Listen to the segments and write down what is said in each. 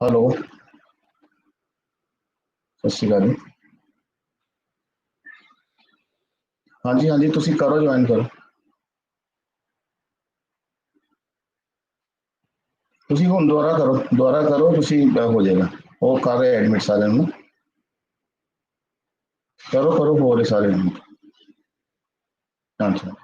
Hello सत श्री अकाल जी। हाँ जी तुसी करो ज्वाइन करो। तुसी हुण दोबारा करो तुसी हो जाएगा। वो कर रहे एडमिट सारे ਨੂੰ। करो करो हो रहे सारे एडमिट। अच्छा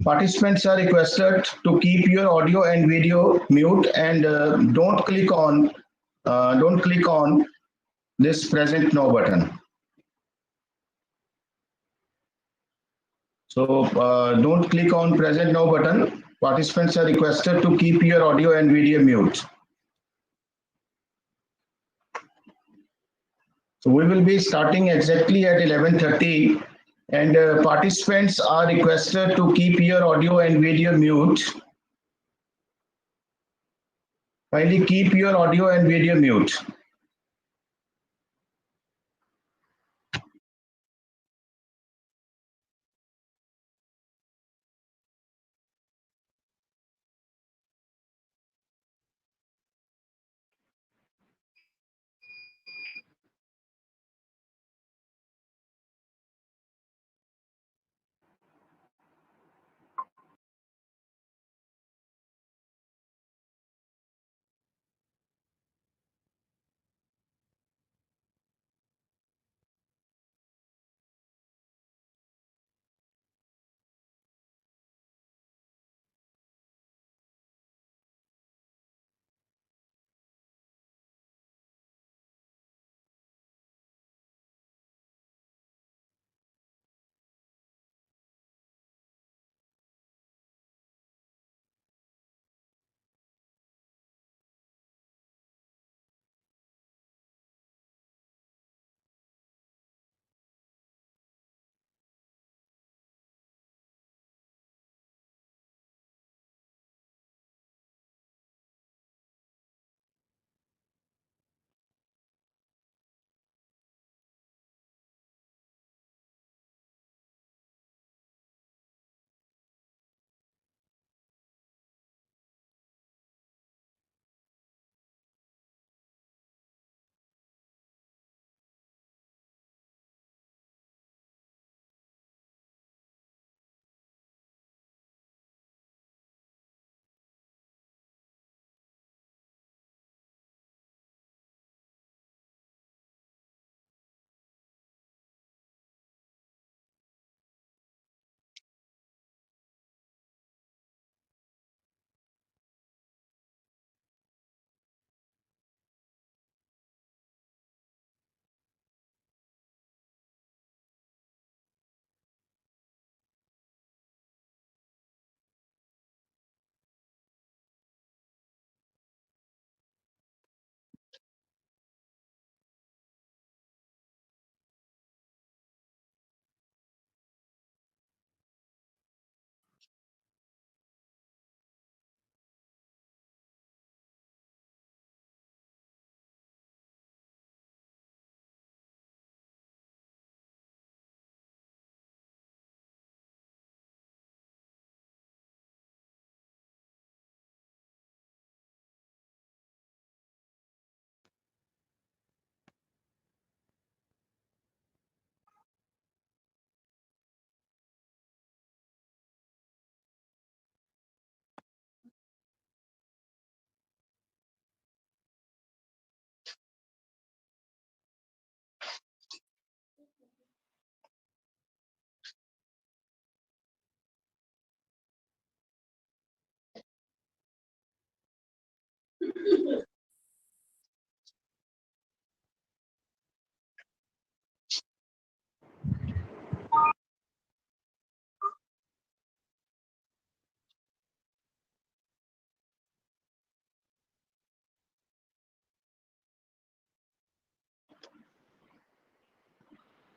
participants are requested to keep your audio and video mute and don't click on this present no button. So don't click on present no button. Participants are requested to keep your audio and video mute. So we will be starting exactly at 11:30 and participants are requested to keep your audio and video mute. Kindly keep your audio and video mute.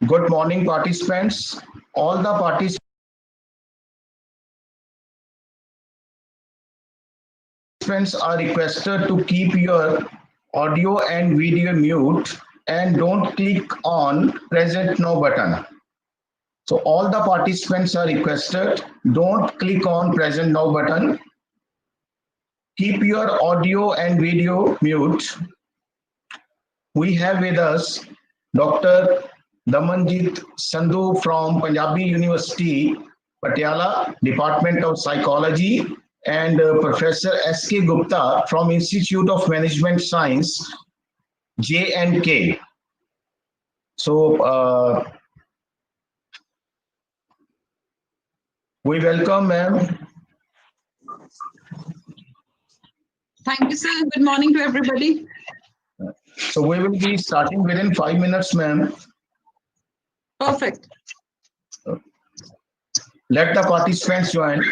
Good morning, participants. All the participants are requested to keep your audio and video mute and don't click on present no button. So all the participants are requested, don't click on present now button. Keep your audio and video mute. We have with us Dr. Damanjit Sandhu from Punjabi University, Patiala, Department of Psychology, and Professor S.K. Gupta from Institute of Management Science, J&K. So we welcome ma'am. Thank you, sir. Good morning to everybody. So we will be starting within 5 minutes, ma'am. Perfect. Let the participants join.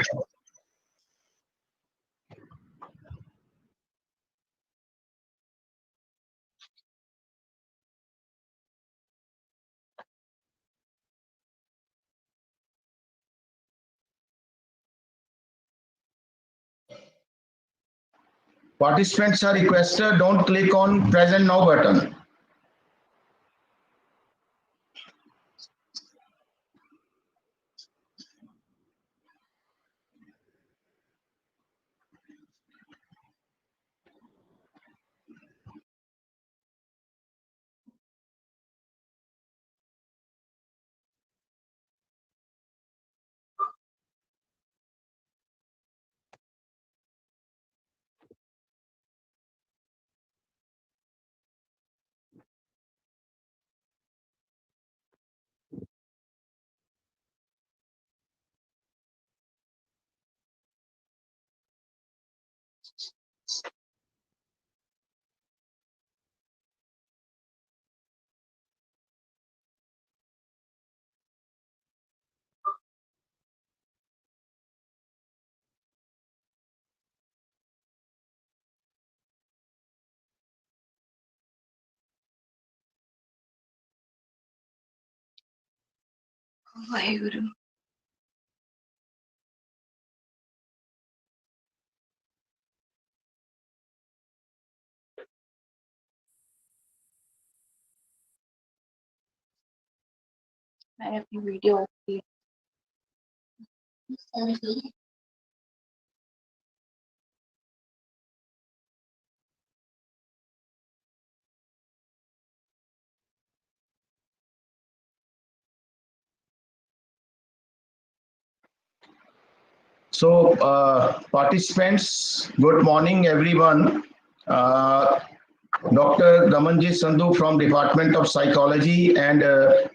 Participants are requested, don't click on present now button. Hi, Guru. I have the video. So participants, good morning everyone. Dr. Damanjit Sandhu from Department of Psychology and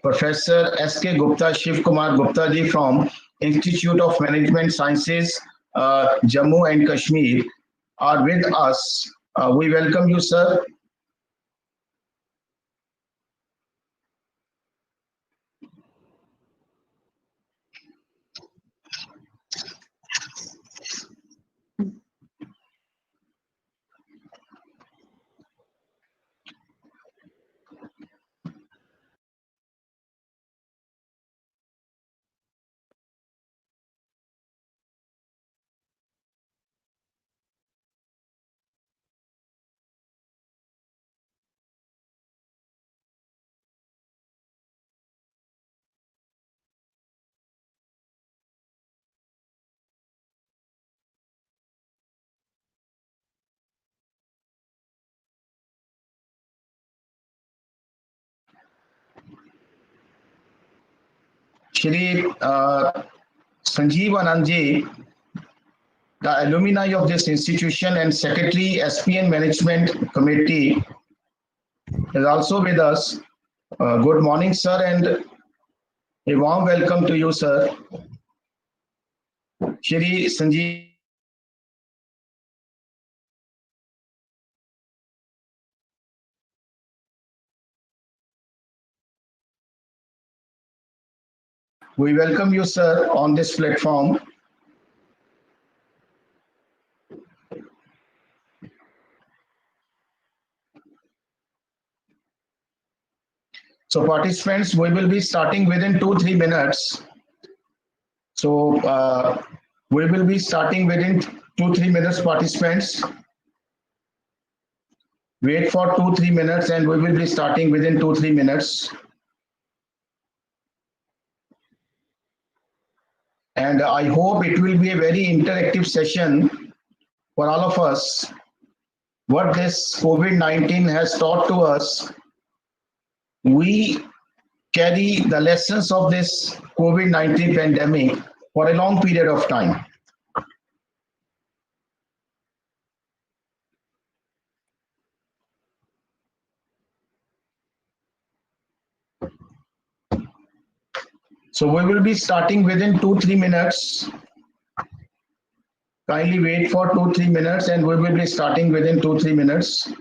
Professor S.K. Gupta, Shiv Kumar Gupta ji from Institute of Management Sciences, Jammu and Kashmir are with us. We welcome you, sir. Shri Sanjeev Anandji, the alumni of this institution and Secretary SPN Management Committee, is also with us. Good morning, sir, and a warm welcome to you, sir. Shri Sanjeev. We welcome you, sir, on this platform. So participants, we will be starting within 2-3 minutes. So we will be starting within 2-3 minutes, participants. Wait for 2-3 minutes and we will be starting within 2-3 minutes. and I hope it will be a very interactive session for all of us. What this COVID-19 has taught to us, we carry the lessons of this COVID-19 pandemic for a long period of time. So we will be starting within 2-3 minutes. Kindly wait for 2-3 minutes and we will be starting within 2-3 minutes.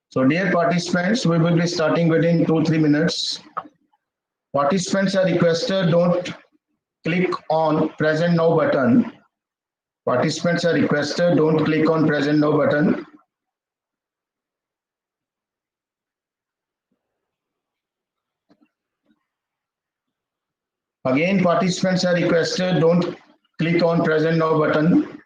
So dear participants, we will be starting within 2-3 minutes. Participants are requested, don't click on present now button. Participants are requested, don't click on present now button. Again, participants are requested, don't click on present now button.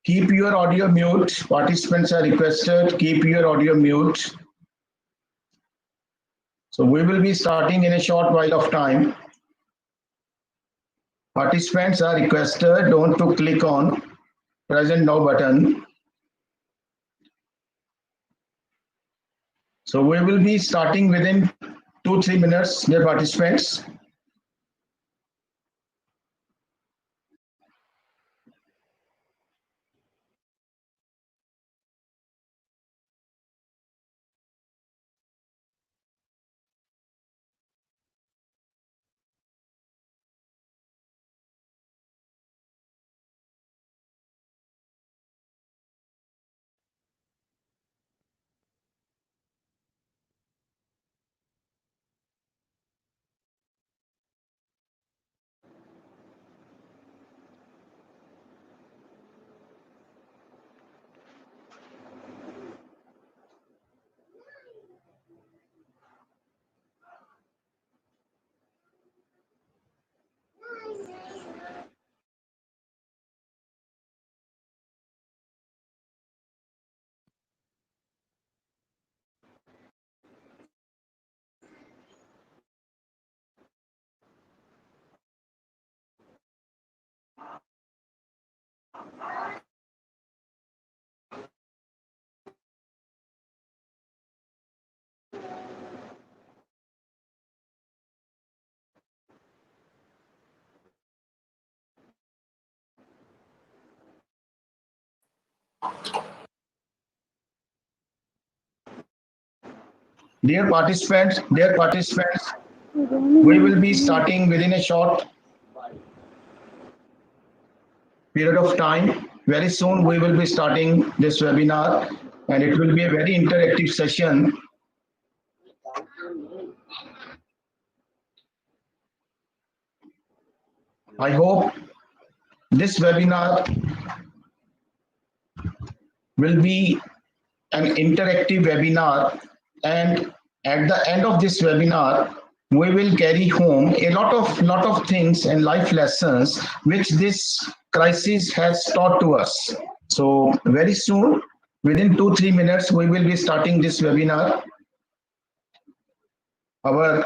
Keep your audio mute. Participants are requested, keep your audio mute. So we will be starting in a short while of time. Participants are requested, don't to click on present now button. So we will be starting within 2-3 minutes, dear participants. Dear participants, we will be starting within a short period of time. Very soon we will be starting this webinar and it will be a very interactive session. I hope this webinar will be an interactive webinar, and at the end of this webinar we will carry home a lot of things and life lessons which this crisis has taught to us. So very soon, within 2-3 minutes, we will be starting this webinar. Our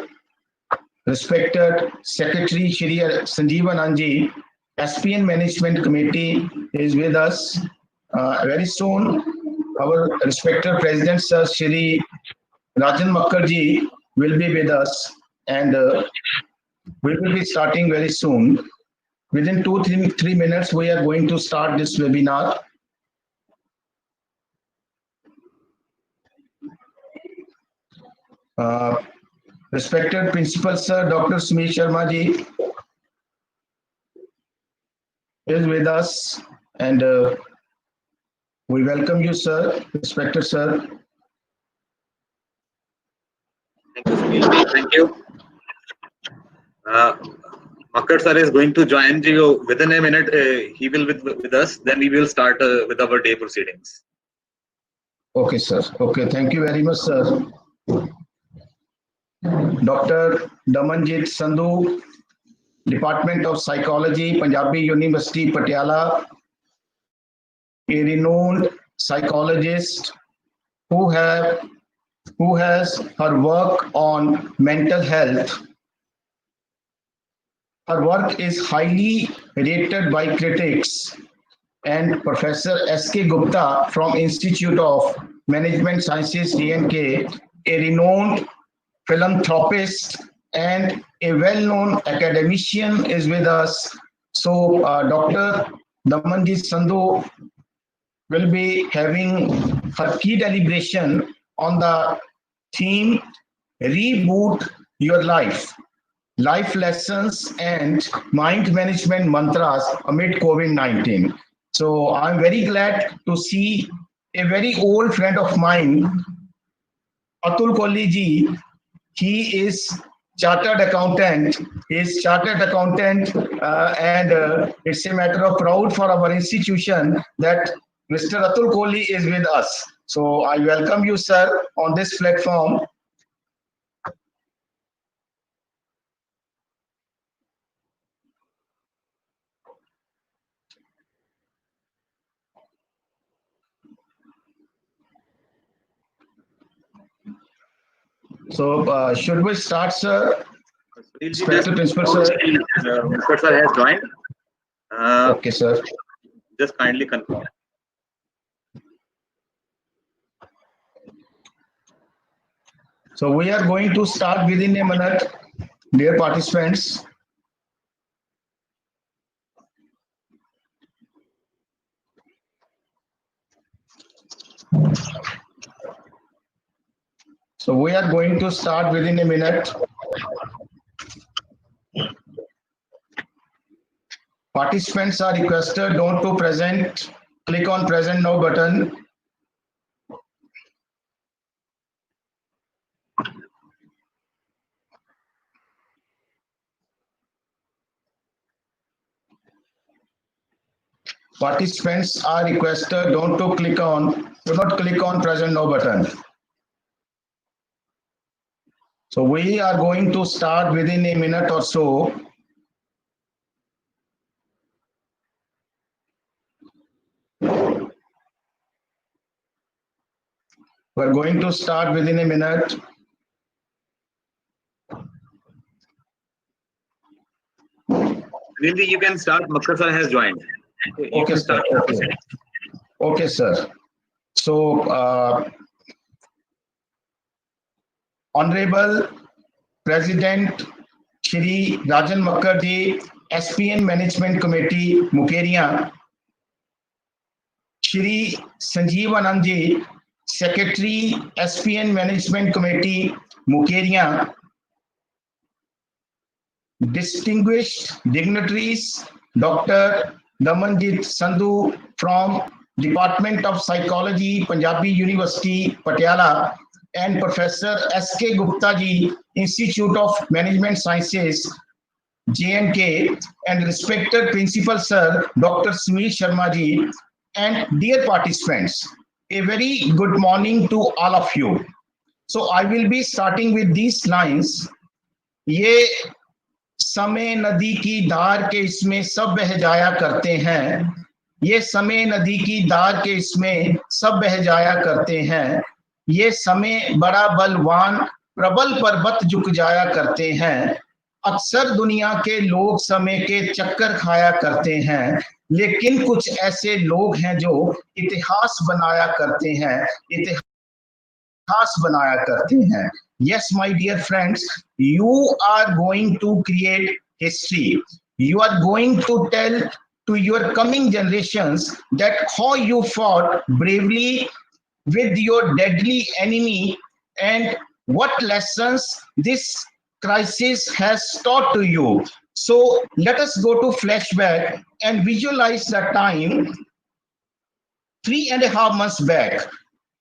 respected Secretary Shri Sanjeevan Anji, SPN Management Committee is with us. Very soon, our respected President Sir Shri Rajan Mukherjee will be with us, and we will be starting very soon. Within 2-3 minutes, we are going to start this webinar. Respected Principal Sir Dr. Sumit Sharma ji is with us, and we welcome you, sir. Respected sir. Thank you, Sunil. Thank you. Makkar sir is going to join you within a minute. He will with us. Then we will start with our day proceedings. Okay, sir. Okay, thank you very much, sir. Dr. Damanjit Sandhu, Department of Psychology, Punjabi University, Patiala, a renowned psychologist who has her work on mental health. Her work is highly rated by critics, and Professor S.K. Gupta from Institute of Management Sciences, DNK, a renowned philanthropist and a well-known academician, is with us. So Dr. Damanjit Sandhu will be having her key deliberation on the theme Reboot Your Life, Life Lessons and Mind Management Mantras amid COVID-19. So I'm very glad to see a very old friend of mine, Atul Kohli ji. He is chartered accountant. He is chartered accountant, and it's a matter of proud for our institution that Mr. Atul Kohli is with us. So I welcome you, sir, on this platform. So should we start, sir? Inspector Principal, sir. Mr. Sir has joined. Okay, sir. Just kindly confirm. So we are going to start within a minute, dear participants. So we are going to start within a minute. Participants are requested don't to present. Click on present now button. Participants are requested don't to click on, do not click on present now button. So we are going to start within a minute or so. We're going to start within a minute. Really, you can start. Mukher sir has joined. Okay, sir. Okay. Okay, sir. So, Honorable President Shri Rajan Mukherjee, SPN Management Committee, Mukerian, Shri Sanjeev Anandji, Secretary, SPN Management Committee, Mukerian, distinguished dignitaries, Dr. Damanjit Sandhu from Department of Psychology, Punjabi University, Patiala, and Professor S.K. Gupta ji, Institute of Management Sciences, JNK, and respected Principal Sir, Dr. Smir Sharma ji, and dear participants, a very good morning to all of you. So I will be starting with these lines. ये समय नदी की धार के इसमें सब बह जाया करते हैं, ये समय नदी की धार के इसमें सब बह जाया करते हैं, ये समय बड़ा बलवान प्रबल पर्वत झुक जाया करते हैं, अक्सर दुनिया के लोग समय के चक्कर खाया करते हैं, लेकिन कुछ ऐसे लोग हैं जो इतिहास बनाया करते हैं, इतिहास बनाया करते हैं. Yes, my dear friends, you are going to create history. You are going to tell to your coming generations that how you fought bravely with your deadly enemy and what lessons this crisis has taught to you. So let us go to flashback and visualize the time 3.5 months back,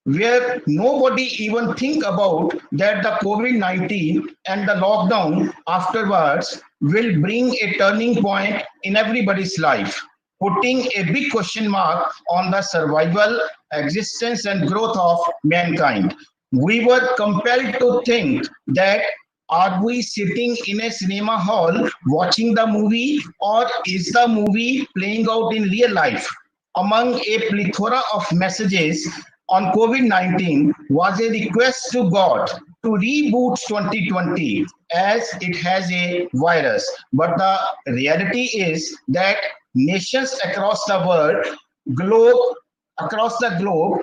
where nobody even think about that the COVID-19 and the lockdown afterwards will bring a turning point in everybody's life, putting a big question mark on the survival, existence, and growth of mankind. We were compelled to think that are we sitting in a cinema hall watching the movie, or is the movie playing out in real life? Among a plethora of messages on COVID-19 was a request to God to reboot 2020 as it has a virus. But the reality is that nations across the world, globe, across the globe,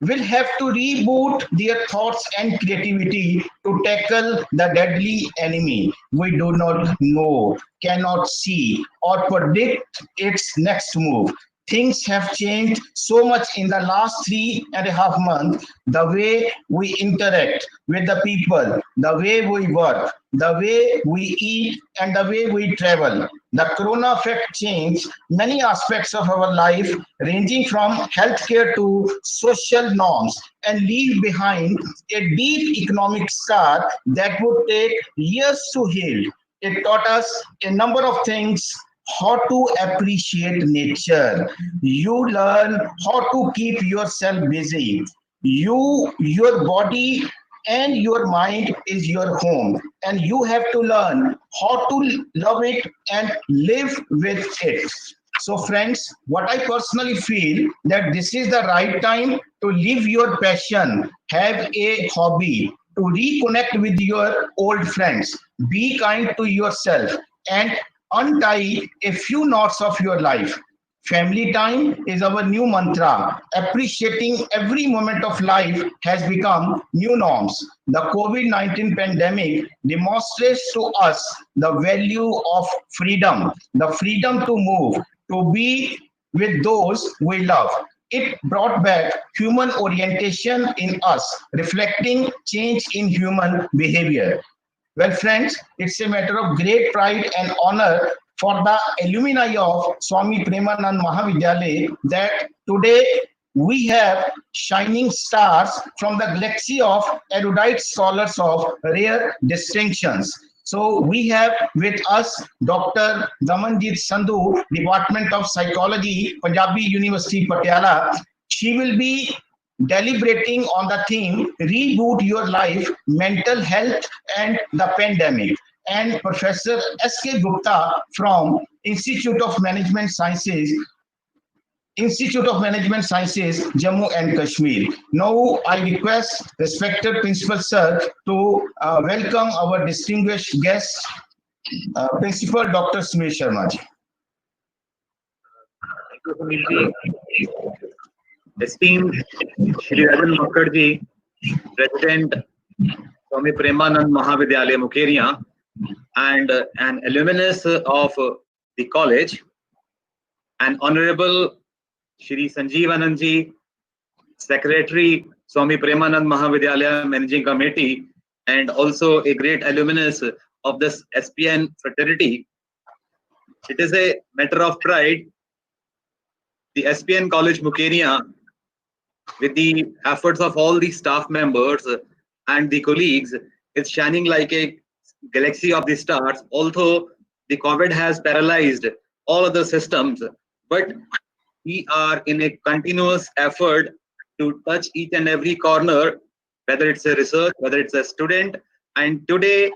will have to reboot their thoughts and creativity to tackle the deadly enemy we do not know, cannot see, or predict its next move. Things have changed so much in the last 3.5 months. The way we interact with the people, the way we work, the way we eat, and the way we travel. The corona effect changed many aspects of our life, ranging from healthcare to social norms, and leave behind a deep economic scar that would take years to heal. It taught us a number of things: how to appreciate nature. You learn how to keep yourself busy. Your body and your mind is your home, and you have to learn how to love it and live with it. So friends, what I personally feel that this is the right time to live your passion, have a hobby, to reconnect with your old friends, be kind to yourself, and untie a few knots of your life. Family time is our new mantra. Appreciating every moment of life has become new norms. The COVID-19 pandemic demonstrates to us the value of freedom, the freedom to move, to be with those we love. It brought back human orientation in us, reflecting change in human behavior. Well, friends, it's a matter of great pride and honor for the alumni of Swami Premanand Mahavidyalaya that today we have shining stars from the galaxy of erudite scholars of rare distinctions. So we have with us Dr. Damanjit Sandhu, Department of Psychology, Punjabi University, Patiala. She will be deliberating on the theme Reboot Your Life, Mental Health and the Pandemic. And Professor S.K. Gupta from Institute of Management Sciences, Jammu and Kashmir. Now I request respected Principal Sir to welcome our distinguished guest, Principal Dr. Smir Sharma ji. Thank you, Sunil ji. Esteemed Shri Rajan Mukherjee, President Swami Premanand Mahavidyalaya Mukerian, and an alumnus of the college, and Honorable Shri Sanjeev Anandji, Secretary Swami Premanand Mahavidyalaya Managing Committee, and also a great alumnus of this SPN fraternity. It is a matter of pride. The SPN College Mukerian, with the efforts of all the staff members and the colleagues, is shining like a galaxy of the stars. Although the COVID has paralyzed all other systems, but we are in a continuous effort to touch each and every corner, whether it's a research, whether it's a student. And today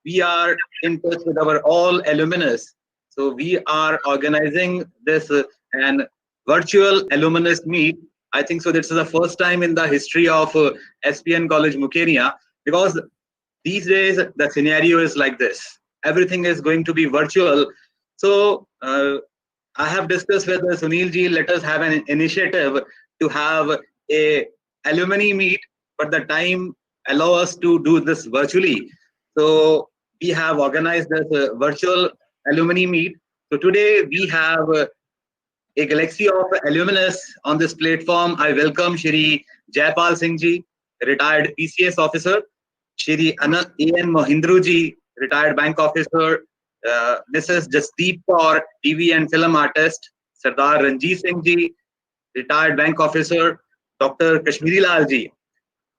we are in touch with our all alumnus. So we are organizing this an virtual alumnus meet. I think so this is the first time in the history of SPN College Mukerian, because these days the scenario is like this. Everything is going to be virtual. So I have discussed with Sunil ji, let us have an initiative to have a alumni meet, but the time allow us to do this virtually. So we have organized this virtual alumni meet. So today we have a galaxy of alumnus on this platform. I welcome Shri Jaipal Singh ji, retired PCS officer, Shri A.N. Mohindru ji, retired bank officer, Mrs. Jasdeep Kaur, TV and film artist, Sardar Ranjit Singh ji, retired bank officer, Dr. Kashmiri Lal ji,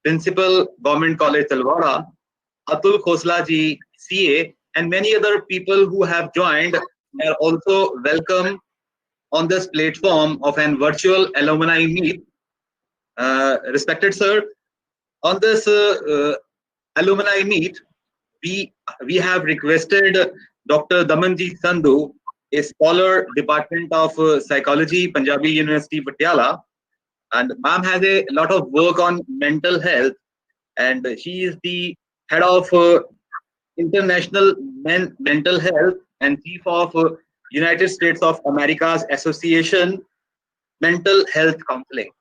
Principal Government College Talwara, Atul Khosla ji, CA, and many other people who have joined are also welcome on this platform of an virtual alumni meet. Respected sir, on this alumni meet, we have requested Dr. Damanjit Sandhu, a scholar, Department of Psychology, Punjabi University, Patiala, and ma'am has a lot of work on mental health, and she is the head of International Mental Health and chief of United States of America's Association Mental Health Counseling.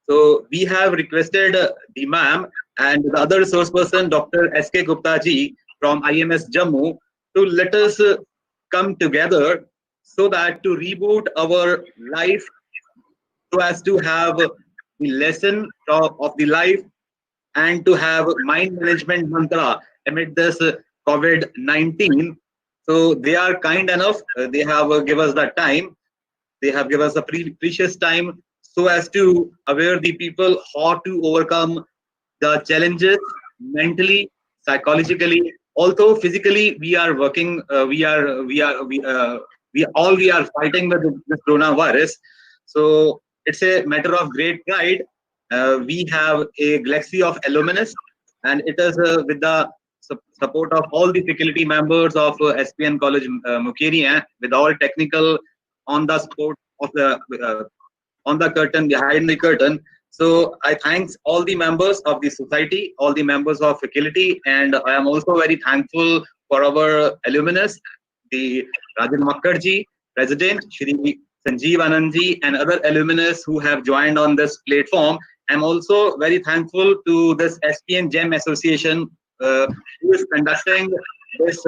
So we have requested the ma'am and the other resource person, Dr. S.K. Gupta ji from IMS Jammu, to let us come together so that to reboot our life, so as to have the lesson of the life and to have mind management mantra amid this COVID-19. So they are kind enough. They have give us the time. They have given us a precious time so as to aware the people how to overcome the challenges mentally, psychologically. Although physically we are working, we are fighting with this coronavirus. So it's a matter of great pride. We have a galaxy of alumnus, and it is with the support of all the faculty members of SPN College Mukerian, with all technical on the spot of the on the curtain, behind the curtain. So I thanks all the members of the society, all the members of faculty, and I am also very thankful for our alumnus, the Rajan Makkarji, President, Shri Sanjeev Anandji, and other alumnus who have joined on this platform. I'm also very thankful to this SPN GEM Association who is conducting this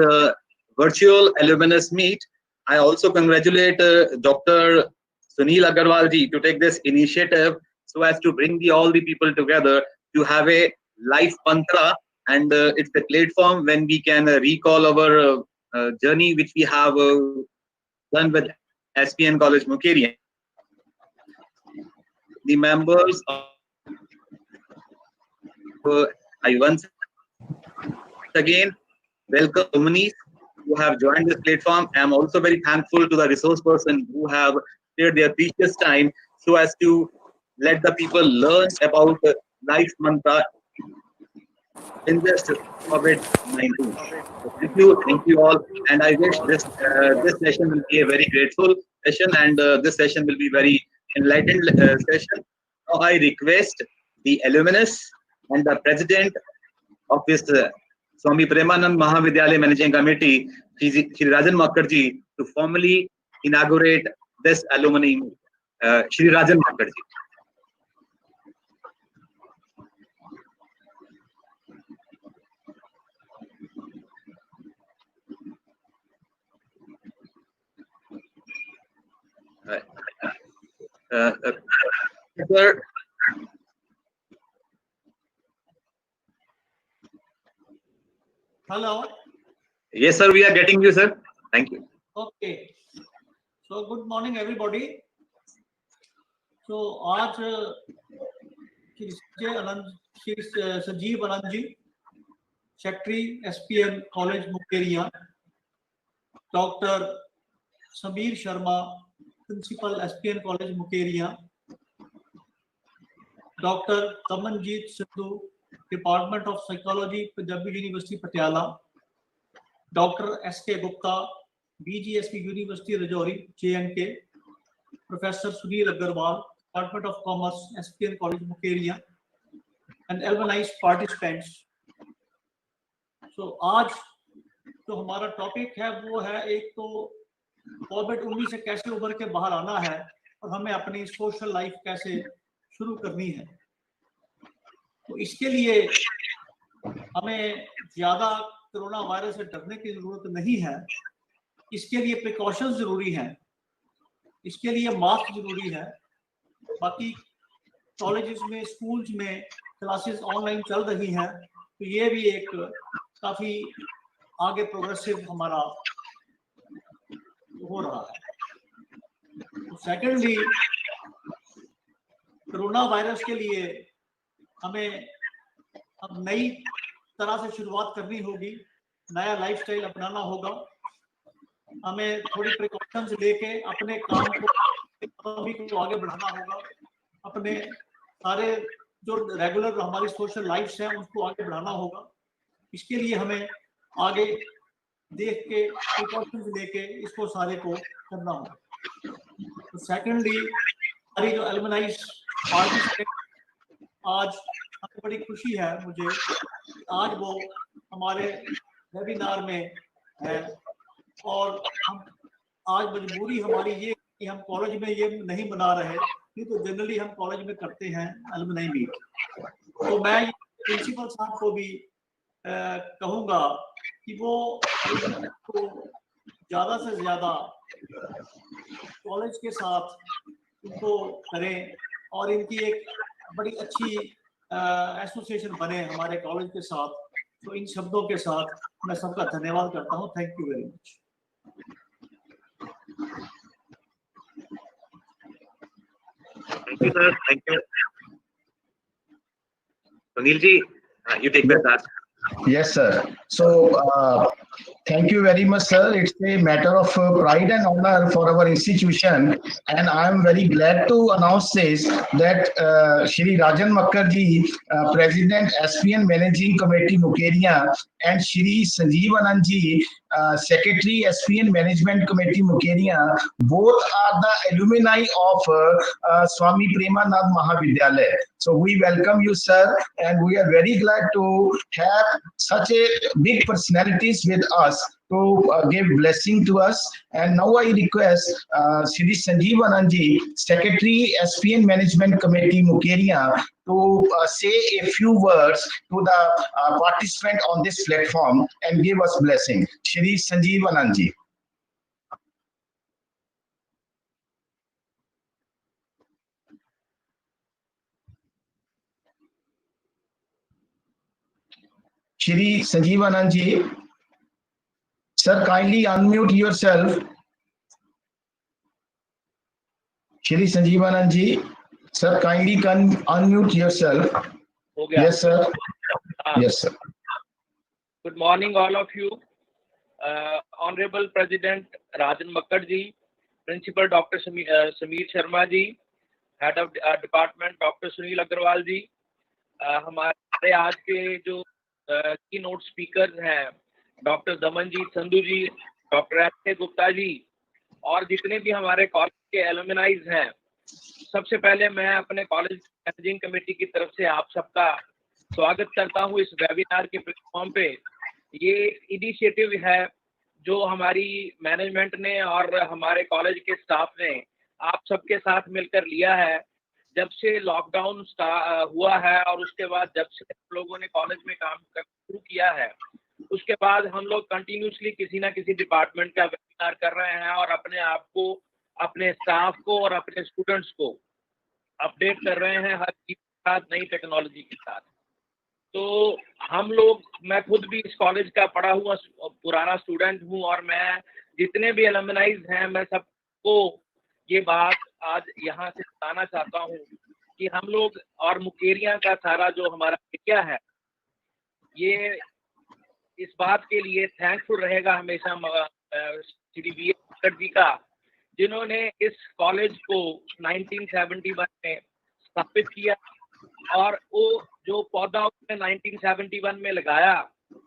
virtual alumnus meet. I also congratulate Dr. Sunil Agarwal ji to take this initiative so as to bring all the people together to have a life mantra, and it's the platform when we can recall our journey which we have done with SPN College Mukerian. The members of I once again welcome alumni who have joined this platform. I am also very thankful to the resource person who have spared their precious time so as to let the people learn about life mantra in this COVID-19. So thank you all, and I wish this session will be a very grateful session, and this session will be very enlightened session. Now I request the alumnus and the president of this Swami Premanand Mahavidyalaya Managing Committee, Shri Rajan Makkarji, to formally inaugurate this alumni. Shri Rajan Makkarji. Sir. Hello. Yes, sir, we are getting you, sir. Thank you. Okay. So good morning, everybody. So आज Shri Sanjeev Anand ji, secretary SPN college Mukerian, doctor Sameer Sharma, principal SPN college Mukerian, doctor Tamanjeet Sidhu, department of psychology, Punjabi university Patiala, doctor SK Gupta, BGSP university Rajouri JNK, professor Sunil Agarwal, department of commerce SPN college Mukerian, and alumni participants. So आज जो हमारा topic है वो है, एक तो कोविड-19 से कैसे उभर के बाहर आना है और हमें अपनी सोशल लाइफ कैसे शुरू करनी है. तो इसके लिए हमें ज्यादा कोरोना वायरस से डरने की जरूरत नहीं है. इसके लिए प्रिकॉशंस जरूरी हैं, इसके लिए मास्क जरूरी है. बाकी कॉलेजेस में, स्कूल्स में क्लासेस ऑनलाइन चल रही हैं, तो ये भी एक काफी आगे प्रोग्रेसिव हमारा हो रहा है. सेकेंडली, कोरोना वायरस के लिए हमें अब नई तरह से शुरुआत करनी होगी, नया लाइफस्टाइल अपनाना होगा. हमें थोड़ी प्रिकॉशंस लेके अपने काम को आगे बढ़ाना होगा. अपने सारे जो रेगुलर हमारी सोशल लाइफ्स हैं उसको आगे बढ़ाना होगा. इसके लिए हमें आगे देख के प्रिकॉशंस लेके इसको सारे को करना होगा. तो सेकेंडली, हमारी जो एल्युमनाइज आज बड़ी खुशी है मुझे, आज वो हमारे वेबिनार में है और हम आज मजबूरी हमारी ये कि हम कॉलेज में ये नहीं मना रहे, नहीं तो जनरली हम कॉलेज में करते हैं अलुमनाई मीट। तो मैं प्रिंसिपल साहब को भी कहूँगा कि वो तो ज़्यादा से ज़्यादा कॉलेज के साथ इनको करें और इनकी एक बड़ी अच्छी एसोसिएशन बने हमारे कॉलेज के साथ। तो इन शब्दों के साथ मैं सबका धन्यवाद करता हूँ। Thank you very much. Thank you, sir. Thank you. Sunil ji, you take the task. Yes, sir. So, thank you very much, sir. It's a matter of pride and honor for our institution, and I am very glad to announce this that Shri Rajan Makkarji, President SPN Managing Committee Mukerian, and Shri Sanjeev Anandji, Secretary SPN Management Committee Mukerian, both are the alumni of Swami Premanand Mahavidyalaya. So we welcome you, sir, and we are very glad to have such a big personalities with us to give blessing to us. And now I request Shri Sanjeev Anandji, Secretary SPN Management Committee Mukerian, to say a few words to the participant on this platform and give us blessing. Shri Sanjeev Anandji. Shri Sanjeev Anandji, sir, kindly unmute yourself. Shri Sanjeev Anandji, sir, kindly unmute yourself. Yes, sir. Yes, sir. Good morning, all of you. Honorable President Rajan Makkarji, Principal Dr. Sameer Sharma ji, Head of Department Dr. Sunil Agrawal ji, हमारे आज के जो की note speaker हैं doctor Damanjeet Sandhu जी, doctor S Gupta ji और जितने भी हमारे कॉलेज के एलुमनाइज हैं, सबसे पहले मैं अपने कॉलेज मैनेजिंग कमेटी की तरफ से आप सबका स्वागत करता हूं इस वेबिनार के प्लेटफॉर्म पे। ये इनिशिएटिव है जो हमारी मैनेजमेंट ने और हमारे कॉलेज के स्टाफ ने आप सबके साथ मिलकर लिया है। जब से लॉकडाउन हुआ है और उसके बाद जब से लोगों ने कॉलेज में काम करना शुरू किया है, उसके बाद हम लोग कंटिन्यूसली किसी ना किसी डिपार्टमेंट का वेबिनार कर रहे हैं और अपने आप को, अपने स्टाफ को और अपने स्टूडेंट्स को अपडेट कर रहे हैं हर चीज के साथ, नई टेक्नोलॉजी के साथ। तो हम लोग, मैं खुद भी इस कॉलेज का पढ़ा हुआ पुराना स्टूडेंट हूं और मैं जितने भी एलुमनाइज हैं, मैं सबको ये बात आज यहाँ से बताना चाहता हूँ कि हम लोग और मुकेरिया का सारा जो हमारा एरिया है, ये इस बात के लिए थैंकफुल रहेगा हमेशा श्री वी जी का, जिन्होंने इस कॉलेज को 1971 में स्थापित किया और वो जो पौधा उसने 1971 में लगाया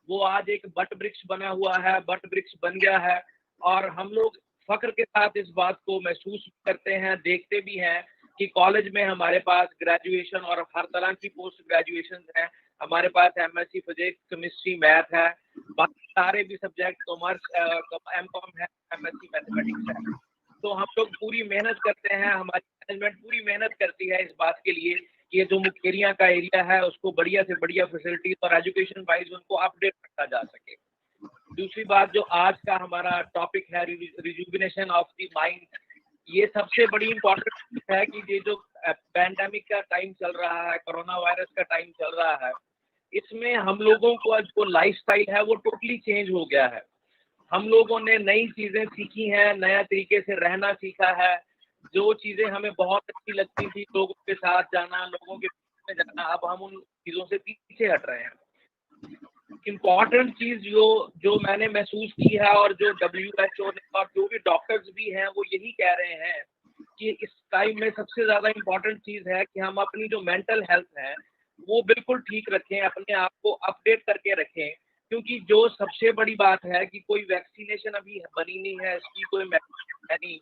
वो आज एक बट वृक्ष बना हुआ है, बट वृक्ष बन गया है। और हम लोग फख्र के साथ इस बात को महसूस करते हैं, देखते भी हैं कि कॉलेज में हमारे पास ग्रेजुएशन और हर तरह की पोस्ट ग्रेजुएशन है। हमारे पास एमएससी फिजिक्स, केमिस्ट्री, मैथ है, बाकी सारे भी सब्जेक्ट, कॉमर्स, एमकॉम है, एमएससी मैथमेटिक्स है। तो हम लोग पूरी मेहनत करते हैं, हमारी मैनेजमेंट पूरी मेहनत करती है इस बात के लिए कि ये जो मुकेरिया का एरिया है उसको बढ़िया से बढ़िया फैसिलिटीज और एजुकेशन वाइज उनको अपडेट रखा जा सके। दूसरी बात, जो आज का हमारा टॉपिक है रिजुविनेशन ऑफ द माइंड, ये सबसे बड़ी इम्पोर्टेंट है कि ये जो पैंडेमिक का टाइम चल रहा है, कोरोना वायरस का टाइम चल रहा है, इसमें हम लोगों को जो लाइफस्टाइल है वो टोटली चेंज हो गया है। हम लोगों ने नई चीजें सीखी हैं, नया तरीके से रहना सीखा है। जो चीजें हमें बहुत अच्छी लगती थी, लोगों के साथ जाना, लोगों के बीच में जाना, अब हम उन चीजों से पीछे हट रहे हैं। इम्पॉर्टेंट चीज जो मैंने महसूस की है और जो WHO ने और जो भी डॉक्टर्स भी हैं वो यही कह रहे हैं कि इस टाइम में सबसे ज्यादा इम्पॉर्टेंट चीज है कि हम अपनी जो मेंटल हेल्थ है वो बिल्कुल ठीक रखें, अपने आप को अपडेट करके रखें, क्योंकि जो सबसे बड़ी बात है कि कोई वैक्सीनेशन अभी बनी नहीं है, इसकी कोई है नहीं,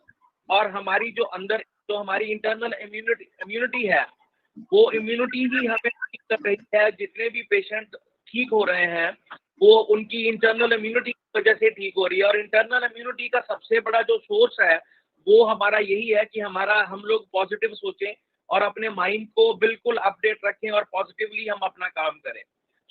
और हमारी जो अंदर जो हमारी इंटरनल इम्यूनिटी है वो इम्यूनिटी ही हमें ठीक कर रही है। जितने भी पेशेंट ठीक हो रहे हैं वो उनकी इंटरनल इम्यूनिटी की वजह से ठीक हो रही है। और इंटरनल इम्यूनिटी का सबसे बड़ा जो सोर्स है वो हमारा यही है कि हम लोग पॉजिटिव सोचें और अपने माइंड को बिल्कुल अपडेट रखें और पॉजिटिवली हम अपना काम करें।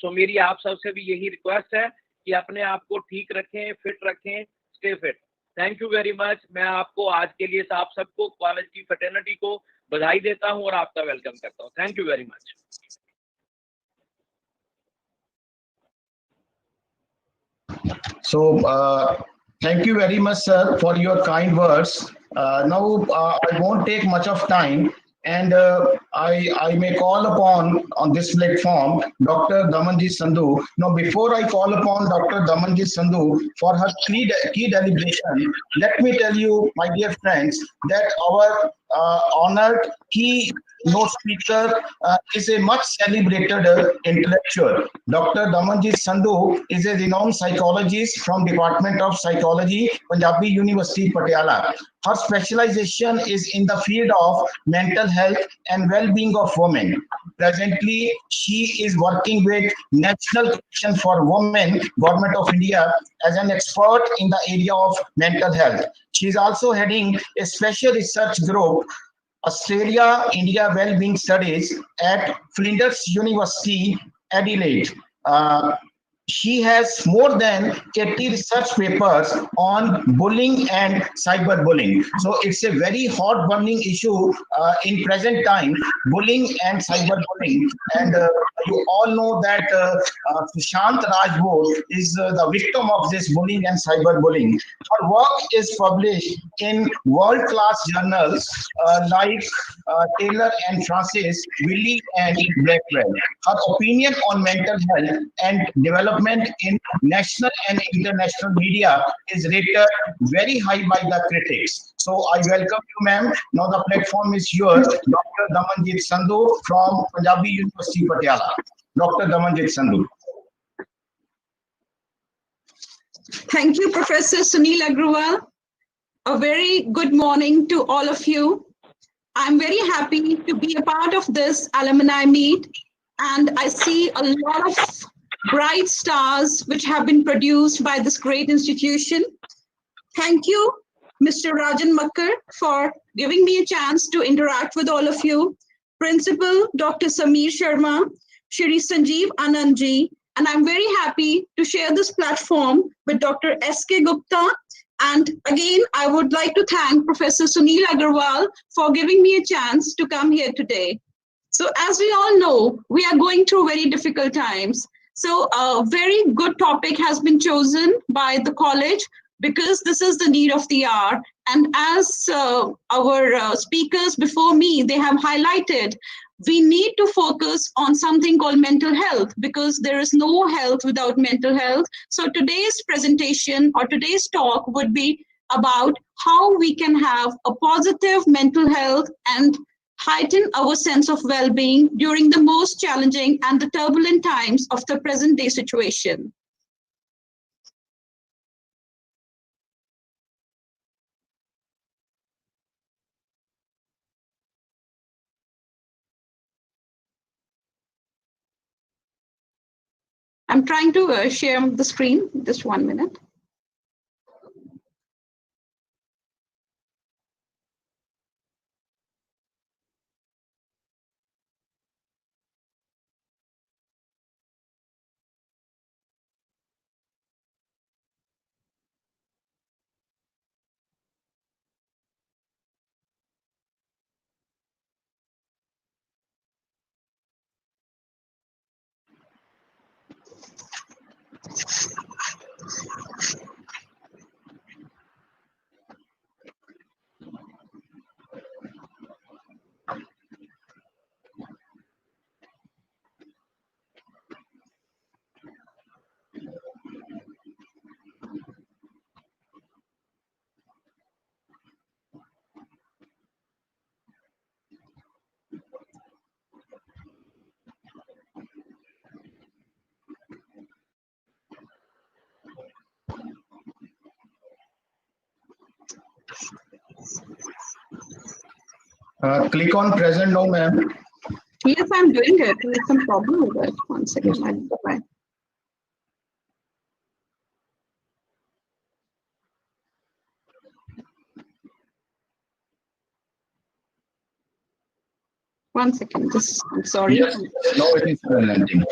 सो मेरी आप सबसे भी यही रिक्वेस्ट है कि अपने आप को ठीक रखें, फिट रखें, stay fit. Thank you very much. मैं आपको आज के लिए आप सबको, कॉलेज की फ्रेटर्निटी को बधाई देता हूं और आपका वेलकम करता हूं। Thank you very much. So, thank you very much, sir, for your kind words. Now, I won't take much of time, and I may call upon on this platform Dr. Damanjit Sandhu. Now, before I call upon Dr. Damanjit Sandhu for her key deliberation, let me tell you, my dear friends, that our honored key note speaker is a much celebrated intellectual. Dr. Damanjit Sandhu is a renowned psychologist from Department of Psychology, Punjabi University, Patiala. Her specialization is in the field of mental health and well-being of women. Presently, she is working with National Commission for Women, Government of India, as an expert in the area of mental health. She is also heading a special research group, Australia India Wellbeing Studies, at Flinders University, Adelaide. She has more than 80 research papers on bullying and cyberbullying. So it's a very hot burning issue in present time, bullying and cyberbullying. And you all know that Sushant Rajput is the victim of this bullying and cyberbullying. Her work is published in world-class journals like Taylor and Francis, Wiley and Blackwell. Her opinion on mental health and development in national and international media is rated very high by the critics. So I welcome you, ma'am. Now the platform is yours. Dr. Damanjit Sandhu from Punjabi University, Patiala. Dr. Damanjit Sandhu. Thank you, Professor Sunil Agrawal. A very good morning to all of you. I'm very happy to be a part of this alumni meet, and I see a lot of bright stars which have been produced by this great institution. Thank you, Mr. Rajan Makkar, for giving me a chance to interact with all of you. Principal Dr. Sameer Sharma, Shri Sanjeev Anandji, and I'm very happy to share this platform with Dr. S.K. Gupta. And again, I would like to thank Professor Sunil Agrawal for giving me a chance to come here today. So as we all know, we are going through very difficult times. So a very good topic has been chosen by the college because this is the need of the hour. And as our speakers before me, they have highlighted, we need to focus on something called mental health because there is no health without mental health. So today's presentation or today's talk would be about how we can have a positive mental health and heighten our sense of well-being during the most challenging and the turbulent times of the present day situation. I'm trying to share the screen, just 1 minute. Click on present now, ma'am. Yes, I'm doing it. There's some problem with it. One second. I'll try. One second. I'm sorry. Yes, no, it is presenting.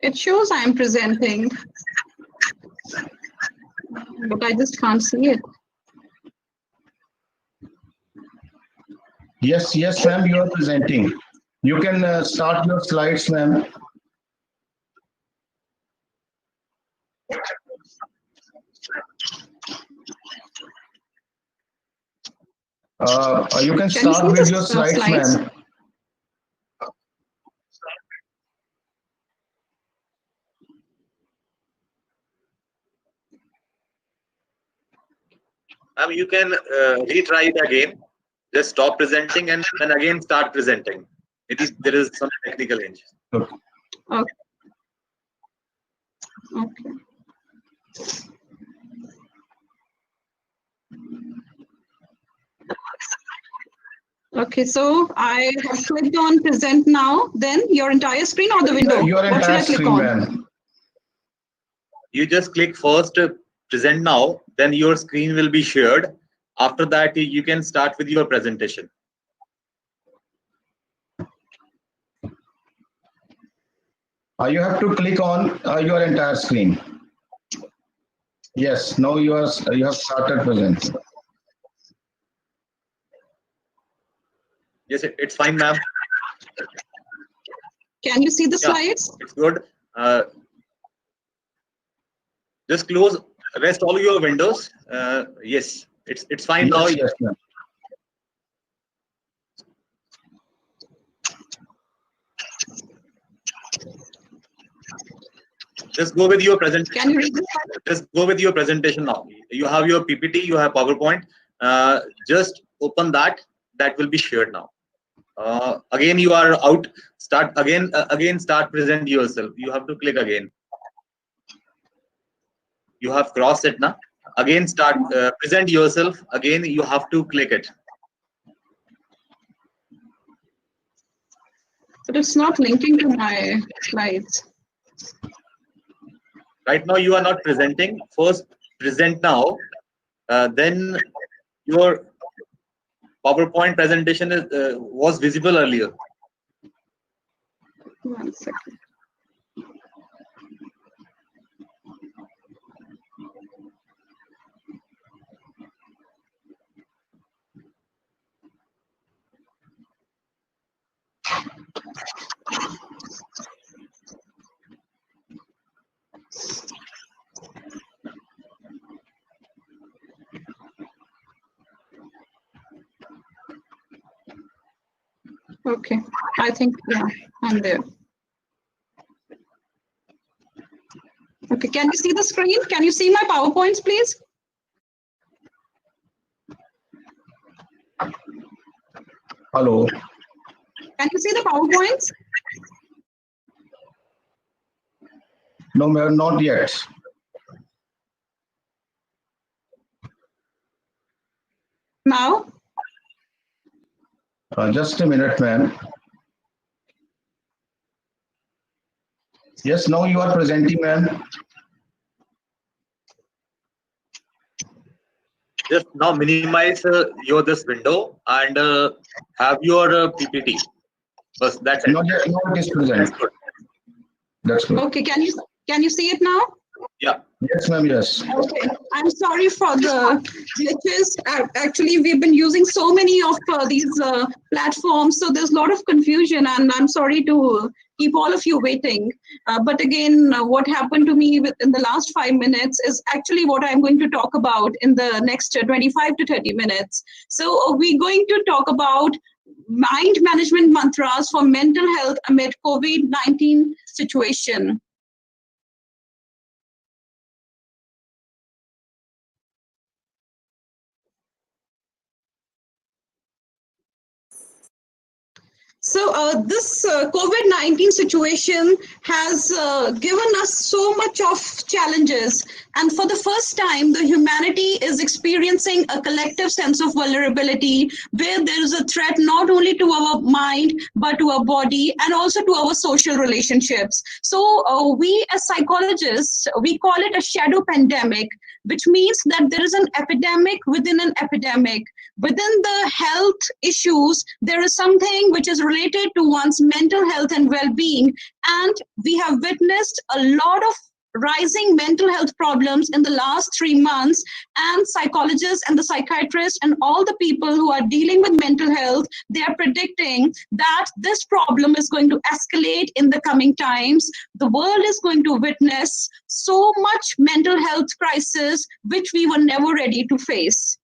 It shows I'm presenting, but I just can't see it. Yes, yes, ma'am, you are presenting. You can start your slides, ma'am. You can start with your slides, ma'am. You can retry it again. Just stop presenting and then again start presenting. There is some technical change. Okay. Okay. Okay. Okay, so I have clicked on present now. Then your entire screen or the window? Your What should entire I click screen, on? ma'am. You just click first present now, then your screen will be shared. After that, you can start with your presentation. You have to click on your entire screen. Yes, now you have started presenting. Yes, it's fine, ma'am. Can you see the slides? It's good. Just close rest all your windows. Yes, it's fine Yes, now. yes, ma'am. Just go with your presentation. Can you read the slide? Just go with your presentation now. You have your PPT, you have PowerPoint. Just open that. That will be shared now. Again, you are out. Start again. Again, start present yourself. You have to click again. You have crossed it now. Again, start present yourself. Again, you have to click it. But it's not linking to my slides. Right now, you are not presenting. First, present now. Then your PowerPoint presentation was visible earlier. 1 second. Okay, I think, yeah, I'm there. Okay, can you see the screen? Can you see my PowerPoints, please? Hello. Can you see the PowerPoints? No, ma'am, not yet. Now? Just a minute, ma'am. Yes, now you are presenting, ma'am. Just now minimize your this window and have your PPT. Bas, that's it. Not yet, now it is present. That's good. That's good. Okay, can you see it now? Yeah. Yes, ma'am, yes. Okay, I'm sorry for the glitches. Actually, we've been using so many of these platforms, so there's a lot of confusion, and I'm sorry to keep all of you waiting. But again, what happened to me in the last 5 minutes is actually what I'm going to talk about in the next 25 to 30 minutes. So we're going to talk about mind management mantras for mental health amid COVID-19 situation. So this COVID-19 situation has given us so much of challenges. And for the first time, the humanity is experiencing a collective sense of vulnerability where there is a threat not only to our mind, but to our body and also to our social relationships. So we as psychologists, we call it a shadow pandemic, which means that there is an epidemic within an epidemic. Within the health issues, there is something which is related to one's mental health and well-being. And we have witnessed a lot of rising mental health problems in the last 3 months, and psychologists and the psychiatrists and all the people who are dealing with mental health, they are predicting that this problem is going to escalate in the coming times. The world is going to witness so much mental health crisis which we were never ready to face.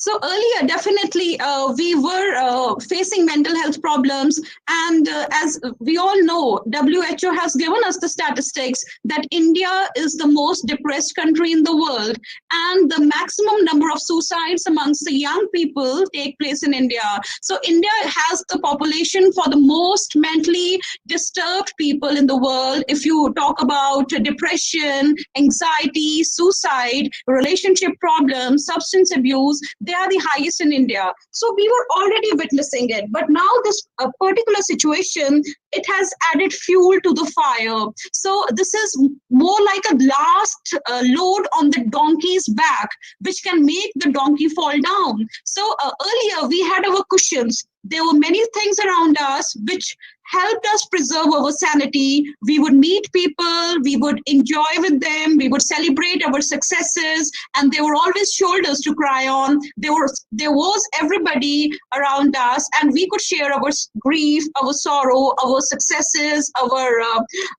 So earlier, definitely, we were facing mental health problems. And as we all know, WHO has given us the statistics that India is the most depressed country in the world. And the maximum number of suicides amongst the young people take place in India. So India has the population for the most mentally disturbed people in the world. If you talk about depression, anxiety, suicide, relationship problems, substance abuse, they are the highest in India. So we were already witnessing it. But now this particular situation, it has added fuel to the fire. So this is more like a last load on the donkey's back, which can make the donkey fall down. So earlier we had our cushions. There were many things around us which helped us preserve our sanity. We would meet people, we would enjoy with them, we would celebrate our successes, and there were always shoulders to cry on. There was everybody around us, and we could share our grief, our sorrow, our successes, our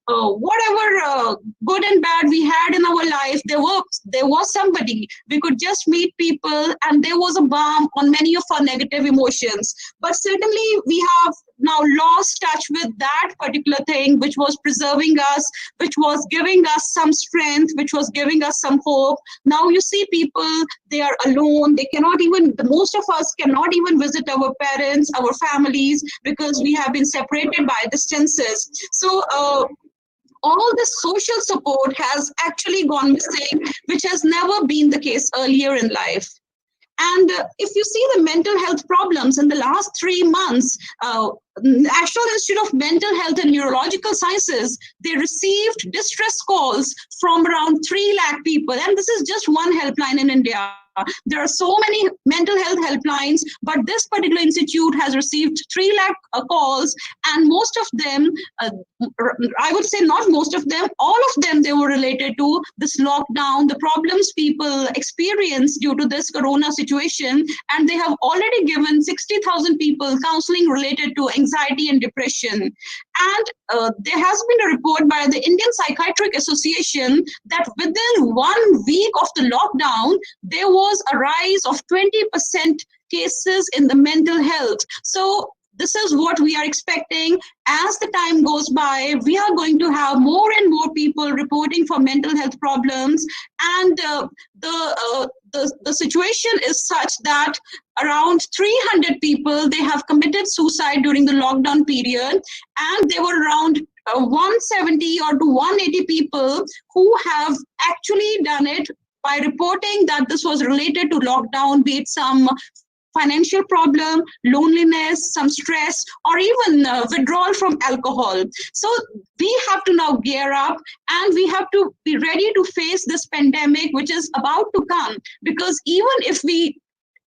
whatever good and bad we had in our life. There was somebody. We could just meet people, and there was a balm on many of our negative emotions. But certainly we have now lost touch with that particular thing which was preserving us, which was giving us some strength, which was giving us some hope. Now you see people, they are alone. They cannot even, most of us cannot even visit our parents, our families, because we have been separated by distances. So all the social support has actually gone missing, which has never been the case earlier in life. And if you see the mental health problems in the last 3 months, National Institute of Mental Health and Neurological Sciences, they received distress calls from around 3 lakh people. And this is just one helpline in India. There are so many mental health helplines, but this particular institute has received 3 lakh calls, and most of them, I would say not most of them, all of them, they were related to this lockdown, the problems people experience due to this corona situation, and they have already given 60,000 people counseling related to anxiety and depression. And there has been a report by the Indian Psychiatric Association that within 1 week of the lockdown, there was a rise of 20% cases in the mental health. So this is what we are expecting. As the time goes by, we are going to have more and more people reporting for mental health problems. And the situation is such that around 300 people, they have committed suicide during the lockdown period. And there were around 170 or to 180 people who have actually done it by reporting that this was related to lockdown, be it some financial problem, loneliness, some stress, or even withdrawal from alcohol. So we have to now gear up, and we have to be ready to face this pandemic which is about to come. Because even if we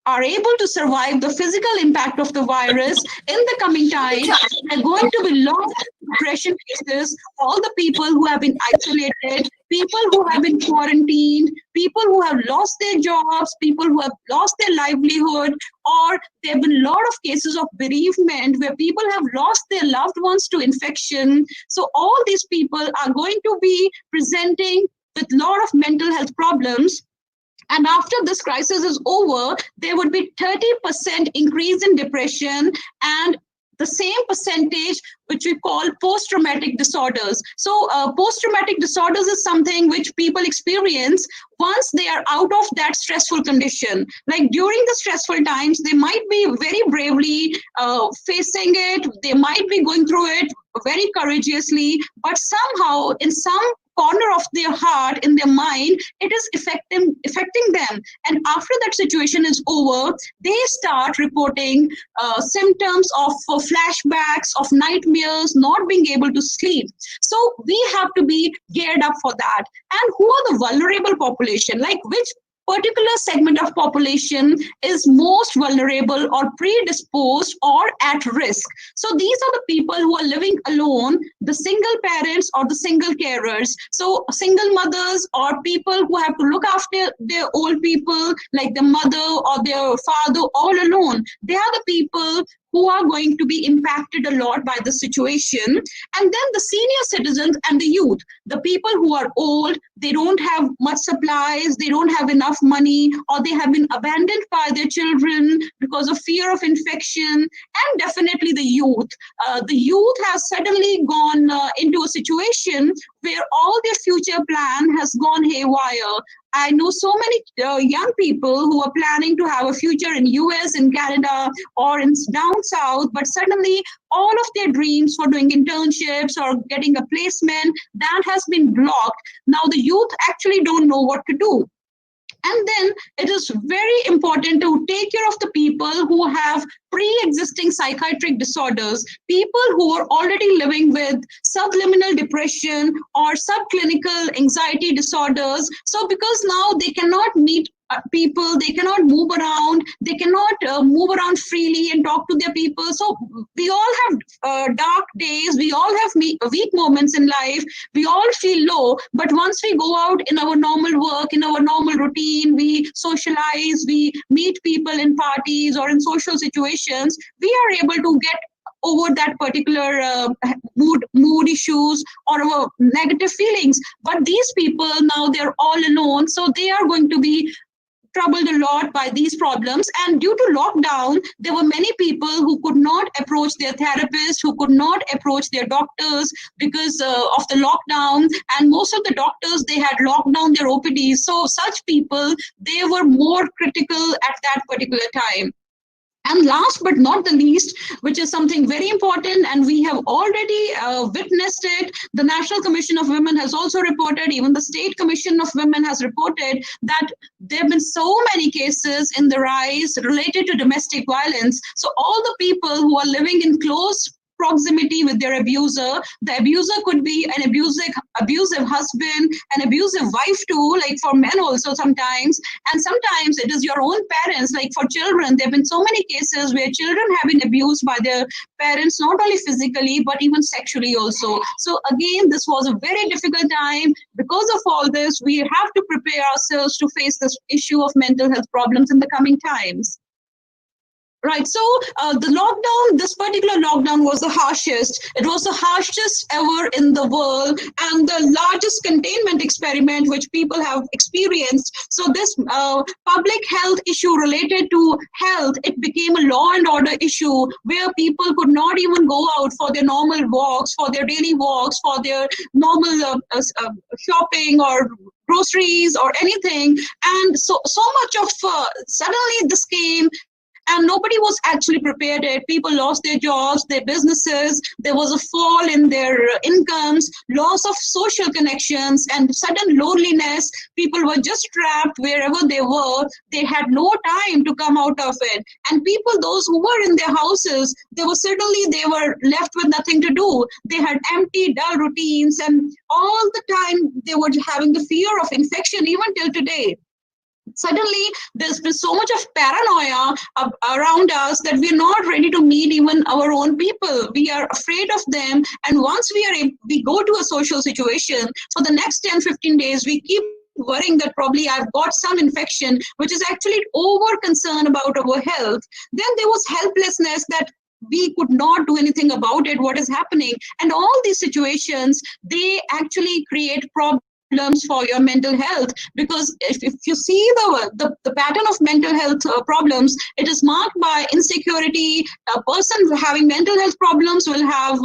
are able to survive the physical impact of the virus in the coming time, there are going to be lots of depression cases, all the people who have been isolated, people who have been quarantined, people who have lost their jobs, people who have lost their livelihood, or there have been a lot of cases of bereavement where people have lost their loved ones to infection. So all these people are going to be presenting with a lot of mental health problems. And after this crisis is over, there would be 30% increase in depression, and the same percentage which we call post-traumatic disorders. So post-traumatic disorders is something which people experience once they are out of that stressful condition. Like during the stressful times, they might be very bravely facing it, they might be going through it very courageously, but somehow in some corner of their heart, in their mind, it is affecting them. And after that situation is over, they start reporting symptoms of flashbacks, of nightmares, not being able to sleep. So we have to be geared up for that. And who are the vulnerable population? Like which particular segment of population is most vulnerable or predisposed or at risk? So these are the people who are living alone, the single parents or the single carers. So single mothers or people who have to look after their old people, like their mother or their father, all alone. They are the people who are going to be impacted a lot by the situation. And then the senior citizens and the youth, the people who are old, they don't have much supplies, they don't have enough money, or they have been abandoned by their children because of fear of infection. And definitely the youth. The youth has suddenly gone into a situation where all their future plan has gone haywire. I know so many young people who are planning to have a future in US, in Canada, or in down south, but suddenly all of their dreams for doing internships or getting a placement, that has been blocked. Now the youth actually don't know what to do. And then it is very important to take care of the people who have pre-existing psychiatric disorders, people who are already living with subliminal depression or subclinical anxiety disorders. So because now they cannot meet people, they cannot move around, they cannot move around freely and talk to their people. So we all have dark days, we all have weak moments in life, we all feel low, but once we go out in our normal work, in our normal routine, we socialize, we meet people in parties or in social situations, we are able to get over that particular mood issues or our negative feelings. But these people now, they're all alone, so they are going to be troubled a lot by these problems. And due to lockdown, there were many people who could not approach their therapist, who could not approach their doctors because of the lockdown. And most of the doctors, they had locked down their OPDs. So such people, they were more critical at that particular time. And last but not the least, which is something very important, and we have already witnessed it, the National Commission of Women has also reported, even the State Commission of Women has reported that there have been so many cases in the rise related to domestic violence. So all the people who are living in close proximity with their abuser, the abuser could be an abusive husband, an abusive wife too, like for men also sometimes, and sometimes it is your own parents. Like for children, there have been so many cases where children have been abused by their parents, not only physically but even sexually also. So again, this was a very difficult time. Because of all this, we have to prepare ourselves to face this issue of mental health problems in the coming times. Right, so the lockdown, this particular lockdown was the harshest. It was the harshest ever in the world and the largest containment experiment which people have experienced. So this public health issue related to health, it became a law and order issue where people could not even go out for their normal walks, for their daily walks, for their normal shopping or groceries or anything. And so much of suddenly this came, and nobody was actually prepared. People lost their jobs, their businesses. There was a fall in their incomes, loss of social connections, and sudden loneliness. People were just trapped wherever they were. They had no time to come out of it. And people, those who were in their houses, they were left with nothing to do. They had empty, dull routines, and all the time they were having the fear of infection, even till today. Suddenly, there's been so much of paranoia around us that we're not ready to meet even our own people. We are afraid of them. And once we go to a social situation, for the next 10, 15 days, we keep worrying that probably I've got some infection, which is actually over concern about our health. Then there was helplessness that we could not do anything about it, what is happening. And all these situations, they actually create problems problems for your mental health, because if you see the pattern of mental health problems, it is marked by insecurity. A person having mental health problems will have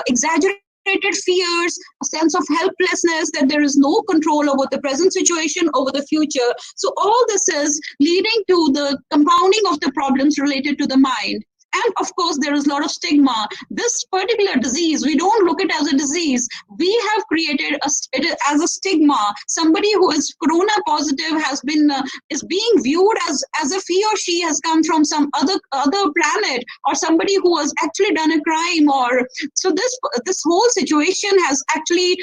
exaggerated fears, a sense of helplessness, that there is no control over the present situation, over the future. So all this is leading to the compounding of the problems related to the mind. And of course, there is a lot of stigma. This particular disease, we don't look at it as a disease. We have created it as a stigma. Somebody who is corona positive has been is being viewed as if he or she has come from some other planet, or somebody who has actually done a crime. Or so this whole situation has actually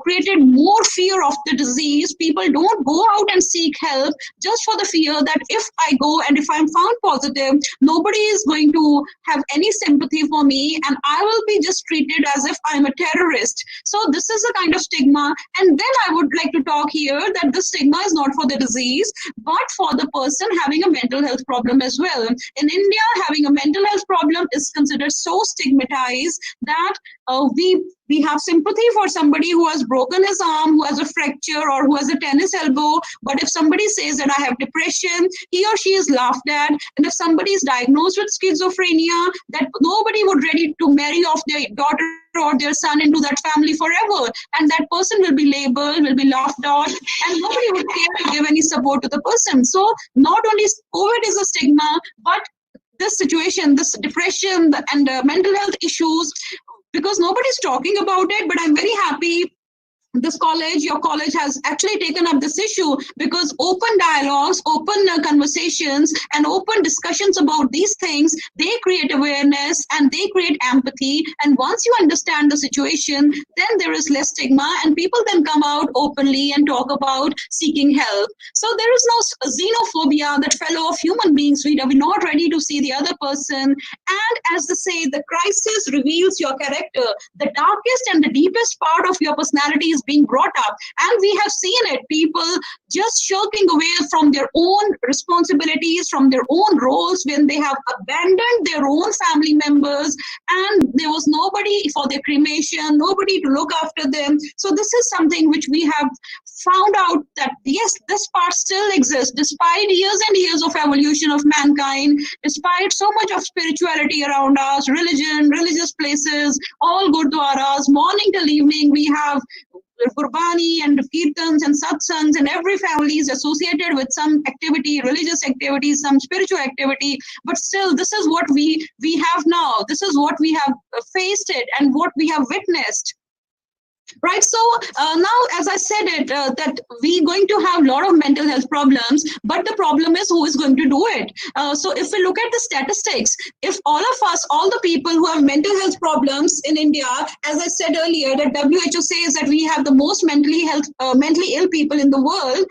created more fear of the disease. People don't go out and seek help just for the fear that if I go and if I'm found positive, nobody is going to have any sympathy for me, and I will be just treated as if I'm a terrorist. So this is a kind of stigma. And then I would like to talk here that the stigma is not for the disease, but for the person having a mental health problem as well. In India, having a mental health problem is considered so stigmatized that we have sympathy for somebody who has broken his arm, who has a fracture, or who has a tennis elbow. But if somebody says that I have depression, he or she is laughed at. And if somebody is diagnosed with schizophrenia, that nobody would ready to marry off their daughter or their son into that family forever. And that person will be labeled, will be laughed at, and nobody would care to give any support to the person. So not only COVID is a stigma, but this situation, this depression and mental health issues, because nobody's talking about it. But I'm very happy your college has actually taken up this issue, because open dialogues, open conversations, and open discussions about these things, they create awareness and they create empathy. And once you understand the situation, then there is less stigma, and people then come out openly and talk about seeking help. So there is no xenophobia, that fellow of human beings, we are not ready to see the other person. And as they say, the crisis reveals your character. The darkest and the deepest part of your personality is being brought up, and we have seen it, people just shirking away from their own responsibilities, from their own roles, when they have abandoned their own family members, and there was nobody for their cremation, nobody to look after them. So this is something which we have found out, that yes, this part still exists despite years and years of evolution of mankind, despite so much of spirituality around us, religion, religious places, all gurdwaras, morning till evening we have Gurbani and Kirtans and Satsangs, and every family is associated with some activity, religious activity, some spiritual activity. But still, this is what we have now. This is what we have faced it and what we have witnessed. Right. So now, as I said it, that we're going to have a lot of mental health problems, but the problem is who is going to do it. So if we look at the statistics, if all of us, all the people who have mental health problems in India, as I said earlier, that WHO says that we have the most mentally ill people in the world,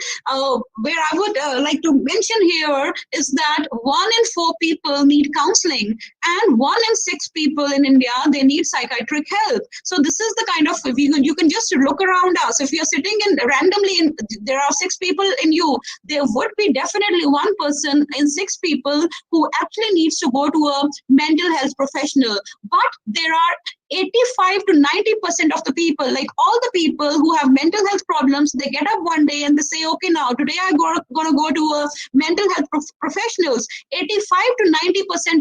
where I would like to mention here is that 1 in 4 people need counseling, and 1 in 6 people in India, they need psychiatric help. So this is the kind of, you can just look around us. If you're sitting in randomly, there are 6 people in you, there would be definitely 1 person in 6 people who actually needs to go to a mental health professional. But there are 85 to 90% of the people, like all the people who have mental health problems, they get up one day and they say, okay, now today I'm going to go to a mental health professionals. 85 to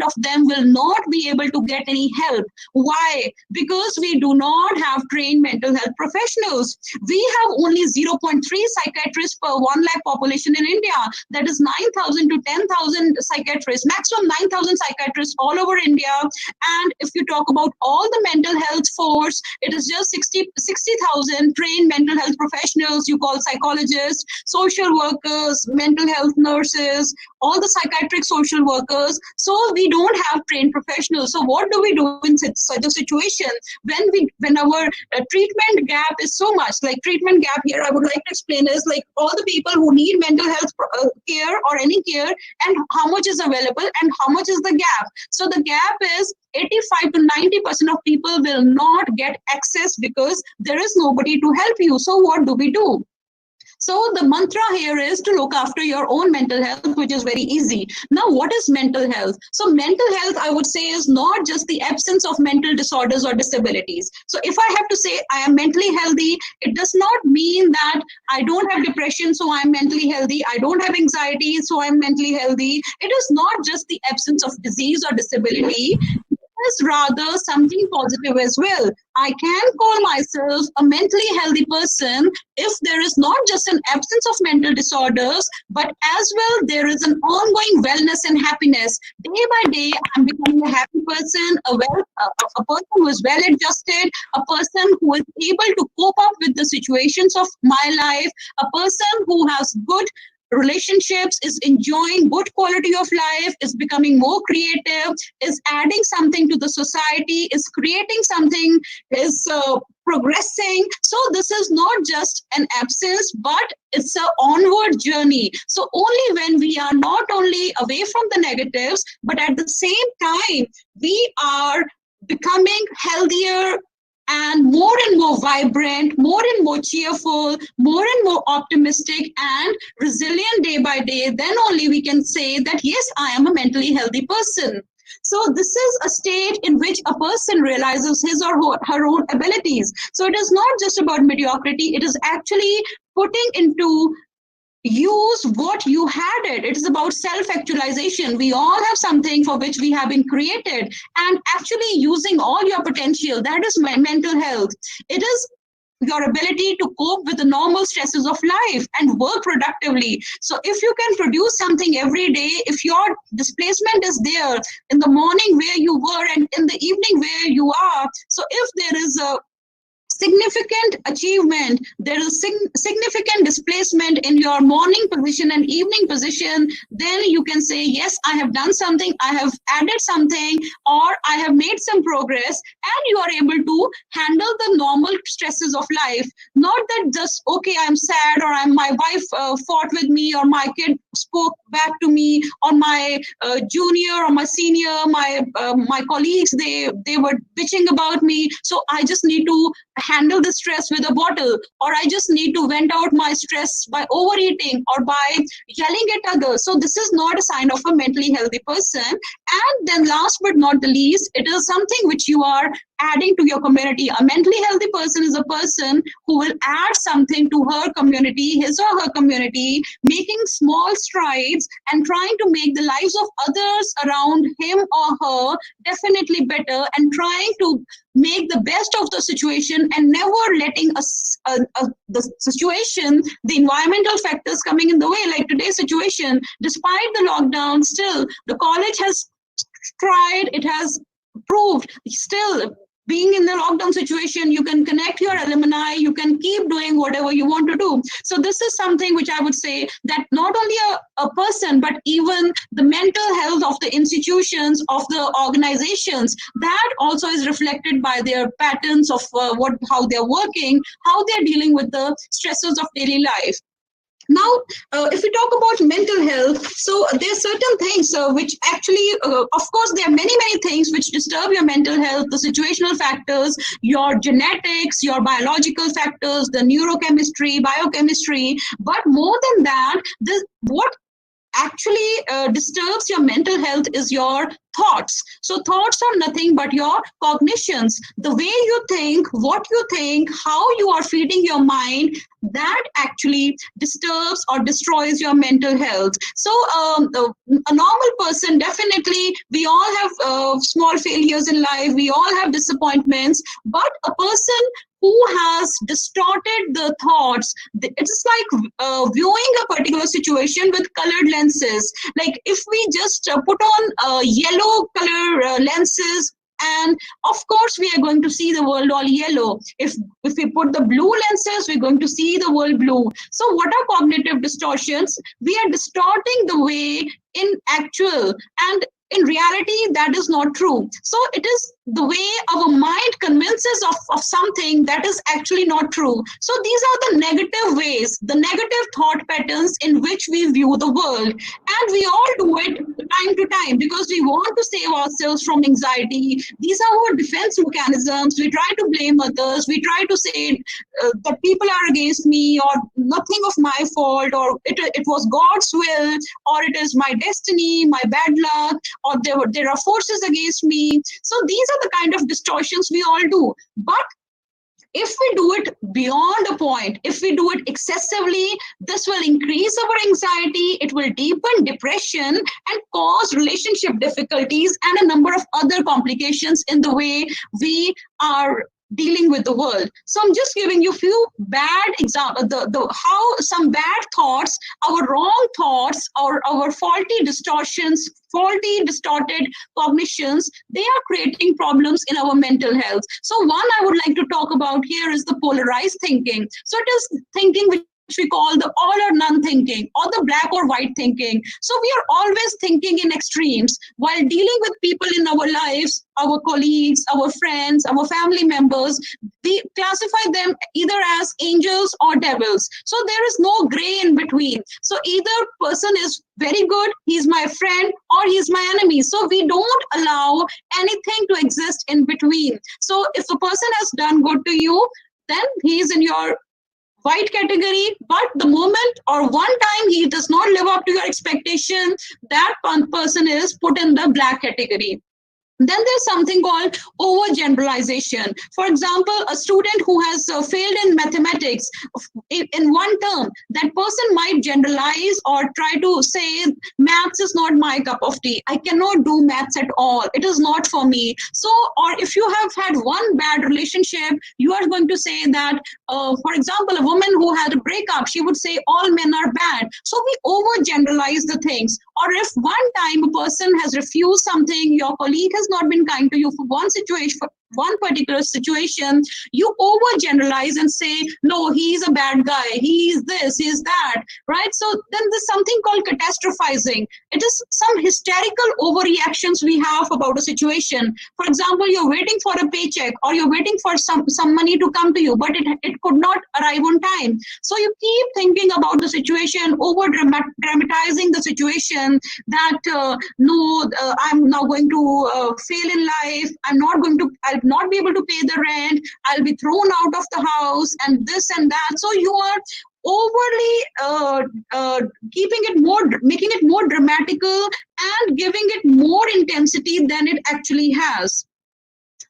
90% of them will not be able to get any help. Why? Because we do not have trained mental health professionals. We have only 0.3 psychiatrists per 1 lakh population in India. That is 9,000 to 10,000 psychiatrists, maximum 9,000 psychiatrists all over India. And if you talk about all the mental health force, it is just 60,000 trained mental health professionals, you call psychologists, social workers, mental health nurses, all the psychiatric social workers. So we don't have trained professionals. So what do we do in such a situation when our treatment gap is so much? Like treatment gap here, I would like to explain is like all the people who need mental health care or any care, and how much is available and how much is the gap. So the gap is 85 to 90% of people will not get access because there is nobody to help you. So what do we do? So the mantra here is to look after your own mental health, which is very easy. Now, what is mental health? So mental health, I would say, is not just the absence of mental disorders or disabilities. So if I have to say I am mentally healthy, it does not mean that I don't have depression, so I'm mentally healthy. I don't have anxiety, so I'm mentally healthy. It is not just the absence of disease or disability. It is rather something positive as well. I can call myself a mentally healthy person if there is not just an absence of mental disorders, but as well there is an ongoing wellness and happiness. Day by day, I'm becoming a happy person, a person who is well adjusted, a person who is able to cope up with the situations of my life, a person who has good relationships, is enjoying good quality of life, is becoming more creative, is adding something to the society, is creating something, is progressing. So this is not just an absence, but it's an onward journey. So only when we are not only away from the negatives, but at the same time, we are becoming healthier and more vibrant, more and more cheerful, more and more optimistic and resilient day by day, then only we can say that, yes, I am a mentally healthy person. So this is a state in which a person realizes his or her own abilities. So it is not just about mediocrity, it is actually putting into use what you had it. It is about self-actualization. We all have something for which we have been created, and actually using all your potential. That is my mental health. It is your ability to cope with the normal stresses of life and work productively. So if you can produce something every day, if your displacement is there in the morning where you were and in the evening where you are, so if there is a significant achievement, there is significant displacement in your morning position and evening position, then you can say, yes, I have done something, I have added something, or I have made some progress, and you are able to handle the normal stresses of life. Not that just, okay, I'm sad, or my wife fought with me, or my kid spoke back to me, or my junior or my senior, my colleagues, they were bitching about me, so I just need to handle the stress with a bottle, or I just need to vent out my stress by overeating or by yelling at others. So this is not a sign of a mentally healthy person. And then last but not the least, it is something which you are adding to your community. A mentally healthy person is a person who will add something to her community, his or her community, making small strides and trying to make the lives of others around him or her definitely better, and trying to make the best of the situation and never letting the situation, the environmental factors coming in the way, like today's situation. Despite the lockdown, still the college has tried, it has proved, still being in the lockdown situation, you can connect your alumni, you can keep doing whatever you want to do. So this is something which I would say that not only a person, but even the mental health of the institutions, of the organizations, that also is reflected by their patterns of how they're working, how they're dealing with the stresses of daily life. Now, if we talk about mental health, so there are certain things which actually, of course, there are many things which disturb your mental health, the situational factors, your genetics, your biological factors, the neurochemistry, biochemistry. But more than that, what actually disturbs your mental health is your thoughts. So thoughts are nothing but your cognitions, the way you think, what you think, how you are feeding your mind, that actually disturbs or destroys your mental health. So a normal person, definitely we all have small failures in life, we all have disappointments, but a person who has distorted the thoughts, it's like viewing a particular situation with colored lenses. Like if we just put on yellow color lenses, and of course we are going to see the world all yellow. If we put the blue lenses, we're going to see the world blue. So what are cognitive distortions? We are distorting the way in actual, and in reality that is not true. So it is the way our mind convinces of something that is actually not true. So these are the negative ways, the negative thought patterns in which we view the world, and we all do it time to time because we want to save ourselves from anxiety. These are our defense mechanisms. We try to blame others. We try to say that people are against me, or nothing of my fault, or it was God's will, or it is my destiny, my bad luck, or there are forces against me. So these are the kind of distortions we all do. But if we do it beyond a point, if we do it excessively, this will increase our anxiety, it will deepen depression and cause relationship difficulties and a number of other complications in the way we are dealing with the world. So I'm just giving you a few bad examples, how some bad thoughts, our wrong thoughts, or our faulty distortions, faulty distorted cognitions, they are creating problems in our mental health. So one I would like to talk about here is the polarized thinking. So it is thinking which we call the all or none thinking, or the black or white thinking. So we are always thinking in extremes while dealing with people in our lives, our colleagues, our friends, our family members. We classify them either as angels or devils. So there is no gray in between. So either person is very good, he's my friend, or he's my enemy. So we don't allow anything to exist in between. So if a person has done good to you, then he's in your white category, but the moment or one time he does not live up to your expectation, that person is put in the black category. Then there's something called overgeneralization. For example, a student who has failed in mathematics in one term, that person might generalize or try to say, maths is not my cup of tea. I cannot do maths at all. It is not for me. So, or if you have had one bad relationship, you are going to say that, for example, a woman who had a breakup, she would say all men are bad. So we overgeneralize the things. Or if one time a person has refused something, your colleague has not been kind to you for one situation, for one particular situation, you overgeneralize and say, no, he's a bad guy, he's this, he's that, right? So then there's something called catastrophizing. It is some hysterical overreactions we have about a situation. For example, you're waiting for a paycheck, or you're waiting for some money to come to you, but it could not arrive on time. So you keep thinking about the situation, over dramatizing the situation, that no, I'm now going to fail in life, I'll not be able to pay the rent, I'll be thrown out of the house, and this and that. So you are overly making it more dramatical and giving it more intensity than it actually has.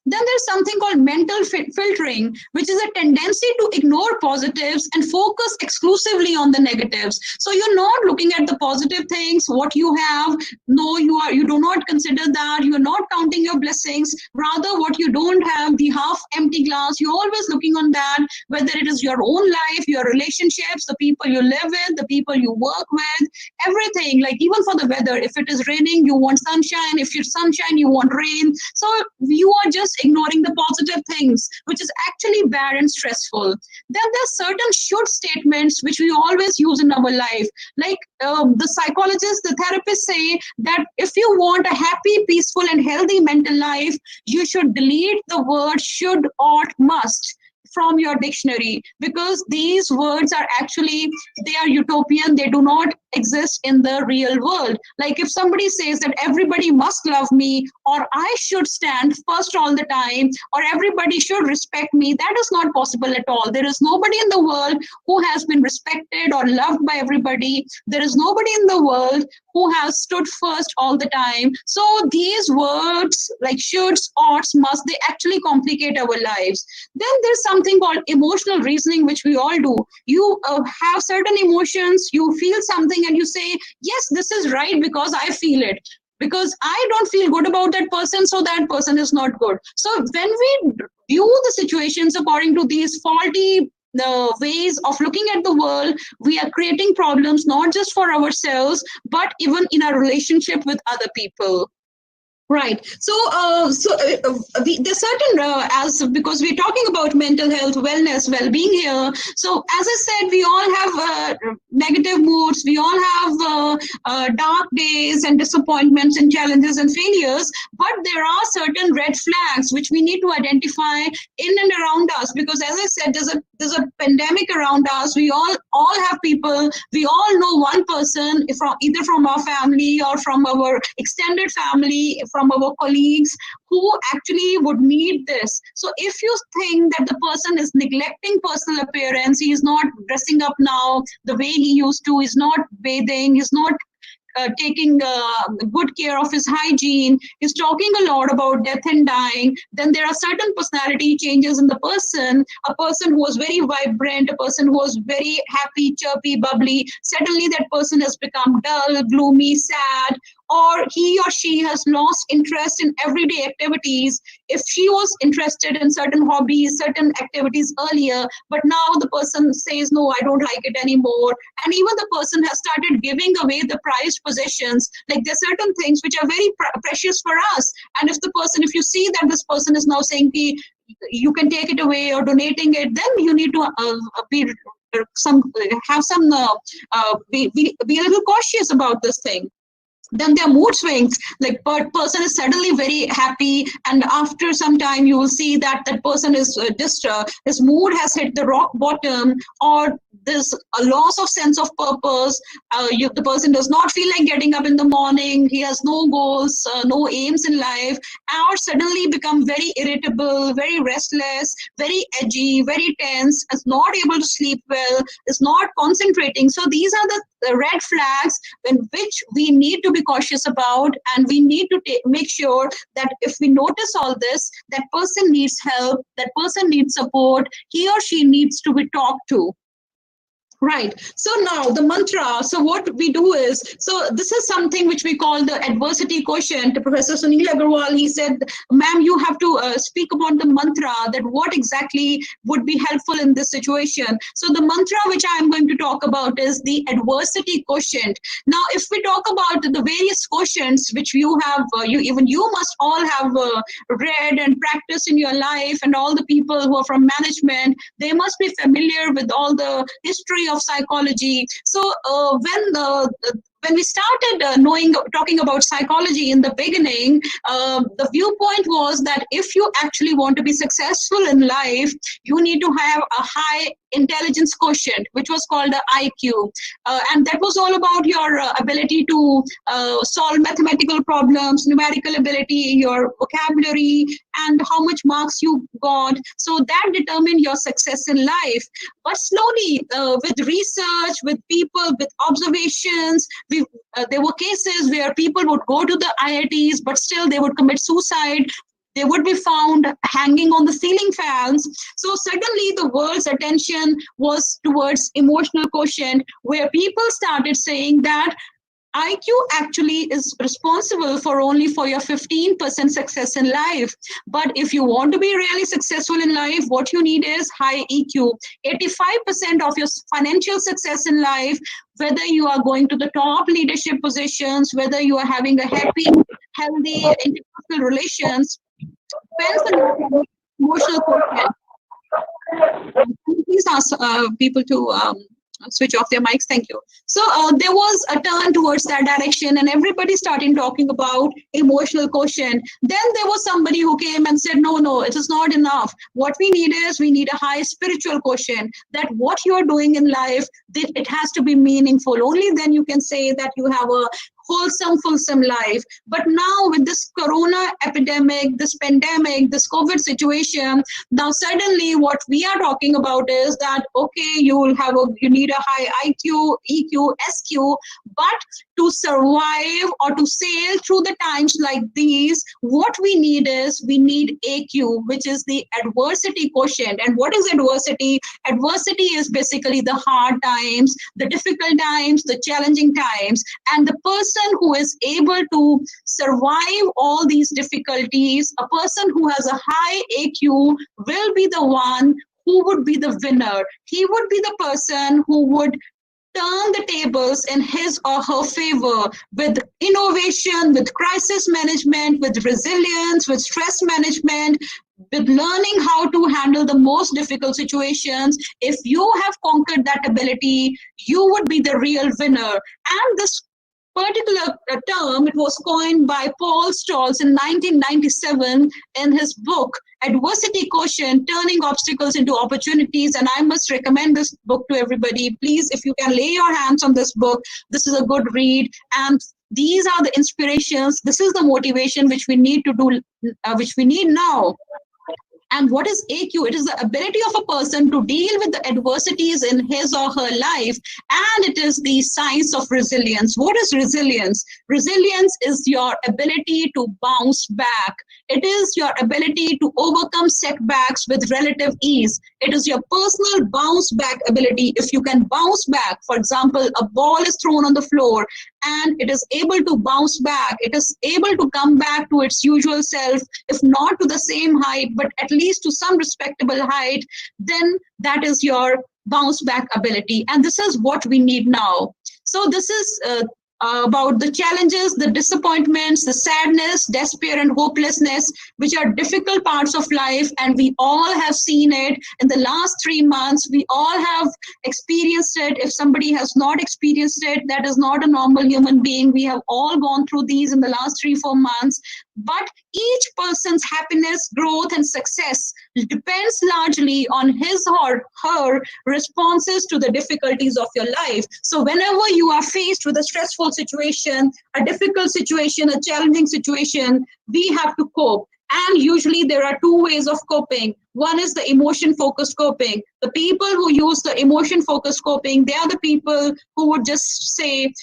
Then there's something called mental filtering, which is a tendency to ignore positives and focus exclusively on the negatives. So you're not looking at the positive things, what you have. No, you do not consider that. You're not counting your blessings. Rather, what you don't have, the half empty glass, you're always looking on that, whether it is your own life, your relationships, the people you live with, the people you work with, everything. Like even for the weather, if it is raining, you want sunshine. If it's sunshine, you want rain. So you are just ignoring the positive things, which is actually bad and stressful. Then there's certain should statements which we always use in our life. Like the psychologists, the therapists say that if you want a happy, peaceful, and healthy mental life, you should delete the word should, ought, must from your dictionary, because these words are actually, they are utopian. They do not exist in the real world. Like if somebody says that everybody must love me, or I should stand first all the time, or everybody should respect me, that is not possible at all. There is nobody in the world who has been respected or loved by everybody. There is nobody in the world who has stood first all the time. So these words like shoulds, oughts, must, they actually complicate our lives. Then there's something called emotional reasoning, which we all do. You have certain emotions, you feel something and you say, yes, this is right because I feel it. Because I don't feel good about that person, so that person is not good. So when we view the situations according to these faulty ways of looking at the world, we are creating problems not just for ourselves, but even in our relationship with other people. Right. So, there's certain, because we're talking about mental health, wellness, well-being here. So, as I said, we all have negative moods. We all have dark days and disappointments and challenges and failures. But there are certain red flags which we need to identify in and around us. Because, as I said, there's a pandemic around us, we all have people, we all know one person from either from our family or from our extended family, from our colleagues who actually would need this. So if you think that the person is neglecting personal appearance, he is not dressing up now the way he used to, is not bathing, is not taking good care of his hygiene, is talking a lot about death and dying, then there are certain personality changes in the person. A person who was very vibrant, a person who was very happy, chirpy, bubbly, suddenly that person has become dull, gloomy, sad, or he or she has lost interest in everyday activities. If she was interested in certain hobbies, certain activities earlier, but now the person says, no, I don't like it anymore. And even the person has started giving away the prized possessions. Like there are certain things which are very precious for us. And if you see that this person is now saying, you can take it away or donating it, then you need to be a little cautious about this thing. Then there are mood swings, like person is suddenly very happy, and after some time you will see that that person is his mood has hit the rock bottom, or there's a loss of sense of purpose. The person does not feel like getting up in the morning, he has no goals, no aims in life, or suddenly become very irritable, very restless, very edgy, very tense, is not able to sleep well, is not concentrating. So these are the red flags in which we need to be cautious about, and we need to make sure that if we notice all this, that person needs help, that person needs support, he or she needs to be talked to. Right. So now the mantra. So what we do is, so this is something which we call the adversity quotient. Professor Sunil Agarwal, he said, ma'am, you have to speak about the mantra, that what exactly would be helpful in this situation. So the mantra which I am going to talk about is the adversity quotient. Now, if we talk about the various quotients which you have, you must all have read and practiced in your life, and all the people who are from management, they must be familiar with all the history of psychology. So when we started talking about psychology in the beginning, the viewpoint was that if you actually want to be successful in life, you need to have a high intelligence quotient, which was called the IQ. And that was all about your ability to solve mathematical problems, numerical ability, your vocabulary, and how much marks you got. So that determined your success in life. But slowly, with research, with people, with observations, there were cases where people would go to the IITs, but still they would commit suicide. They would be found hanging on the ceiling fans. So suddenly the world's attention was towards emotional quotient, where people started saying that IQ actually is responsible for only for your 15% success in life. But if you want to be really successful in life, what you need is high EQ. 85% of your financial success in life, whether you are going to the top leadership positions, whether you are having a happy, healthy interpersonal relations, depends on emotional quotient. Please ask people to switch off their mics. Thank you. So there was a turn towards that direction, and everybody started talking about emotional quotient. Then there was somebody who came and said, no, it is not enough. What we need a high spiritual quotient, that what you're doing in life, it has to be meaningful. Only then you can say that you have a fulsome life. But now with this corona epidemic, this pandemic, this COVID situation, now suddenly what we are talking about is that, okay, you need a high IQ, EQ, SQ, but to survive or to sail through the times like these, what we need AQ, which is the adversity quotient. And what is adversity? Adversity is basically the hard times, the difficult times, the challenging times. And the person who is able to survive all these difficulties, a person who has a high AQ, will be the one who would be the winner. He would be the person who would turn the tables in his or her favor with innovation, with crisis management, with resilience, with stress management, with learning how to handle the most difficult situations. If you have conquered that ability, you would be the real winner. And this particular term, it was coined by Paul Stolz in 1997 in his book, Adversity Quotient, Turning Obstacles into Opportunities. And I must recommend this book to everybody. Please, if you can lay your hands on this book, this is a good read. And these are the inspirations. This is the motivation which we need to do, which we need now. And what is AQ? It is the ability of a person to deal with the adversities in his or her life. And it is the science of resilience. What is resilience? Resilience is your ability to bounce back. It is your ability to overcome setbacks with relative ease. It is your personal bounce back ability. If you can bounce back, for example, a ball is thrown on the floor and it is able to bounce back. It is able to come back to its usual self, if not to the same height, but at least to some respectable height, then that is your bounce back ability. And this is what we need now. So this is about the challenges, the disappointments, the sadness, despair, and hopelessness, which are difficult parts of life. And we all have seen it in the last 3 months. We all have experienced it. If somebody has not experienced it, that is not a normal human being. We have all gone through these in the last 3-4 months. But each person's happiness, growth, and success depends largely on his or her responses to the difficulties of your life. So whenever you are faced with a stressful situation, a difficult situation, a challenging situation, we have to cope. And usually there are 2 ways of coping. One is the emotion-focused coping. The people who use the emotion-focused coping, they are the people who would just say,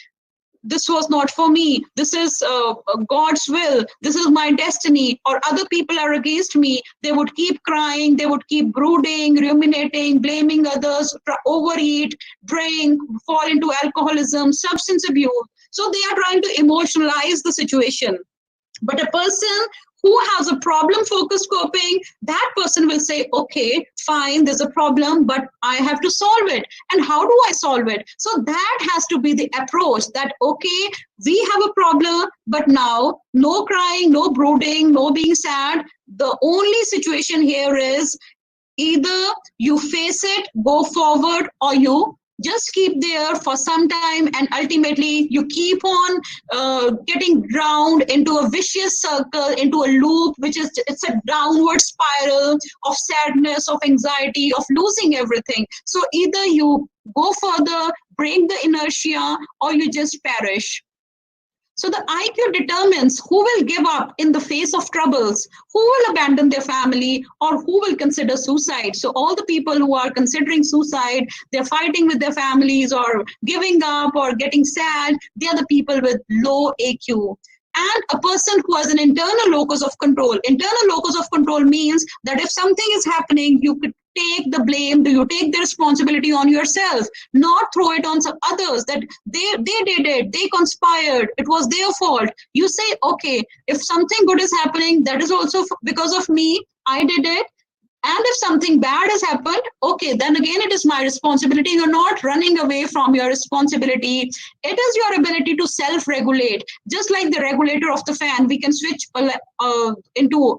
this was not for me. This is God's will. This is my destiny. Or other people are against me. They would keep crying. They would keep brooding, ruminating, blaming others, overeat, drink, fall into alcoholism, substance abuse. So they are trying to emotionalize the situation. But a person who has a problem-focused coping, that person will say, okay, fine, there's a problem, but I have to solve it. And how do I solve it? So that has to be the approach that, okay, we have a problem, but now no crying, no brooding, no being sad. The only situation here is either you face it, go forward, or you just keep there for some time, and ultimately you keep on getting drowned into a vicious circle, into a loop, it's a downward spiral of sadness, of anxiety, of losing everything. So either you go further, break the inertia, or you just perish. So the IQ determines who will give up in the face of troubles, who will abandon their family, or who will consider suicide. So all the people who are considering suicide, they're fighting with their families or giving up or getting sad, they are the people with low AQ. And a person who has an internal locus of control. Internal locus of control means that if something is happening, you could take the blame, do you take the responsibility on yourself, not throw it on some others that they did it, they conspired, it was their fault. You say, okay, if something good is happening, that is also because of me, I did it. And if something bad has happened, okay, then again, it is my responsibility. You're not running away from your responsibility. It is your ability to self-regulate. Just like the regulator of the fan, we can switch into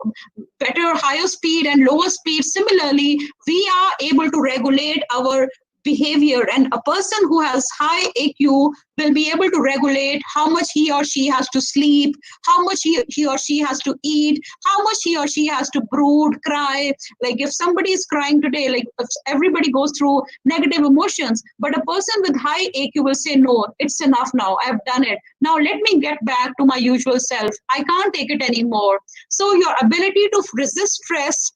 better, higher speed and lower speed. Similarly, we are able to regulate our behavior, and a person who has high AQ will be able to regulate how much he or she has to sleep, how much he or she has to eat, how much he or she has to brood, cry. Like if somebody is crying today, like everybody goes through negative emotions, but a person with high AQ will say, no, it's enough now, I've done it. Now let me get back to my usual self. I can't take it anymore. So your ability to resist stress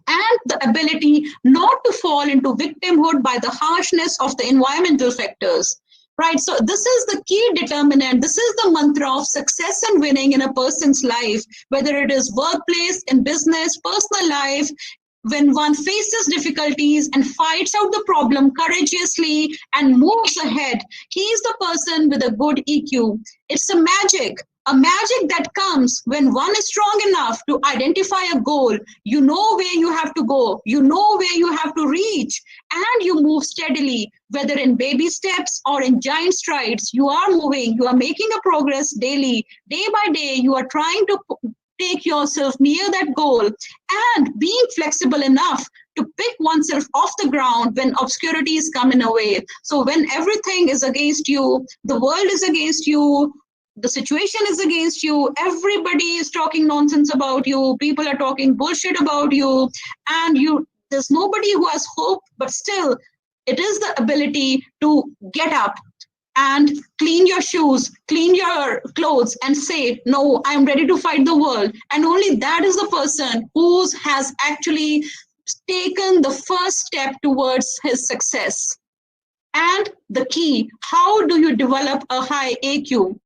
and the ability not to fall into victimhood by the harshness of the environmental factors, right? So this is the key determinant. This is the mantra of success and winning in a person's life, whether it is workplace, in business, personal life. When one faces difficulties and fights out the problem courageously and moves ahead, he is the person with a good EQ. It's a magic that comes when one is strong enough to identify a goal. You know where you have to go, you know where you have to reach, and you move steadily, whether in baby steps or in giant strides. You are moving, you are making a progress daily, day by day. You are trying to take yourself near that goal, and being flexible enough to pick oneself off the ground when obscurities come in a way. So when everything is against you, the world is against you, the situation is against you, everybody is talking nonsense about you, people are talking bullshit about you, and there's nobody who has hope, but still it is the ability to get up and clean your shoes, clean your clothes, and say, no, I'm ready to fight the world. And only that is the person who has actually taken the first step towards his success. And the key, how do you develop a high AQ?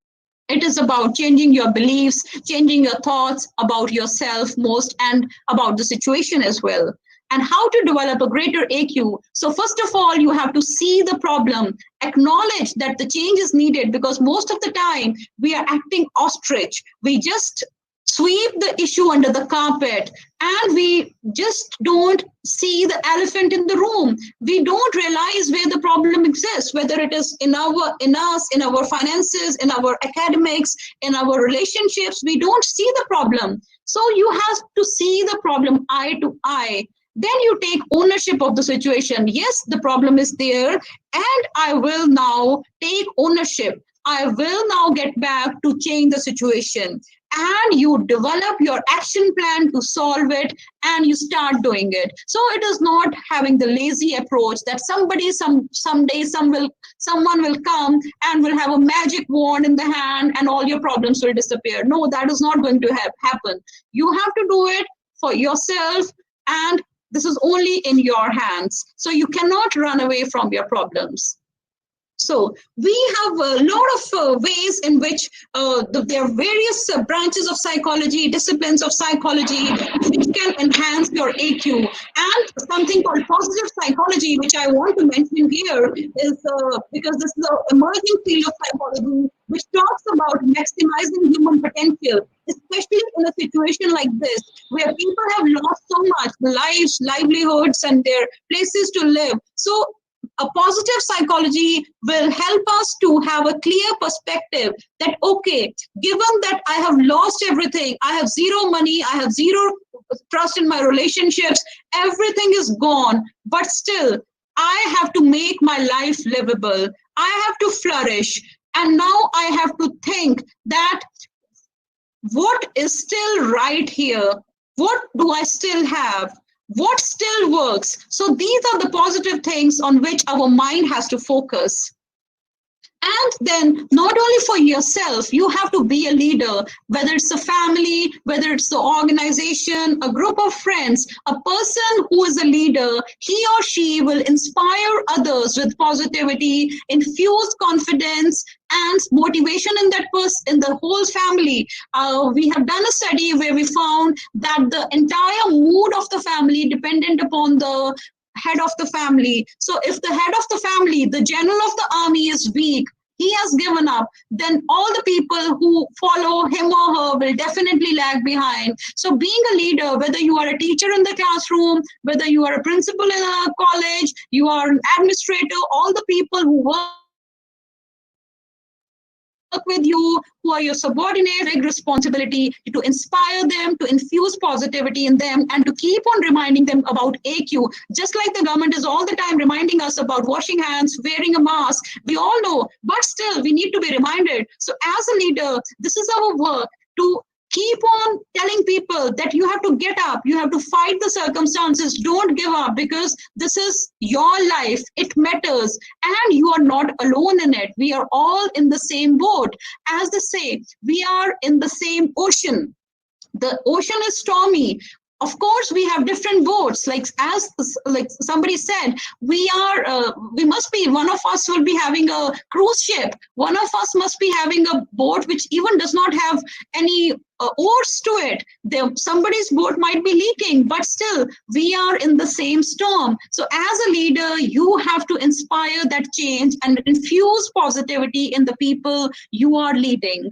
It is about changing your beliefs, changing your thoughts about yourself most, and about the situation as well. And how to develop a greater AQ. So first of all, you have to see the problem, acknowledge that the change is needed, because most of the time we are acting ostrich. We just sweep the issue under the carpet, and we just don't see the elephant in the room. We don't realize where the problem exists, whether it is in us, in our finances, in our academics, in our relationships. We don't see the problem. So you have to see the problem eye to eye. Then you take ownership of the situation. Yes, the problem is there, and I will now take ownership. I will now get back to change the situation. And you develop your action plan to solve it, and you start doing it. So it is not having the lazy approach that someday someone will come and will have a magic wand in the hand and all your problems will disappear. No, that is not going to happen. You have to do it for yourself, and this is only in your hands. So you cannot run away from your problems. So we have a lot of ways in which there are various branches of psychology, disciplines of psychology, which can enhance your AQ. And something called positive psychology, which I want to mention here, is because this is an emerging field of psychology, which talks about maximizing human potential, especially in a situation like this, where people have lost so much, lives, livelihoods, and their places to live. So a positive psychology will help us to have a clear perspective that, okay, given that I have lost everything, I have zero money, I have zero trust in my relationships, everything is gone, but still, I have to make my life livable. I have to flourish. And now I have to think that what is still right here? What do I still have? What still works? So these are the positive things on which our mind has to focus. And then not only for yourself, you have to be a leader, whether it's a family, whether it's the organization, a group of friends, a person who is a leader, he or she will inspire others with positivity, infuse confidence and motivation in that person, in the whole family. We have done a study where we found that the entire mood of the family dependent upon the head of the family. So if the head of the family, the general of the army, is weak, he has given up, then all the people who follow him or her will definitely lag behind. So being a leader, whether you are a teacher in the classroom, whether you are a principal in a college, you are an administrator, all the people who work with you, who are your subordinate, big responsibility to inspire them, to infuse positivity in them, and to keep on reminding them about AQ. Just like the government is all the time reminding us about washing hands, wearing a mask, we all know, but still we need to be reminded. So as a leader, this is our work to keep on telling people that you have to get up, you have to fight the circumstances, don't give up, because this is your life, it matters, and you are not alone in it. We are all in the same boat. As they say, we are in the same ocean. The ocean is stormy. Of course, we have different boats. Like somebody said, we must be, one of us will be having a cruise ship. One of us must be having a boat which even does not have any oars to it. Somebody's boat might be leaking, but still we are in the same storm. So as a leader, you have to inspire that change and infuse positivity in the people you are leading.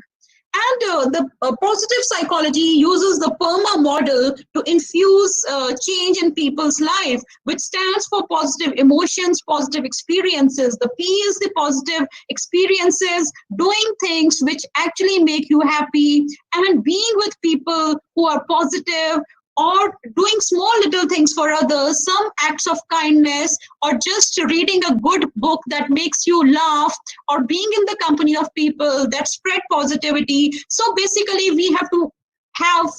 And the positive psychology uses the PERMA model to infuse change in people's life, which stands for positive emotions, positive experiences. The P is the positive experiences, doing things which actually make you happy, and being with people who are positive, or doing small little things for others, some acts of kindness, or just reading a good book that makes you laugh, or being in the company of people that spread positivity. So basically, we have to have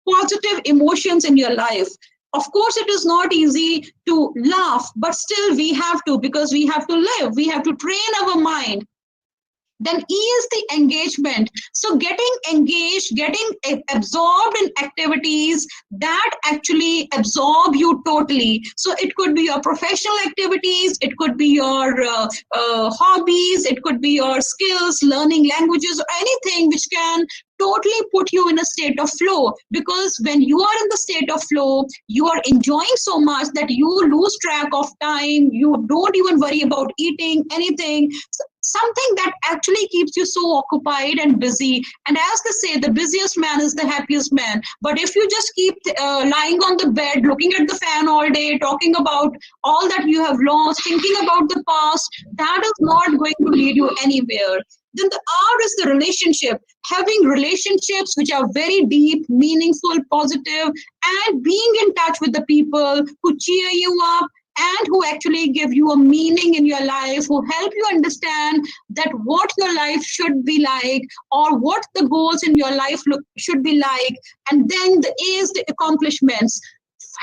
positive emotions in your life. Of course, it is not easy to laugh, but still we have to, because we have to live. We have to train our mind. Then E is the engagement. So getting engaged, getting absorbed in activities that actually absorb you totally. So it could be your professional activities, it could be your hobbies, it could be your skills, learning languages, or anything which can totally put you in a state of flow. Because when you are in the state of flow, you are enjoying so much that you lose track of time. You don't even worry about eating anything. Something that actually keeps you so occupied and busy. And as they say, the busiest man is the happiest man. But if you just keep lying on the bed, looking at the fan all day, talking about all that you have lost, thinking about the past, that is not going to lead you anywhere. Then the R is the relationship. Having relationships which are very deep, meaningful, positive, and being in touch with the people who cheer you up and who actually give you a meaning in your life, who help you understand that what your life should be like, or what the goals in your life should be like. And then the A is the accomplishments.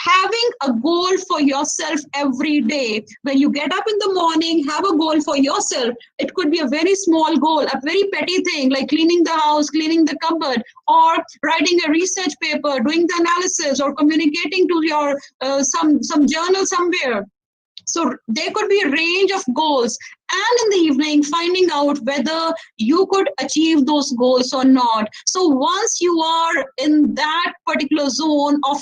Having a goal for yourself every day. When you get up in the morning, have a goal for yourself. It could be a very small goal, a very petty thing like cleaning the house, cleaning the cupboard, or writing a research paper, doing the analysis, or communicating to your some journal somewhere. So there could be a range of goals. And in the evening, finding out whether you could achieve those goals or not. So once you are in that particular zone of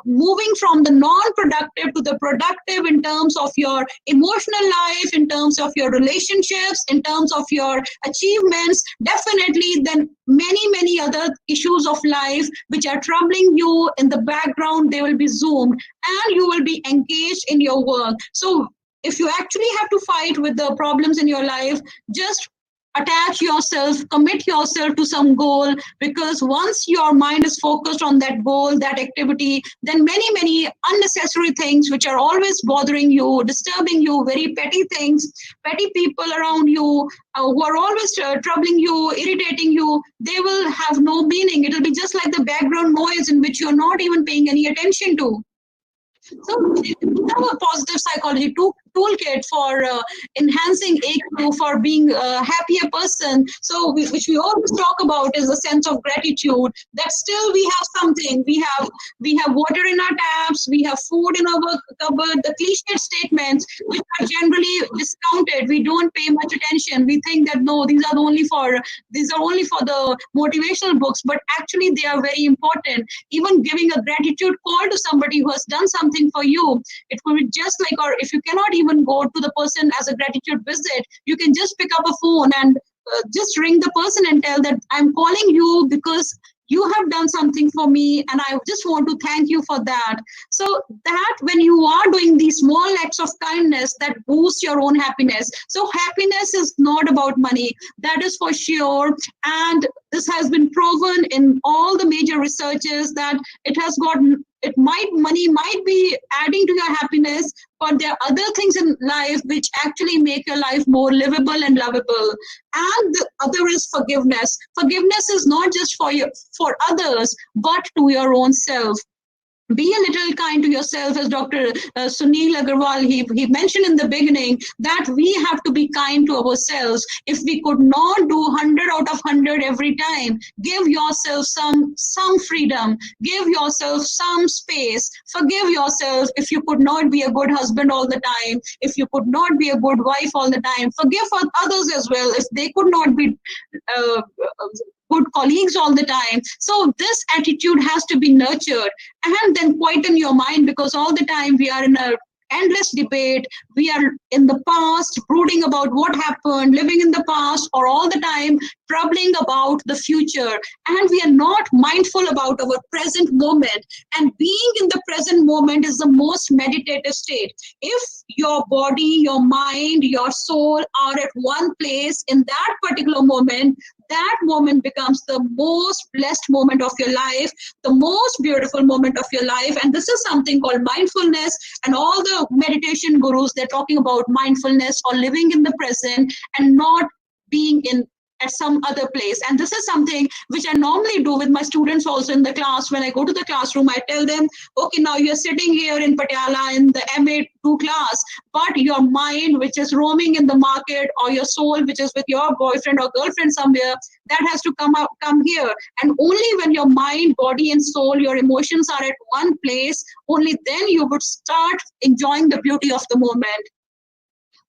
moving from the non-productive to the productive in terms of your emotional life, in terms of your relationships, in terms of your achievements, definitely then many other issues of life which are troubling you in the background, they will be zoomed, and you will be engaged in your work. So if you actually have to fight with the problems in your life, just attach yourself, commit yourself to some goal, because once your mind is focused on that goal, that activity, then many unnecessary things which are always bothering you, disturbing you, very petty things, petty people around you who are always troubling you, irritating you, they will have no meaning. It will be just like the background noise in which you're not even paying any attention to. So we have a positive psychology toolkit for enhancing AQ, for being a happier person. So which we always talk about is a sense of gratitude, that still we have something. We have water in our taps, we have food in our cupboard. The cliched statements which are generally discounted, we don't pay much attention. We think that no, these are only for the motivational books, but actually they are very important. Even giving a gratitude call to somebody who has done something for you, it will be just like, or if you cannot even go to the person as a gratitude visit, you can just pick up a phone and just ring the person and tell that I'm calling you because you have done something for me and I just want to thank you for that. So that when you are doing these small acts of kindness, that boosts your own happiness. So happiness is not about money, that is for sure. And this has been proven in all the major researches that money might be adding to your happiness, but there are other things in life which actually make your life more livable and lovable. And the other is forgiveness. Forgiveness is not just for others, but to your own self. Be a little kind to yourself, as Dr. Sunil Agrawal, he mentioned in the beginning that we have to be kind to ourselves. If we could not do 100 out of 100 every time, give yourself some freedom, give yourself some space, forgive yourself if you could not be a good husband all the time, if you could not be a good wife all the time, forgive for others as well if they could not be good colleagues all the time. So this attitude has to be nurtured, and then quieten your mind, because all the time we are in a endless debate. We are in the past, brooding about what happened, living in the past, or all the time troubling about the future. And we are not mindful about our present moment. And being in the present moment is the most meditative state. If your body, your mind, your soul are at one place in that particular moment, that moment becomes the most blessed moment of your life, the most beautiful moment of your life. And this is something called mindfulness. And all the meditation gurus, they're talking about mindfulness or living in the present and not being in at some other place. And this is something which I normally do with my students also in the class. When I go to the classroom, I tell them, okay, now you're sitting here in Patiala in the MA2 class, but your mind, which is roaming in the market, or your soul, which is with your boyfriend or girlfriend somewhere, that has to come here. And only when your mind, body, and soul, your emotions are at one place, only then you would start enjoying the beauty of the moment.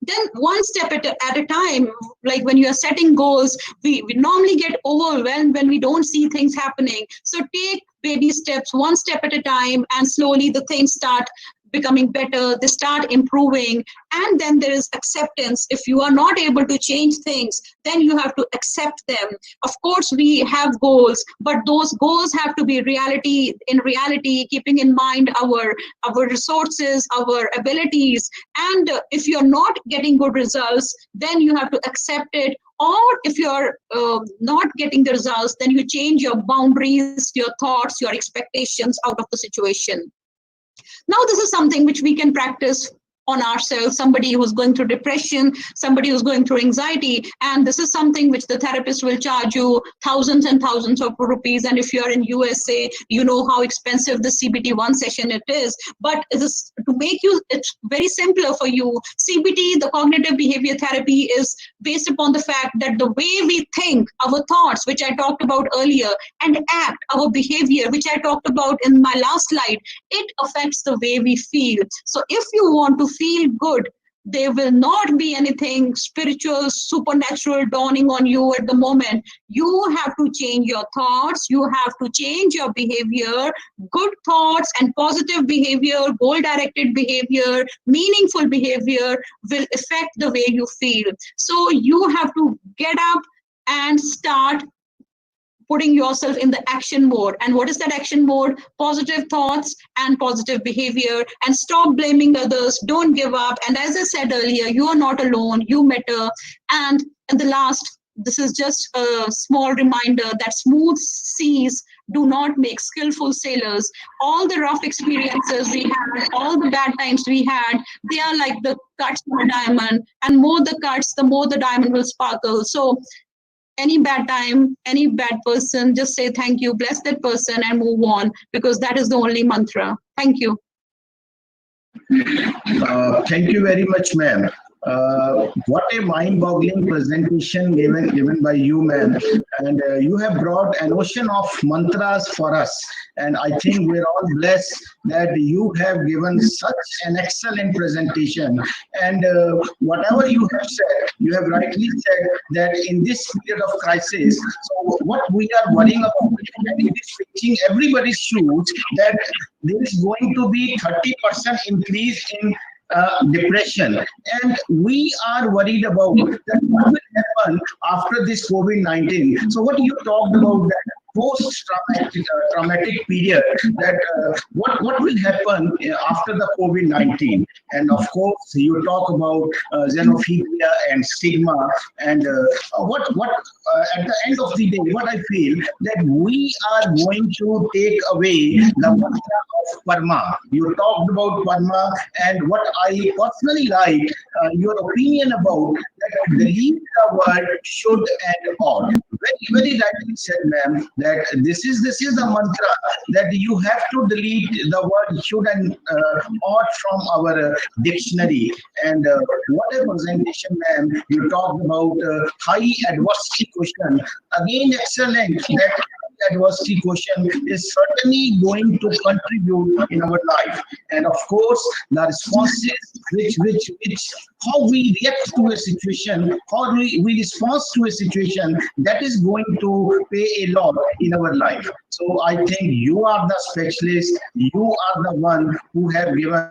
Then one step at a time, like when you are setting goals, we normally get overwhelmed when we don't see things happening. So take baby steps, one step at a time, and slowly the things start becoming better, they start improving. And then there is acceptance. If you are not able to change things, then you have to accept them. Of course, we have goals, but those goals have to be in reality, keeping in mind our resources, our abilities. And if you're not getting good results, then you have to accept it. Or if you're not getting the results, then you change your boundaries, your thoughts, your expectations out of the situation. Now, this is something which we can practice on ourselves, somebody who's going through depression, somebody who's going through anxiety. And this is something which the therapist will charge you thousands and thousands of rupees. And if you're in USA, you know how expensive the CBT one session it is. But it is to make it's very simpler for you. CBT, the cognitive behavior therapy, is based upon the fact that the way we think, our thoughts, which I talked about earlier, and act, our behavior, which I talked about in my last slide, it affects the way we feel. So if you want to feel good, there will not be anything spiritual, supernatural dawning on you at the moment. You have to change your thoughts. You have to change your behavior. Good thoughts and positive behavior, goal-directed behavior, meaningful behavior will affect the way you feel. So you have to get up and start putting yourself in the action mode. And what is that action mode? Positive thoughts and positive behavior. And stop blaming others. Don't give up. And as I said earlier, you are not alone. You matter. And the last, this is just a small reminder that smooth seas do not make skillful sailors. All the rough experiences we had, all the bad times we had, they are like the cuts on a diamond. And more the cuts, the more the diamond will sparkle. So any bad time, any bad person, just say thank you, bless that person, and move on, because that is the only mantra. Thank you. Thank you very much, ma'am. What a mind-boggling presentation given by you, ma'am. And you have brought an ocean of mantras for us. And I think we're all blessed that you have given such an excellent presentation. And whatever you have said, you have rightly said that in this period of crisis, so what we are worrying about, and it is fitting everybody's shoes, that there is going to be 30% increase in depression, and we are worried about that what will happen after this COVID-19. So what you talked about, that post-traumatic period, that what will happen after the COVID-19, and of course you talk about xenophobia and stigma, and what at the end of the day, what I feel that we are going to take away the mantra of Parma. You talked about Parma, and what I personally like your opinion about that delete the word should and ought. Very rightly said, ma'am, that this is the mantra that you have to delete the word should and ought from our dictionary. And what a presentation, ma'am. You talked about high adversity question. Again, excellent. That adversity question is certainly going to contribute in our life. And of course, the responses which how we react to a situation, how we respond to a situation, that is going to pay a lot in our life. So I think you are the specialist, you are the one who have given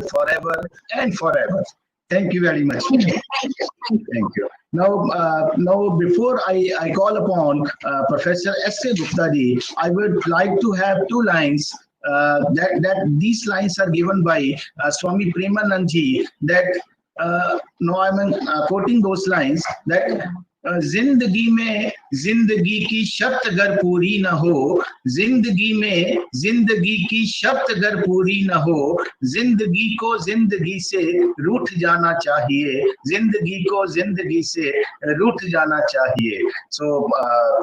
forever and forever. Thank you very much. Thank you. Now, before I call upon Professor S.K. Gupta ji, I would like to have two lines. That these lines are given by Swami Premanand ji. That now I'm quoting those lines. That जिंदगी में जिंदगी की शर्त अगर पूरी न हो, जिंदगी में जिंदगी की शर्त अगर पूरी न हो, जिंदगी को जिंदगी से रूठ जाना चाहिए, जिंदगी को जिंदगी से रूठ जाना चाहिए. So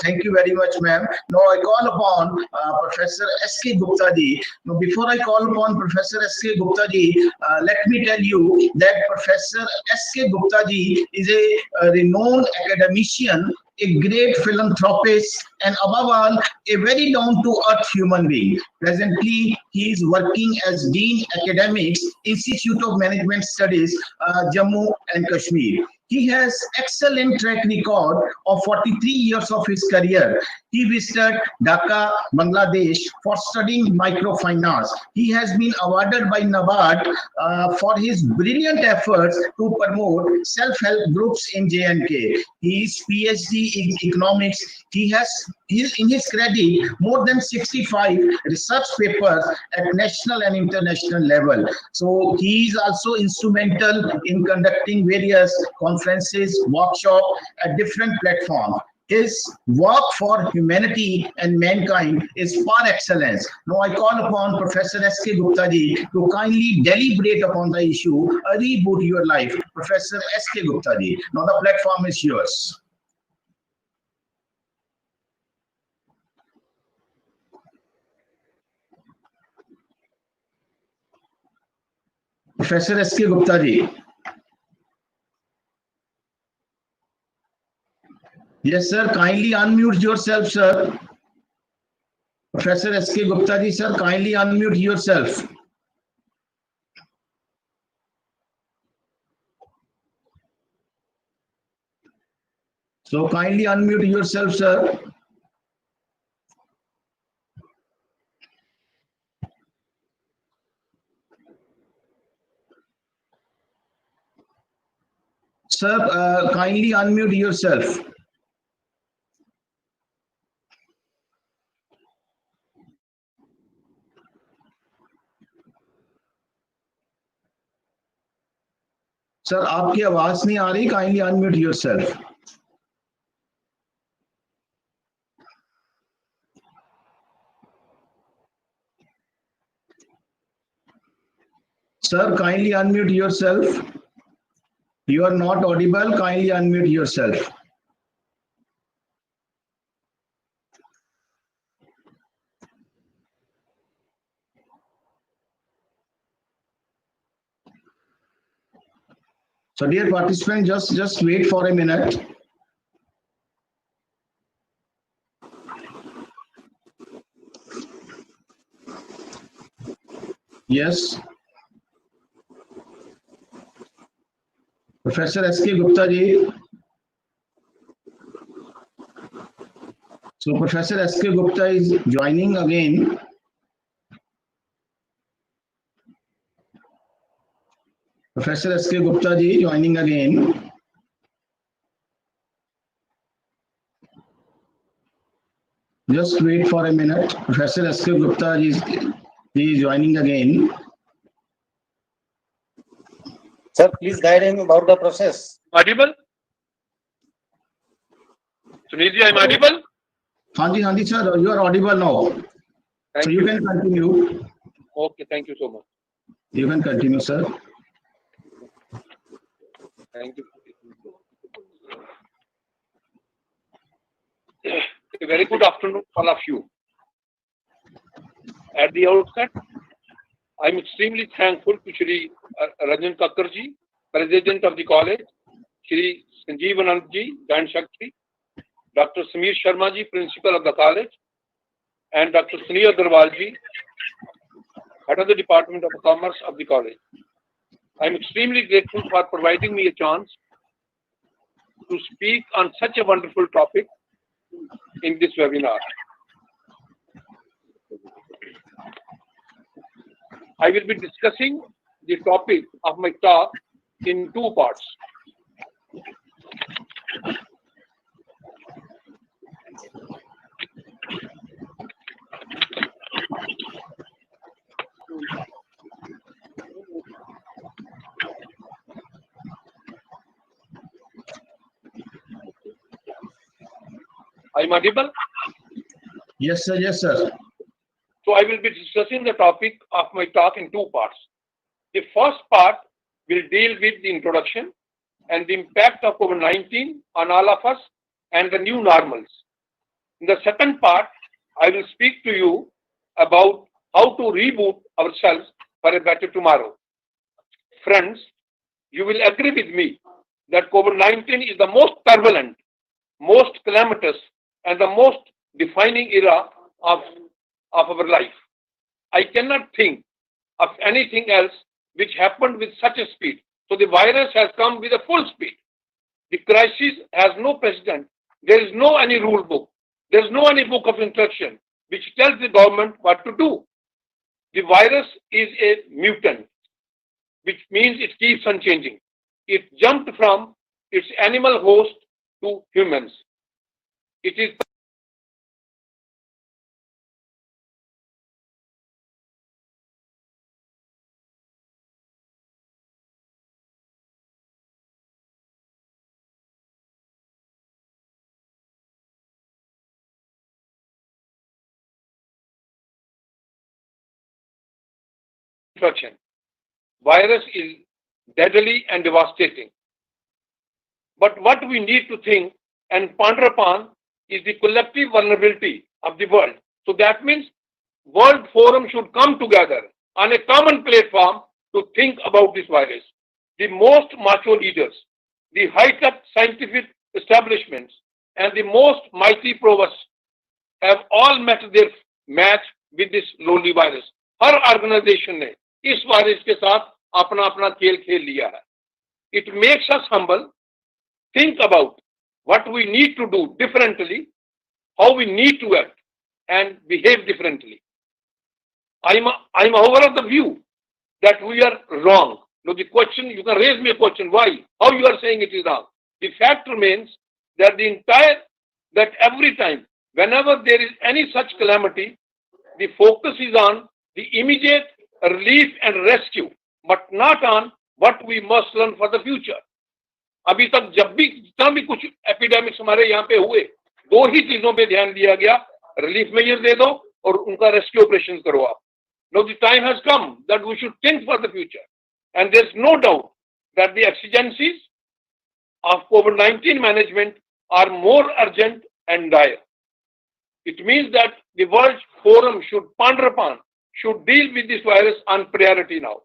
thank you very much, ma'am. Now I call upon Professor S.K. Gupta ji. Now before I call upon Professor S.K. Gupta ji, let me tell you that Professor S.K. Gupta ji is a renowned academician, a great philanthropist, and above all, a very down-to-earth human being. Presently, he is working as Dean Academics, Institute of Management Studies, Jammu and Kashmir. He has excellent track record of 43 years of his career. He visited Dhaka, Bangladesh for studying microfinance. He has been awarded by NABARD for his brilliant efforts to promote self-help groups in J&K. He is PhD in economics. He has in his credit more than 65 research papers at national and international level. So he is also instrumental in conducting various conferences, workshops at different platforms. His work for humanity and mankind is par excellence. Now I call upon Professor S.K. Gupta ji to kindly deliberate upon the issue, reboot your life. Professor S.K. Gupta ji, now the platform is yours. Professor S.K. Gupta ji. Yes, sir. Kindly unmute yourself, sir. Professor S.K. Gupta ji, sir, kindly unmute yourself. So kindly unmute yourself, sir. Sir, kindly unmute yourself. Sir आपकी आवाज नहीं आ रही. Kindly unmute yourself. Sir, kindly unmute yourself. You are not audible. Kindly unmute yourself. So dear participant, just wait for a minute. Yes. Professor S.K. Gupta ji. So Professor S.K. Gupta is joining again. Professor S.K. Gupta ji joining again. Just wait for a minute. Professor S.K. Gupta is joining again. Sir, please guide him about the process. Audible? Sunil ji, I'm audible? Hanji, sir, you are audible now. Thank so you can continue. Okay, thank you so much. You can continue, sir. Thank you. A very good afternoon, all of you. At the outset, I'm extremely thankful to Shri Ranjan Kakkarji, President of the College, Shri Sanjeev Anandji, Joint Secretary, Dr. Sameer Sharma ji, Principal of the College, and Dr. Sunil Agarwal ji, Head of the Department of Commerce of the College. I'm extremely grateful for providing me a chance to speak on such a wonderful topic in this webinar. I will be discussing the topic of my talk in two parts. I'm audible? Yes, sir. Yes, sir. So I will be discussing the topic of my talk in two parts. The first part will deal with the introduction and the impact of COVID-19 on all of us and the new normals. In the second part, I will speak to you about how to reboot ourselves for a better tomorrow. Friends, you will agree with me that COVID-19 is the most prevalent, most calamitous, and the most defining era of our life. I cannot think of anything else which happened with such a speed. So the virus has come with a full speed. The crisis has no precedent. There is no any rule book. There is no any book of instruction which tells the government what to do. The virus is a mutant, which means it keeps on changing. It jumped from its animal host to humans. It is infection. Virus is deadly and devastating. But what we need to think and ponder upon is the collective vulnerability of the world. So that means World Forum should come together on a common platform to think about this virus. The most macho leaders, the high-tech scientific establishments, and the most mighty provosts have all met their match with this lowly virus. हर organization ने इस virus के साथ अपना अपना खेल खेल लिया है. It makes us humble. Think about what we need to do differently, how we need to act and behave differently. I'm over of the view that we are wrong. Now the question, you can raise me a question, why? How you are saying it is wrong? The fact remains that every time, whenever there is any such calamity, the focus is on the immediate relief and rescue, but not on what we must learn for the future. अभी तक जब भी जितना भी कुछ epidemics हमारे यहाँ पे हुए, दो ही चीजों पे ध्यान दिया गया, रिलीफ मेजर दे दो और उनका रेस्क्यू ऑपरेशन करो आप. Now the time has come that we should think for the future, and there's no doubt that the exigencies of COVID-19 management are more urgent and dire. It means that the World Forum should ponder upon, should deal with this virus on priority now.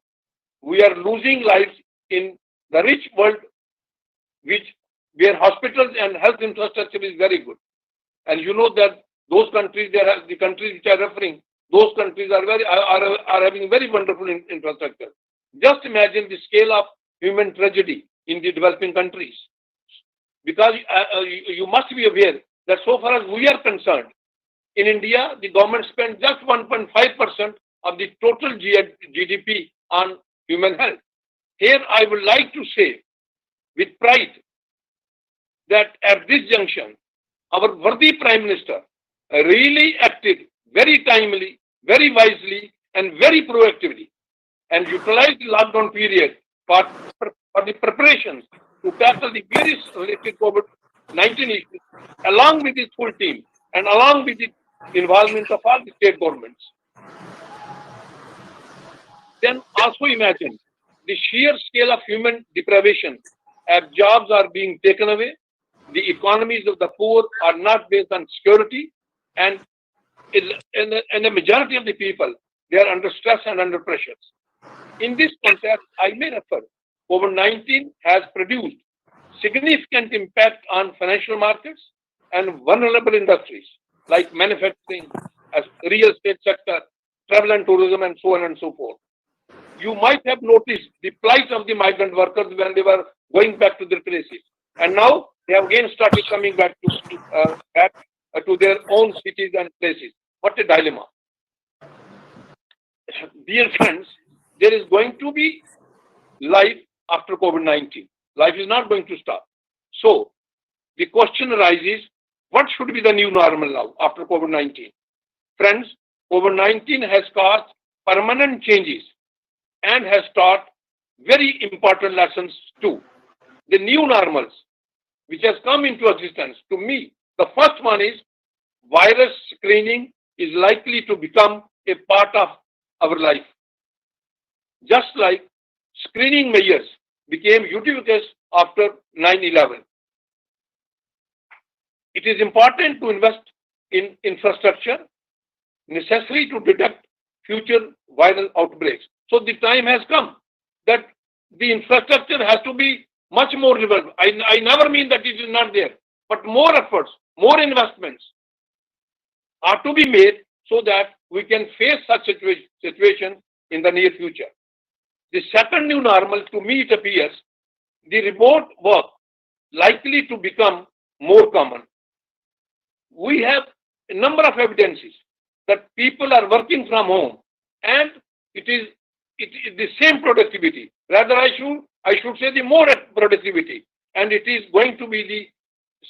We are losing lives in the rich world, where hospitals and health infrastructure is very good. And you know that those countries, the countries which are referring, those countries are having very wonderful infrastructure. Just imagine the scale of human tragedy in the developing countries. Because you must be aware that so far as we are concerned, in India, the government spends just 1.5% of the total GDP on human health. Here, I would like to say with pride that at this junction, our worthy Prime Minister really acted very timely, very wisely, and very proactively, and utilized the lockdown period for the preparations to tackle the various related COVID-19 issues, along with his full team and along with the involvement of all the state governments. Then also imagine the sheer scale of human deprivation as jobs are being taken away, the economies of the poor are not based on security, and the majority of the people, they are under stress and under pressures. In this context, I may refer, COVID-19 has produced significant impact on financial markets and vulnerable industries like manufacturing, as real estate sector, travel and tourism, and so on and so forth. You might have noticed the plight of the migrant workers when they were going back to their places, and now they have again started coming back to their own cities and places. What a dilemma. Dear friends, there is going to be life after COVID-19. Life is not going to stop. So the question arises, what should be the new normal now after COVID-19? Friends, COVID-19 has caused permanent changes and has taught very important lessons too. The new normals which has come into existence, to me, the first one is virus screening is likely to become a part of our life. Just like screening measures became ubiquitous after 9/11. It is important to invest in infrastructure necessary to detect future viral outbreaks. So the time has come that the infrastructure has to be much more developed. I never mean that it is not there, but more efforts, more investments are to be made so that we can face such situation in the near future. The second new normal, to me it appears, the remote work likely to become more common. We have a number of evidences that people are working from home and it is the same productivity. Rather, I should say the more productivity, and it is going to be the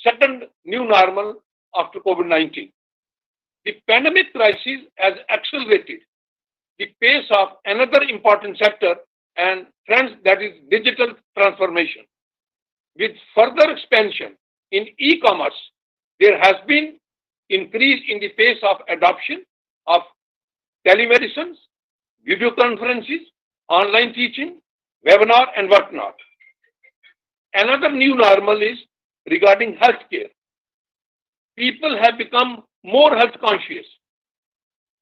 second new normal after COVID-19. The pandemic crisis has accelerated the pace of another important sector, and friends, that is digital transformation. With further expansion in e-commerce, there has been increase in the pace of adoption of telemedicines, video conferences, online teaching, webinar, and whatnot. Another new normal is regarding healthcare. People have become more health conscious,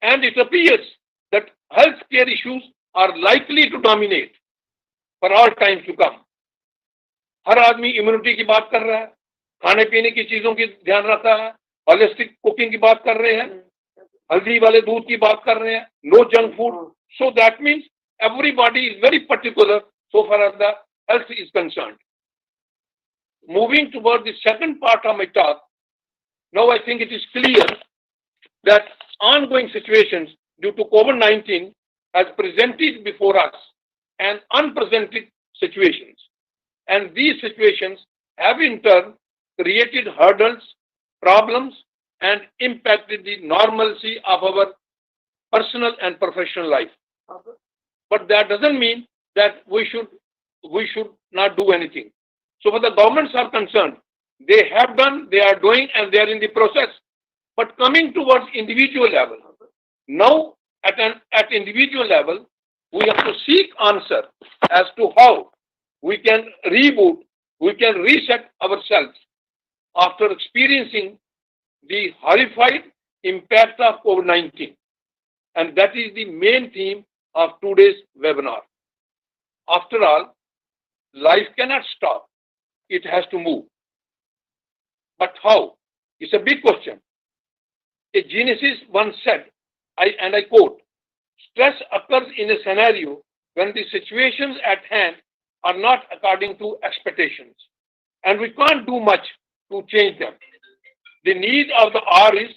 and it appears that healthcare issues are likely to dominate for all time to come. हर आदमी immunity की बात कर रहा है, खाने पीने की चीजों की ध्यान रखता है, होलिस्टिक कुकिंग की बात कर रहे हैं, हल्दी वाले दूध की बात कर रहे हैं, no junk food. So that means everybody is very particular so far as the health is concerned. Moving toward the second part of my talk, now I think it is clear that ongoing situations due to COVID-19 has presented before us an unprecedented situations. And these situations have in turn created hurdles, problems, and impacted the normalcy of our personal and professional life. But that doesn't mean that we should not do anything. So for the governments are concerned, they have done, they are doing, and they are in the process. But coming towards individual level, now at individual level, we have to seek answer as to how we can reboot, we can reset ourselves after experiencing the horrified impact of COVID-19. And that is the main theme of today's webinar. After all, life cannot stop. It has to move. But how? It's a big question. A genius once said, and I quote, stress occurs in a scenario when the situations at hand are not according to expectations, and we can't do much to change them. The need of the hour is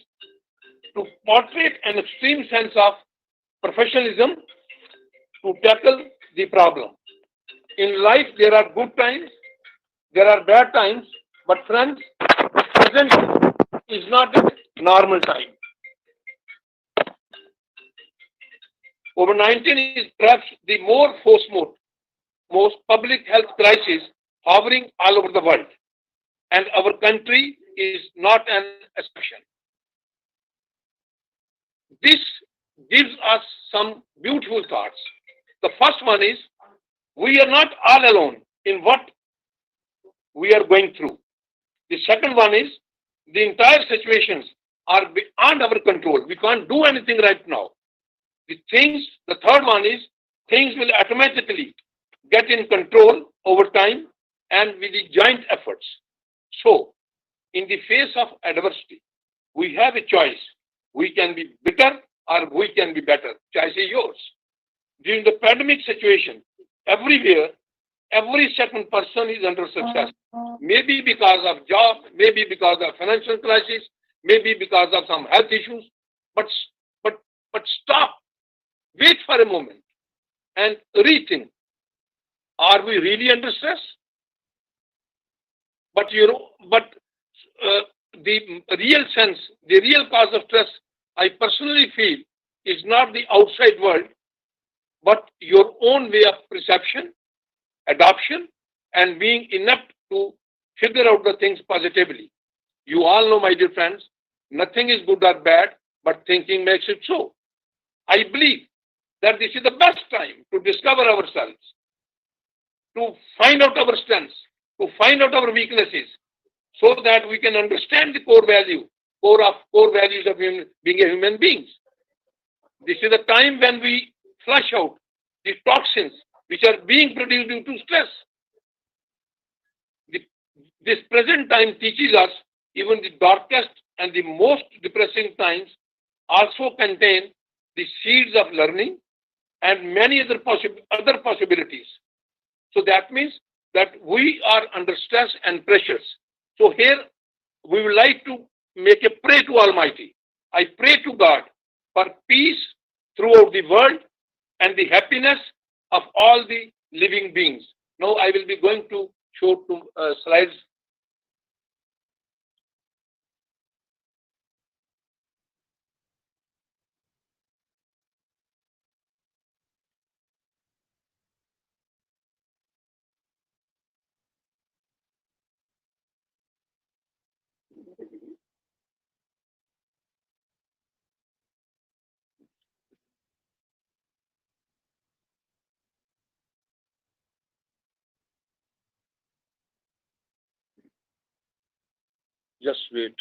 to portray an extreme sense of professionalism to tackle the problem. In life, there are good times, there are bad times, but friends, present is not a normal time. COVID-19 is perhaps the most public health crisis hovering all over the world, and our country is not an exception. This gives us some beautiful thoughts. The first one is, we are not all alone in what we are going through. The second one is, the entire situations are beyond our control. We can't do anything right now. The third one is, things will automatically get in control over time and with the joint efforts. So, in the face of adversity, we have a choice. We can be bitter or we can be better. Choice is yours. During the pandemic situation, everywhere, every second person is under success. Maybe because of job, maybe because of financial crisis, maybe because of some health issues. But stop. Wait for a moment and rethink. Are we really under stress? But the real sense, the real cause of stress, I personally feel, is not the outside world, but your own way of perception, adoption, and being inept to figure out the things positively. You all know, my dear friends, nothing is good or bad, but thinking makes it so. I believe that this is the best time to discover ourselves, to find out our strengths, to find out our weaknesses, so that we can understand the core values of being a human beings. This is the time when we flush out the toxins which are being produced due to stress. This present time teaches us even the darkest and the most depressing times also contain the seeds of learning and many other possibilities. So that means that we are under stress and pressures. So here we would like to make a prayer to Almighty. I pray to God for peace throughout the world and the happiness of all the living beings. Now I will be going to show two slides. Just wait.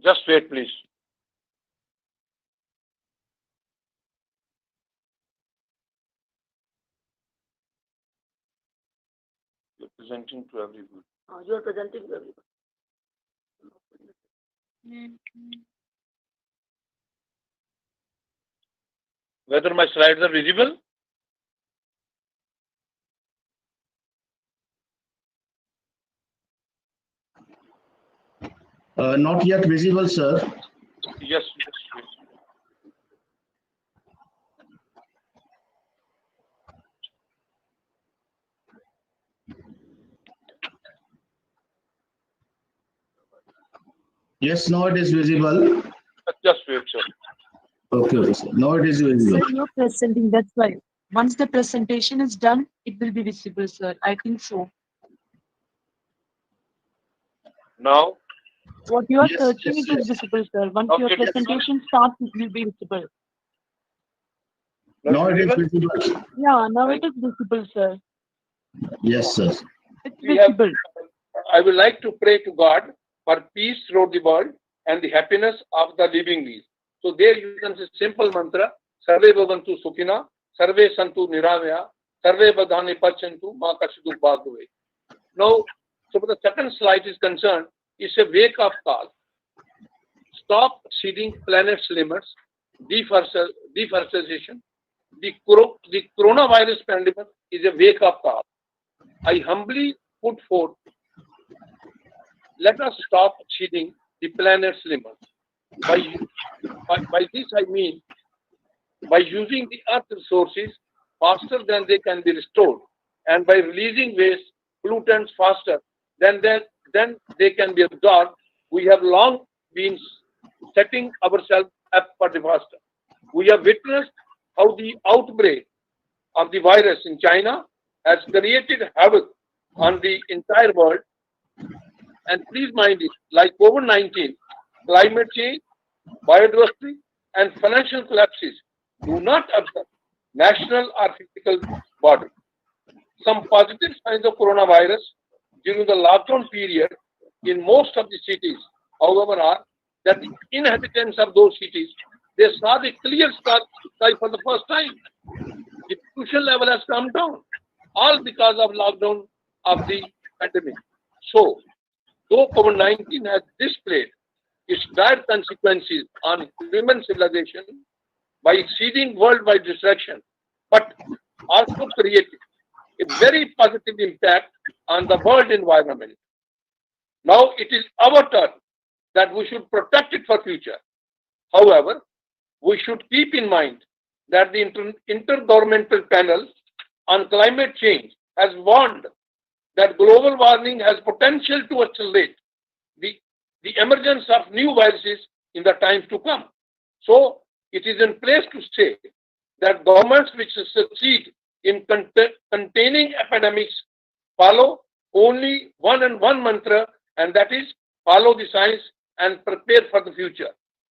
Just wait, please. You're presenting to everyone. You are presenting to everyone. Whether my slides are visible? Not yet visible, sir. Yes. Yes, now it is visible. Just wait, sir. Okay, sir. Now it is visible. Sir, you're presenting, that's why. Once the presentation is done, it will be visible, sir. I think so. Now? What you are Yes, searching, yes, it is visible, sir. Once Okay, your presentation starts, it will be visible. Now it is visible. Yeah, now it is visible, sir. Yes, sir. It's visible. I would like to pray to God for peace throughout the world and the happiness of the living beings. So there you can say simple mantra, Sarve Bhavantu Sukhina, Sarve Santu Niramaya, Sarve Badhani Pachantu, Ma Kashidu Bhagave. Now, so for the second slide is concerned, it's a wake-up call. Stop exceeding planet's limits, deforestation. The coronavirus pandemic is a wake-up call. I humbly put forth, let us stop exceeding the planet's limits. By this I mean, by using the earth resources faster than they can be restored, and by releasing waste pollutants faster than they can be absorbed, we have long been setting ourselves up for disaster. We have witnessed how the outbreak of the virus in China has created havoc on the entire world. And please mind it, like COVID-19, climate change, biodiversity, and financial collapses do not observe national or physical borders. Some positive signs of coronavirus during the lockdown period in most of the cities, however, are that the inhabitants of those cities, they saw the clear sky for the first time. The pollution level has come down, all because of lockdown of the pandemic. So, though COVID-19 has displayed its dire consequences on human civilization by exceeding worldwide destruction, but also created a very positive impact on the world environment. Now it is our turn that we should protect it for future. However, we should keep in mind that the Intergovernmental Panel on Climate Change has warned that global warming has potential to accelerate the emergence of new viruses in the times to come. So it is in place to say that governments which succeed in containing epidemics follow only one mantra, and that is follow the science and prepare for the future.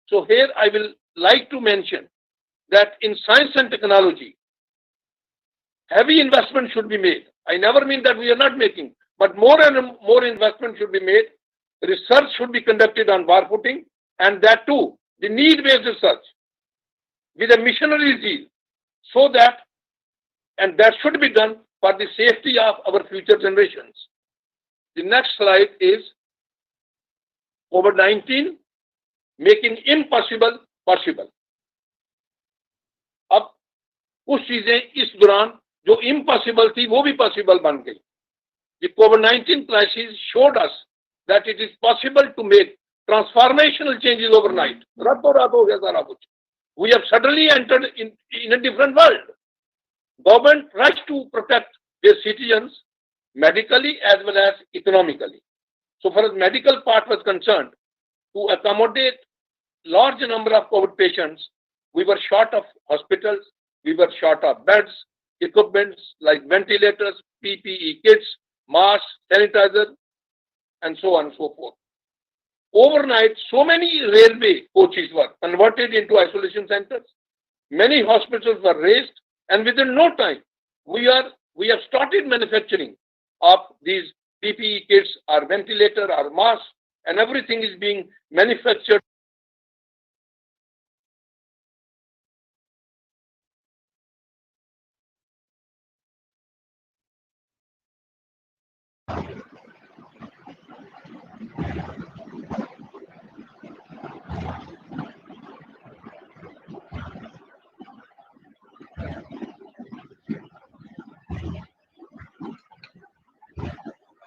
So here I will like to mention that in science and technology, heavy investment should be made. I never mean that we are not making, but more and more investment should be made. Research should be conducted on war footing, and that too, the need-based research with a missionary zeal, so that, and that should be done for the safety of our future generations. The next slide is COVID-19 making impossible possible. अब कुछ चीजें इस दौरान जो impossible थी वो भी possible बन गई. The COVID-19 crisis showed us that it is possible to make transformational changes overnight. रातों रात हो गया सारा कुछ. We have suddenly entered in a different world. Government rushed to protect their citizens medically as well as economically. So far as medical part was concerned, to accommodate large number of COVID patients, we were short of hospitals, we were short of beds, equipments like ventilators, PPE kits, masks, sanitizer, and so on and so forth. Overnight, so many railway coaches were converted into isolation centers. Many hospitals were raised, and within no time, we have started manufacturing of these PPE kits, our ventilator, our masks, and everything is being manufactured.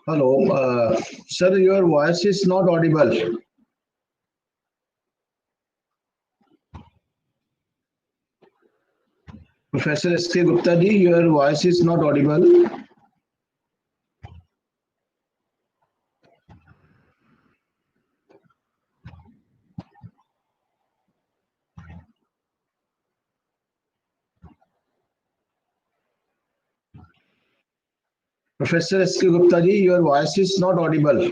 Hello, sir, your voice is not audible. Professor S.K. Gupta ji, your voice is not audible. Professor S.K. Gupta ji, your voice is not audible.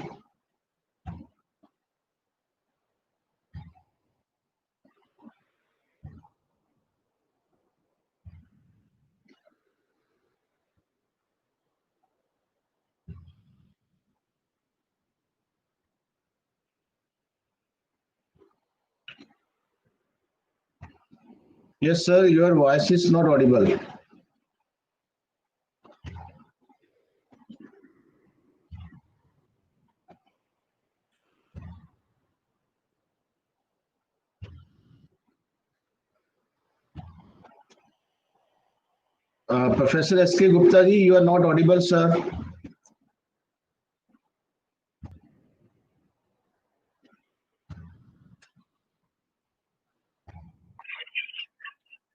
Yes, sir, your voice is not audible. Professor S.K. Gupta ji, you are not audible, sir.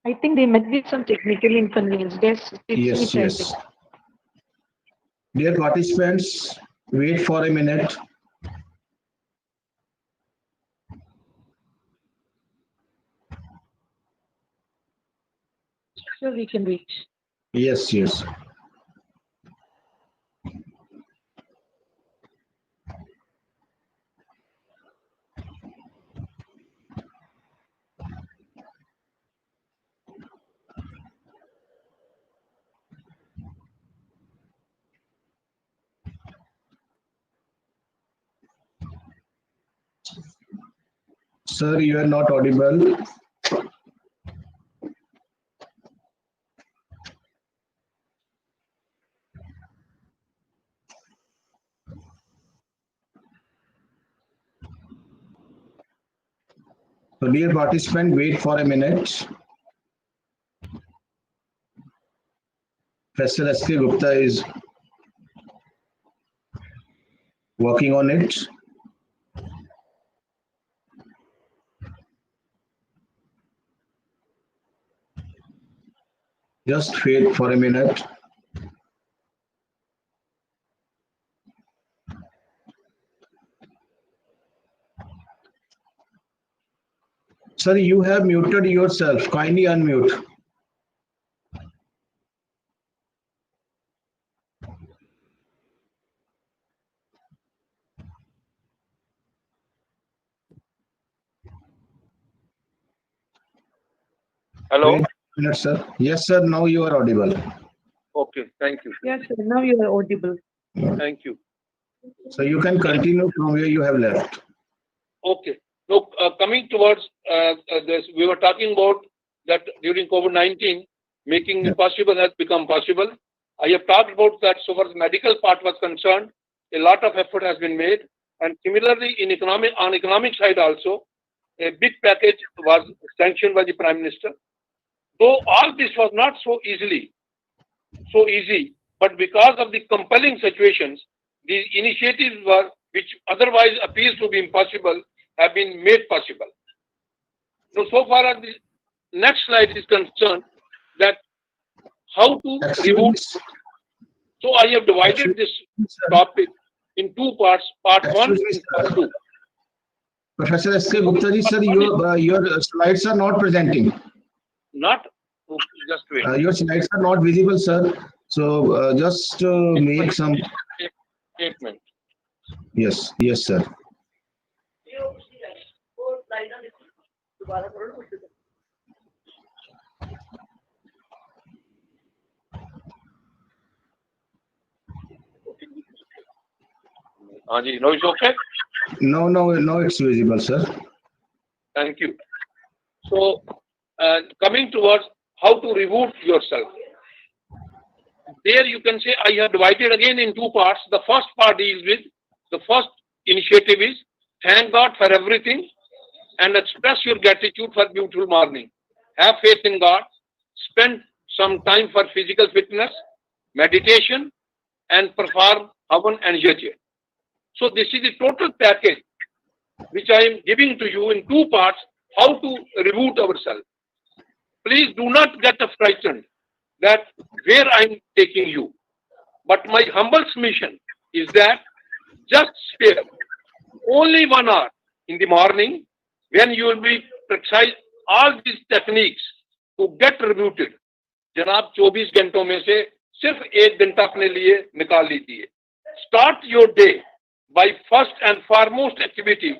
I think there might be some technical inconvenience. Yes. Dear participants, wait for a minute. Sure, we can reach. Yes. Sir, you are not audible. So, dear participant, wait for a minute. Professor S.K. Gupta is working on it. Just wait for a minute. Sir, you have muted yourself. Kindly unmute. Hello. Wait a minute, sir. Yes, sir. Now you are audible. Okay. Thank you. Yes, sir. Now you are audible. Thank you. So you can continue from where you have left. Okay. So coming towards this, we were talking about that during COVID-19, making impossible has become possible. I have talked about that so far as medical part was concerned, a lot of effort has been made. And similarly, on economic side also, a big package was sanctioned by the Prime Minister. Though all this was not so easy, but because of the compelling situations, these initiatives were, which otherwise appears to be impossible, have been made possible. Now, so far as the next slide is concerned, that how to reboot. So I have divided this topic in two parts, part one and part two. Professor S.K. Gupta ji, sir, your slides are not presenting. Not? Just wait. Your slides are not visible, sir. So just make some. Statement. Yes, sir. Anji, no, it's okay? No, it's visible, sir. Thank you. So, coming towards how to reboot yourself. There you can say I have divided again in two parts. The first part deals with, the first initiative is thank God for everything and express your gratitude for beautiful morning. Have faith in God. Spend some time for physical fitness, meditation, and perform Havan and Yajna. So this is the total package which I am giving to you in two parts, how to reboot ourselves. Please do not get frightened that where I am taking you. But my humble submission is that just spare only 1 hour in the morning when you will be practice all these techniques to get rebooted. जनाब 24 घंटों में से सिर्फ 1 घंटा अपने लिए निकाल लीजिए. Start your day by first and foremost activity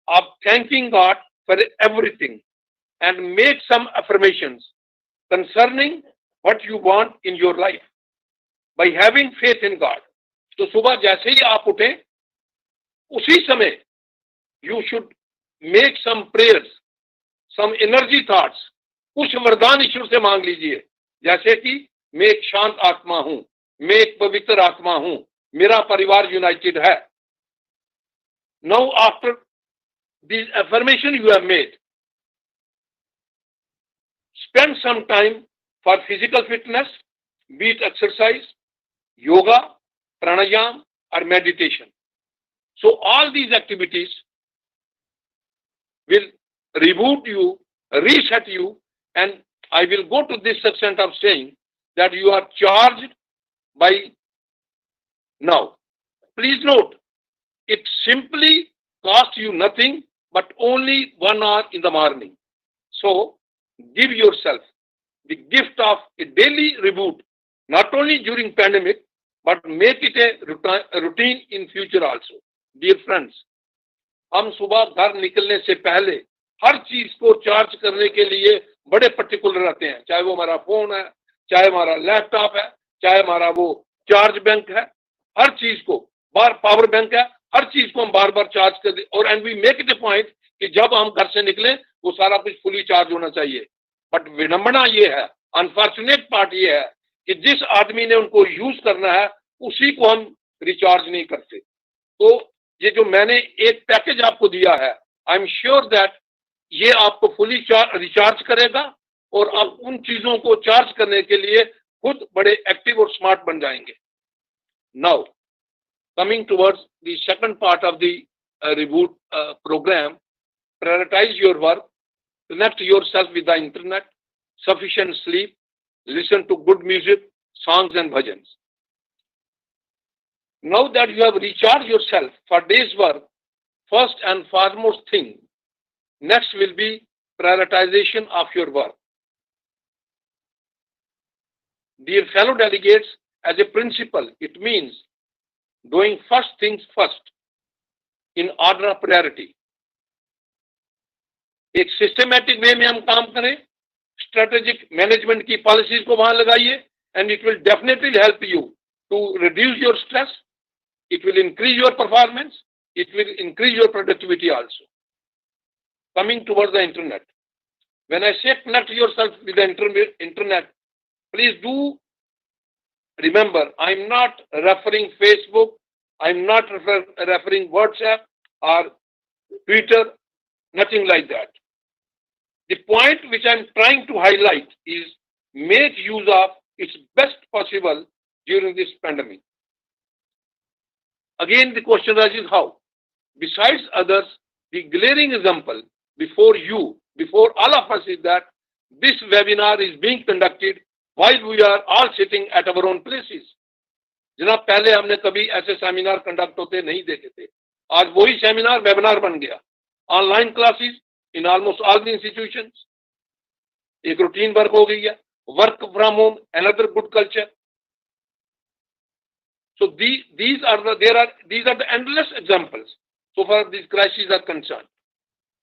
of thanking God for everything and make some affirmations concerning what you want in your life by having faith in God. तो सुबह जैसे ही आप उठें उसी समय you should make some prayers, some energy thoughts. कुछ वरदान ईश्वर से मांग लीजिए, जैसे कि मैं एक शांत आत्मा हूं, मैं एक पवित्र आत्मा हूं, मेरा परिवार यूनाइटेड है. Now after this affirmation you have made, spend some time for physical fitness, be it exercise, yoga, pranayam or meditation. So all these activities will reboot you, reset you, and I will go to this extent of saying that you are charged by now. Please note, it simply costs you nothing but only 1 hour in the morning. So give yourself the gift of a daily reboot, not only during pandemic, but make it a routine in future also. Dear friends, हम सुबह घर निकलने से पहले हर चीज को charge करने के लिए बड़े पर्टिकुलर रहते हैं, चाहे वो हमारा फोन है, चाहे हमारा लैपटॉप है, चाहे हमारा वो चार्ज बैंक है, हर चीज को पावर बैंक है, हर चीज को हम बार बार चार्ज कर दे. और and we make it a point कि जब हम घर से निकले वो सारा कुछ फुली चार्ज होना चाहिए. बट विडंबना ये है, अनफॉर्चुनेट पार्ट ये है कि जिस आदमी ने उनको यूज करना है उसी को हम रिचार्ज नहीं करते. तो ये जो मैंने एक पैकेज आपको दिया है, आई एम श्योर दैट ये आपको फुली रिचार्ज करेगा और आप उन चीजों को चार्ज करने के लिए खुद बड़े एक्टिव और स्मार्ट बन जाएंगे. Now, coming towards the second part of the reboot program, prioritize your work, connect yourself with the internet, sufficient sleep, listen to good music, songs and bhajans. Now that you have recharged yourself for day's work, first and foremost thing, next will be prioritization of your work. Dear fellow delegates, as a principle, it means doing first things first in order of priority. एक systematic way में हम काम करें, strategic management की policies को वहां लगाइए, and it will definitely help you to reduce your stress, it will increase your performance, it will increase your productivity also. Coming towards the internet, when I say connect yourself with the internet, please do remember, I'm not referring Facebook, I'm not referring WhatsApp or Twitter, nothing like that. The point which I'm trying to highlight is make use of its best possible during this pandemic. Again, the question arises how? Besides others, the glaring example before you, before all of us, is that this webinar is being conducted while we are all sitting at our own places. जनाब, पहले हमने कभी ऐसे seminar conduct होते नहीं देखे थे. आज वही सेमिनार वेबिनार बन गया. Online classes in almost all the institutions. एक रूटीन वर्क हो गई है. Work from home, another good culture. So these are the endless examples so far these crises are concerned.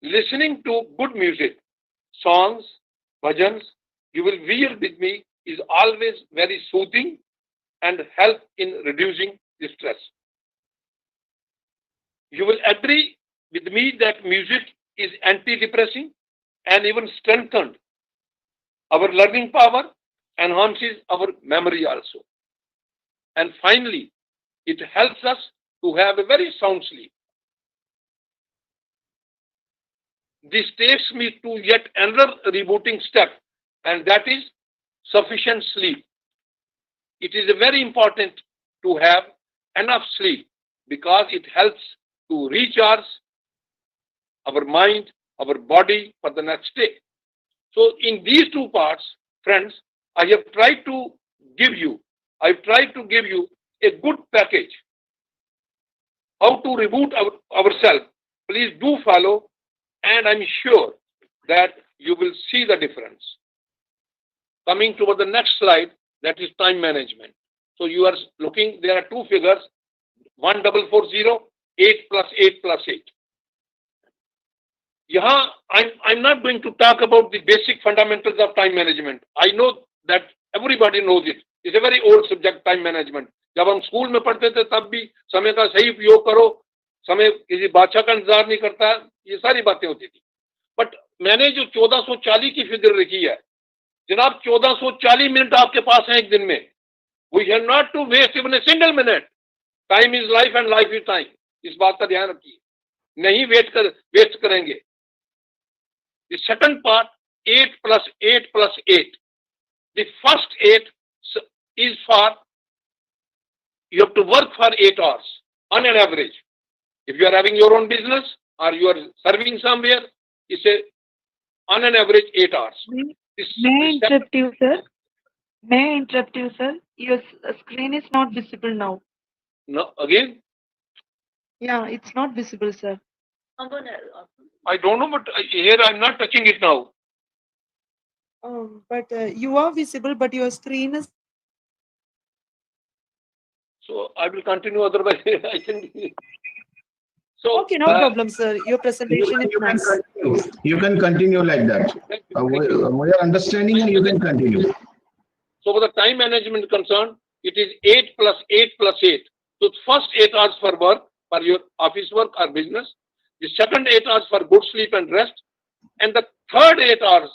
Listening to good music, songs, bhajans, you will bear with me, is always very soothing and help in reducing the stress. You will agree with me that music is antidepressing and even strengthened our learning power, enhances our memory also. And finally, it helps us to have a very sound sleep. This takes me to yet another rebooting step, and that is sufficient sleep. It is very important to have enough sleep because it helps to recharge our mind, our body for the next day. So in these two parts, friends, I have tried to give you a good package. How to reboot ourselves. Please do follow, and I'm sure that you will see the difference. Coming to the next slide, that is time management. So you are looking, there are two figures, 1440, 8 plus 8 plus 8. Yahan, I'm not going to talk about the basic fundamentals of time management. I know that everybody knows it. It's a very old subject, time management. जब हम school में पढ़ते थे तब भी समय का सही उपयोग करो, समय किसी बादशाह का इंतजार नहीं करता, ये सारी बातें होती थी. बट मैंने जो 1440 की फिगर लिखी है, जनाब 1440 मिनट आपके पास हैं एक दिन में. We have not to waste even a single minute. Time is life and life is time. इस बात का ध्यान रखिए. नहीं वेस्ट करेंगे. The second part, 8 plus 8 plus 8. The first 8 is for, you have to work for 8 hours on an average. If you are having your own business or you are serving somewhere, it's on an average 8 hours. May I interrupt you, sir? May I interrupt you, sir? Your screen is not visible now. No, again? Yeah, it's not visible, sir. I don't know, but here I'm not touching it now. But you are visible, but your screen is. So I will continue, otherwise I can. So, Okay, no problem, sir. Your presentation is nice. You can continue like that. We are understanding and you can continue. So for the time management concerned, it is 8 plus 8 plus 8. So first 8 hours for work, for your office work or business. The second 8 hours for good sleep and rest. And the third 8 hours,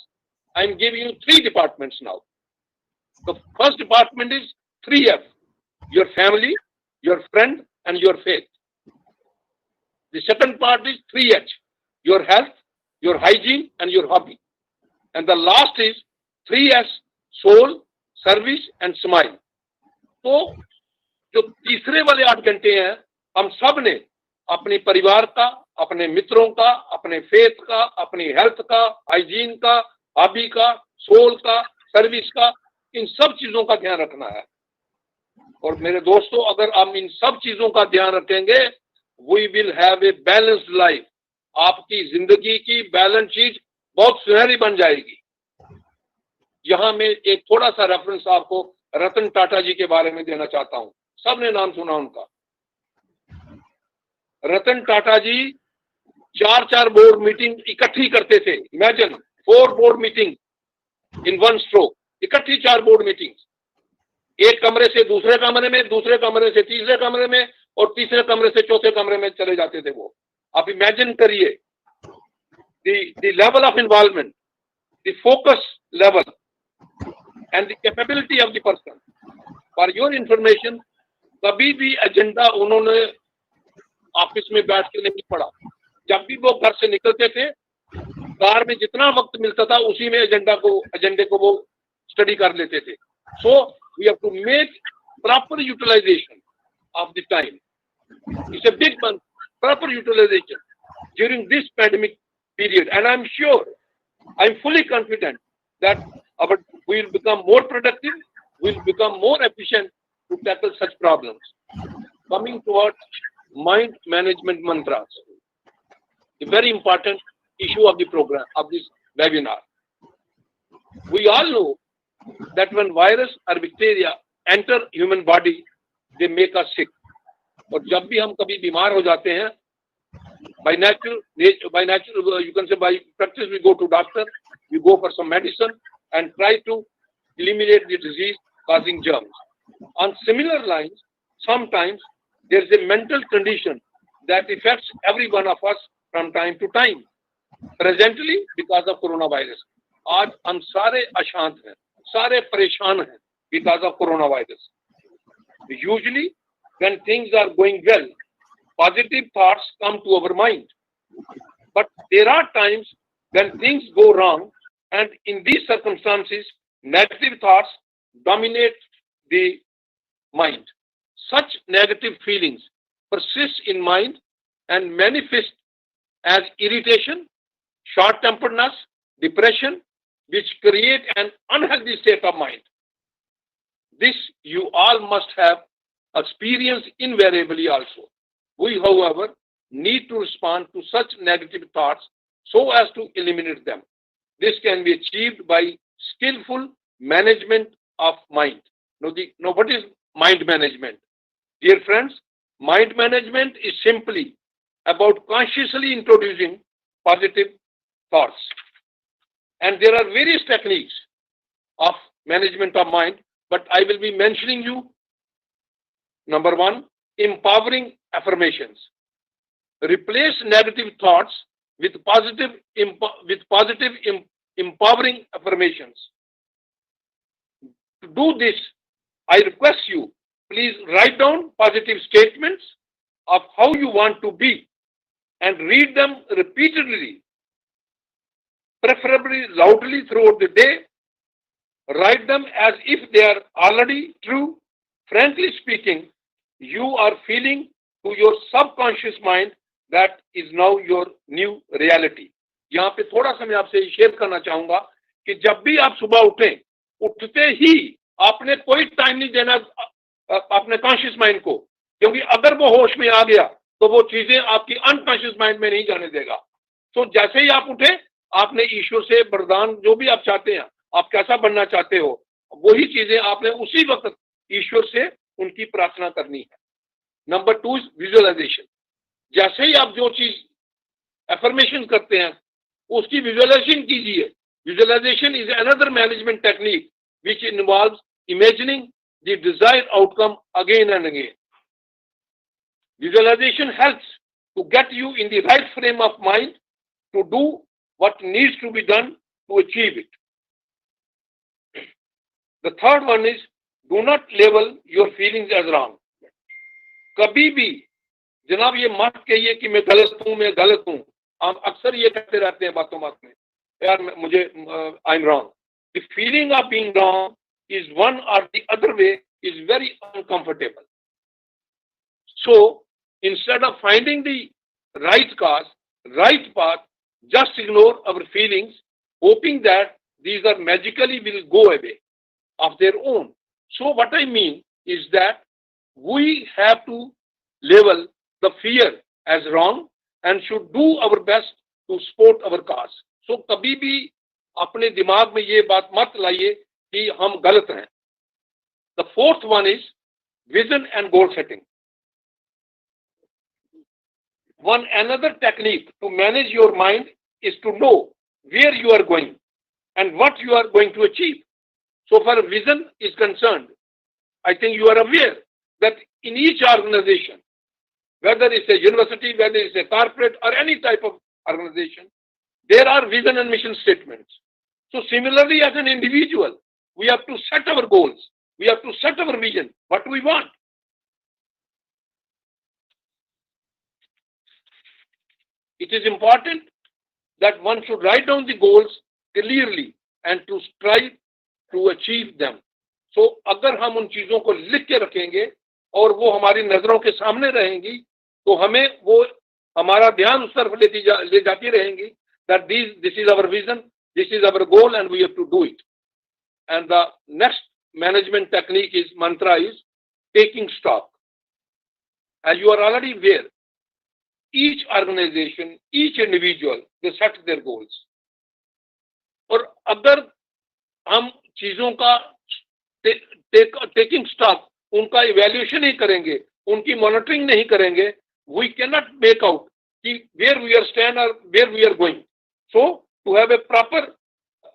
I'm giving you 3 departments now. The first department is 3F. Your family, your friend, and your faith. The second part is 3H. Your health, your hygiene, and your hobby. And the last is 3S, soul, service and smile. तो जो तीसरे वाले 8 घंटे हैं, हम सब ने अपने परिवार का, अपने मित्रों का, अपने फेथ का, अपनी हेल्थ का, हाइजीन का, हॉबी का, सोल का, सर्विस का, इन सब चीजों का ध्यान रखना है। और मेरे दोस्तों, अगर हम इन सब चीजों का ध्यान रखेंगे, we will have a balanced life. आपकी जिंदगी की बैलेंस शीट बहुत सुनहरी बन जाएगी। यहां मैं एक थोड़ा सा रेफरेंस आपको रतन टाटा जी के बारे में देना चाहता हूं। सबने नाम सुना उनका। रतन टाटा जी 4 बोर्ड मीटिंग इकट्ठी करते थे। Imagine 4 board meeting in one stroke, इकट्ठी 4 बोर्ड मीटिंग, एक कमरे से दूसरे कमरे में, दूसरे कमरे से तीसरे कमरे में, और तीसरे कमरे से चौथे कमरे में चले जाते थे वो। आप इमेजिन करिए the level of involvement, the focus level and the capability of the person. For your information, कभी भी एजेंडा उन्होंने ऑफिस में बैठ के नहीं पढ़ा। जब भी वो घर से निकलते थे, कार में जितना वक्त मिलता था उसी में एजेंडे को वो स्टडी कर लेते थे। So we have to make proper utilization of the time. It's a big one, proper utilization during this pandemic period, and I'm fully confident that we will become more productive, we will become more efficient to tackle such problems. Coming towards mind management mantras, a very important issue of the program, of this webinar. We all know that when virus or bacteria enter human body, they make us sick. और जब भी हम कभी बीमार हो जाते हैं, by natural, you can say by practice, we go to doctor, we go for some medicine and try to eliminate the disease causing germs. On similar lines, sometimes there is a mental condition that affects every one of us from time to time. Presently, because of coronavirus, आज हम सारे अशांत हैं, सारे परेशान हैं because of coronavirus. Usually, when things are going well, positive thoughts come to our mind. But there are times when things go wrong, and in these circumstances, negative thoughts dominate the mind. Such negative feelings persist in mind and manifest as irritation, short-temperedness, depression, which create an unhealthy state of mind. This you all must have experienced invariably also. We, however, need to respond to such negative thoughts so as to eliminate them. This can be achieved by skillful management of mind. Now, what is mind management? Dear friends, mind management is simply about consciously introducing positive thoughts. And there are various techniques of management of mind, but I will be mentioning you. Number 1, empowering affirmations. Replace negative thoughts with positive empowering affirmations. To do this, I request you, please write down positive statements of how you want to be and read them repeatedly, preferably loudly throughout the day. Write them as if they are already true. Frankly speaking, you are feeling to your subconscious mind that is now your new reality. यहाँ पे थोड़ा सा मैं आपसे share करना चाहूंगा कि जब भी आप सुबह उठें, उठते ही आपने कोई टाइम नहीं देना अपने कॉन्शियस माइंड को, क्योंकि अगर वो होश में आ गया तो वो चीजें आपकी अनकॉन्शियस माइंड में नहीं जाने देगा। तो जैसे ही आप उठे, आपने ईश्वर से वरदान जो भी आप चाहते हैं, आप कैसा बनना चाहते हो, वही चीजें आपने उसी वक्त ईश्वर से उनकी प्रार्थना करनी है। Number 2 is visualization. जैसे ही आप जो चीज एफर्मेशन करते हैं, उसकी विजुअलाइजेशन कीजिए। Visualization is another management technique which involves imagining the desired outcome again and again. Visualization helps to get you in the right frame of mind to do what needs to be done to achieve it. The third one is, do not label your feelings as wrong. कभी भी जनाब ये मत कहिए कि मैं गलत हूं। हम अक्सर ये कहते रहते हैं बातों में, यार मुझे I am wrong. The feeling of being wrong is one or the other way is very uncomfortable. So instead of finding the right cause, right path, just ignore our feelings, hoping that these are magically will go away of their own. So what I mean is that we have to label the fear as wrong and should do our best to support our cause. So कभी भी अपने दिमाग में ये बात मत लाइए कि हम गलत हैं. The fourth one is vision and goal setting. One another technique to manage your mind is to know where you are going and what you are going to achieve. So far vision is concerned, I think you are aware that in each organization, whether it's a university, whether it's a corporate or any type of organization, there are vision and mission statements. So similarly as an individual, we have to set our goals. We have to set our vision, what we want. It is important that one should write down the goals clearly and to strive to achieve them. So अगर हम उन चीजों को लिख के रखेंगे और वो हमारी नजरों के सामने रहेंगी तो हमें वो हमारा ध्यान उस तरफ ले जाती रहेंगी that this is our vision, this is our goal and we have to do it. And the next management technique is mantra is taking stock. As you are already aware, each organization, each individual, they set their goals. और अगर हम चीजों का taking stock उनका evaluation नहीं करेंगे, उनकी monitoring नहीं करेंगे, we cannot make out where we are stand or where we are going. So to have a proper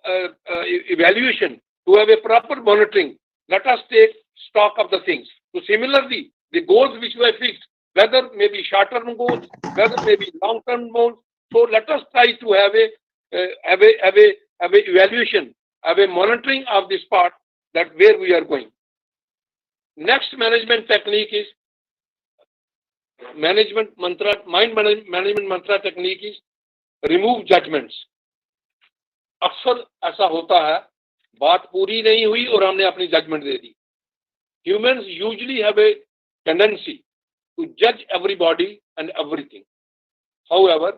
evaluation, to have a proper monitoring, let us take stock of the things. So similarly, the goals which we have fixed, whether maybe short-term goals, whether maybe long-term goals, so let us try to have a evaluation, have a monitoring of this part, that where we are going. Next management technique is management mantra, management mantra technique is remove judgments. अक्सर ऐसा होता है, बात पूरी नहीं हुई और हमने अपनी जजमेंट दे दी. Humans usually have a tendency to judge everybody and everything. However,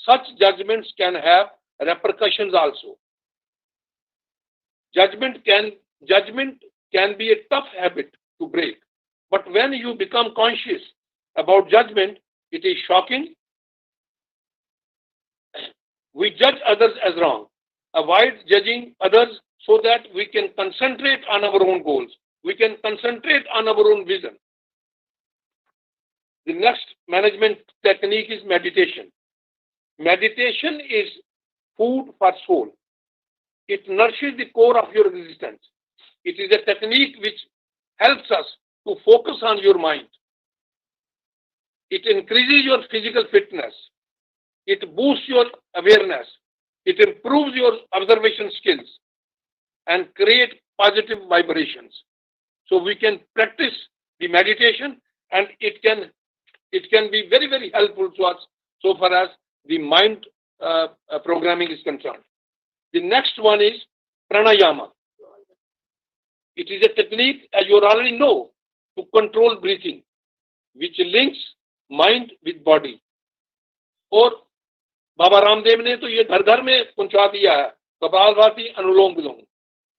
such judgments can have repercussions also. Judgment can be a tough habit to break, but when you become conscious about judgment, it is shocking. We judge others as wrong. Avoid judging others so that we can concentrate on our own goals. We can concentrate on our own vision. The next management technique is meditation. Meditation is food for soul. It nourishes the core of your existence. It is a technique which helps us to focus on your mind. It increases your physical fitness. It boosts your awareness. It improves your observation skills and create positive vibrations. So we can practice the meditation and it can be very, very helpful to us so far as the mind programming is concerned. The next one is pranayama. It is a technique, as you already know, to control breathing, which links mind with body. और बाबा रामदेव ने तो ये घर घर में पहुंचा दिया है, कपालभाति अनुलोम विलोम.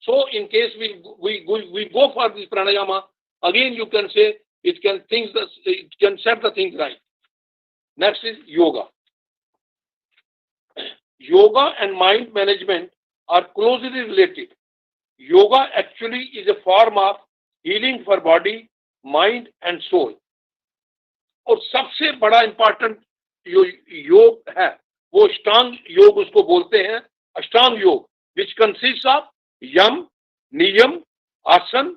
So in case we go for this pranayama, again you can say it can set the things right. Next is yoga. Yoga and mind management are closely related. Yoga actually is a form of healing for body, mind and soul. और सबसे बड़ा important जो योग है वो अष्टांग योग उसको बोलते हैं. अष्टांग योग which consists of यम, नियम, आसन,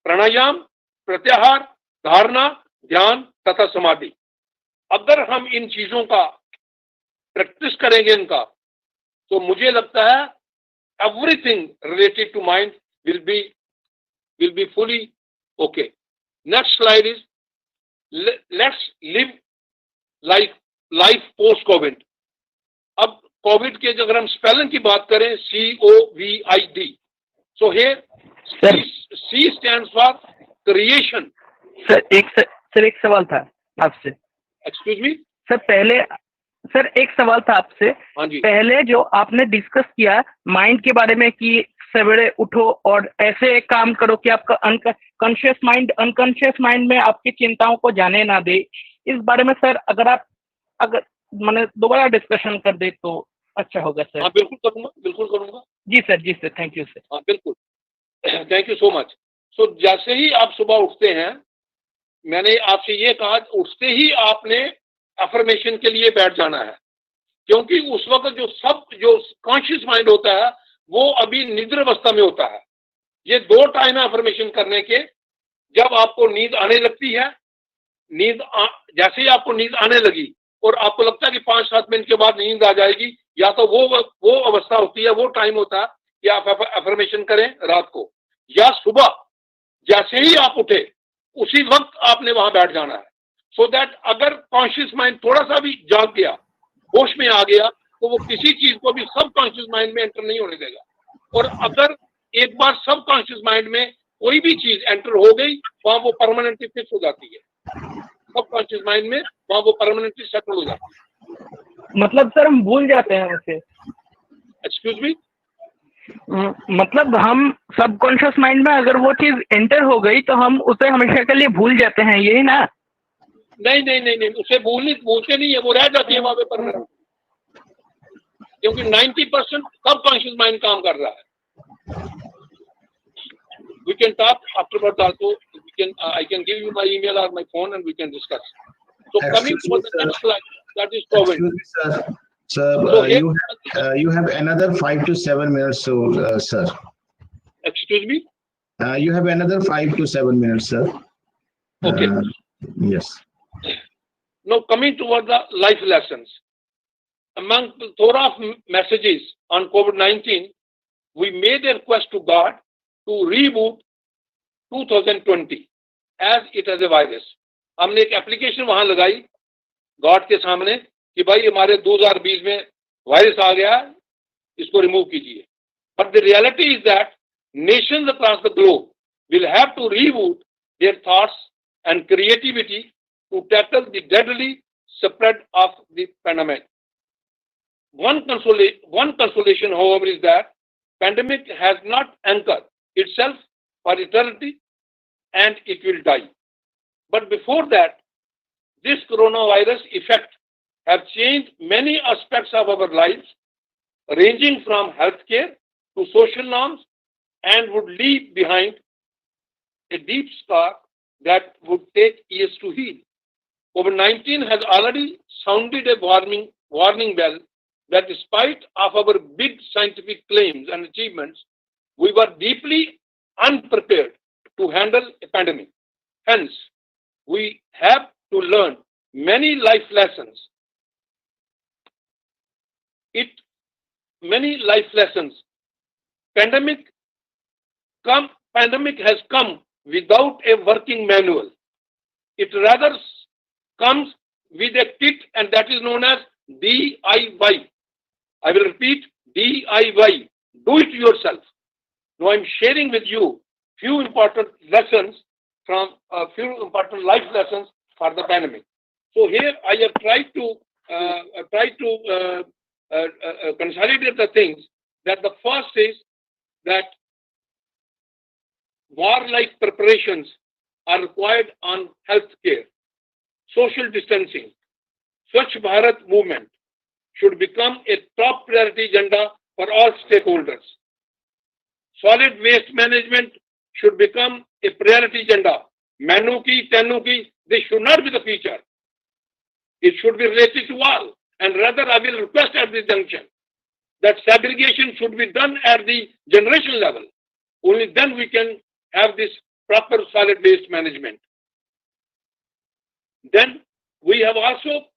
प्राणायाम, प्रत्याहार, धारणा, ध्यान तथा समाधि. अगर हम इन चीजों का प्रैक्टिस करेंगे इनका, तो मुझे लगता है everything related to mind will be fully okay. Next slide is let's live like life post COVID. अब कोविड के अगर हम स्पेलिंग की बात करें, COVID. So here sir C stands for creation. Sir एक सवाल था आपसे. Excuse me? सर एक सवाल था आपसे. हाँ जी. पहले जो आपने डिस्कस किया माइंड के बारे में कि सवेरे उठो और ऐसे काम करो कि आपका अनकॉन्शियस माइंड में आपकी चिंताओं को जाने ना दे. इस बारे में सर अगर मैंने दोबारा डिस्कशन कर दे तो अच्छा होगा सर. हाँ बिल्कुल करूंगा. जी सर. Thank you sir. हाँ बिल्कुल. Thank you so much. So जैसे ही आप सुबह उठते हैं, मैंने आपसे ये कहा, उठते ही आपने अफर्मेशन के लिए बैठ जाना है, क्योंकि उस वक्त जो कॉन्शियस माइंड होता है वो अभी निद्र अवस्था में होता है. ये 2 टाइम है अफर्मेशन करने के. जब आपको नींद आने लगती है, जैसे ही आपको नींद आने लगी और आपको लगता है कि 5-7 मिनट के बाद नींद आ जाएगी, या तो वो अवस्था होती है, वो टाइम होता है कि आप अफर्मेशन करें रात को, या सुबह जैसे ही आप उठे उसी वक्त आपने वहां बैठ जाना है. सो दैट अगर कॉन्शियस माइंड थोड़ा सा भी जाग गया, होश में आ गया, तो वो किसी चीज को भी सब कॉन्शियस माइंड में एंटर नहीं होने देगा. और अगर एक बार सब कॉन्शियस माइंड में कोई भी चीज एंटर हो गई, वहां वो परमानेंटली फिक्स हो जाती है. सब कॉन्शियस माइंड में वहां वो परमानेंटली सेटल हो जाती है. मतलब सर हम भूल जाते हैं उसे. Excuse me? मतलब हम सबकॉन्शियस माइंड में अगर वो चीज एंटर हो गई तो हम उसे हमेशा के लिए भूल जाते हैं, यही ना? नहीं, उसे भूलते नहीं है, वो रह जाती है वहां पे परमानेंट, क्योंकि 90% सबकॉन्शियस माइंड काम कर रहा है. We can talk afterwards also. I can give you my email or my phone and we can discuss. So coming to the next slide, that is COVID. Excuse me, sir. Sir, you have another 5 to 7 minutes, so sir. Excuse me? You have another 5 to 7 minutes, sir. Okay. Yes. Now coming toward the life lessons. Among the plethora of messages on COVID-19, we made a request to God to reboot 2020 as it as a virus. हमने एक application वहां लगाई God के सामने कि भाई हमारे 2020 में वायरस आ गया, इसको रिमूव कीजिए. But the reality is that nations across the globe will have to reboot their thoughts and creativity to tackle the deadly spread of the pandemic. One consolation, however, is that pandemic has not anchored itself for eternity and it will die. But before that, this coronavirus effect have changed many aspects of our lives, ranging from healthcare to social norms, and would leave behind a deep scar that would take years to heal. COVID-19 has already sounded a warning bell that despite of our big scientific claims and achievements, we were deeply unprepared to handle a pandemic. Hence, we have to learn many life lessons. Many life lessons. Pandemic has come without a working manual. It rather comes with a kit, and that is known as DIY. I will repeat, DIY. Do it yourself. Now I'm sharing with you few important lessons from few important life lessons for the pandemic. So here I have tried to consolidate the things. That the first is that war-like preparations are required on healthcare, social distancing. Swachh Bharat movement should become a top priority agenda for all stakeholders. Solid waste management should become a priority agenda. Manuki, Tenuki, they should not be the feature. It should be related to all. And rather, I will request at this junction that segregation should be done at the generation level. Only then we can have this proper solid waste management. Then we have also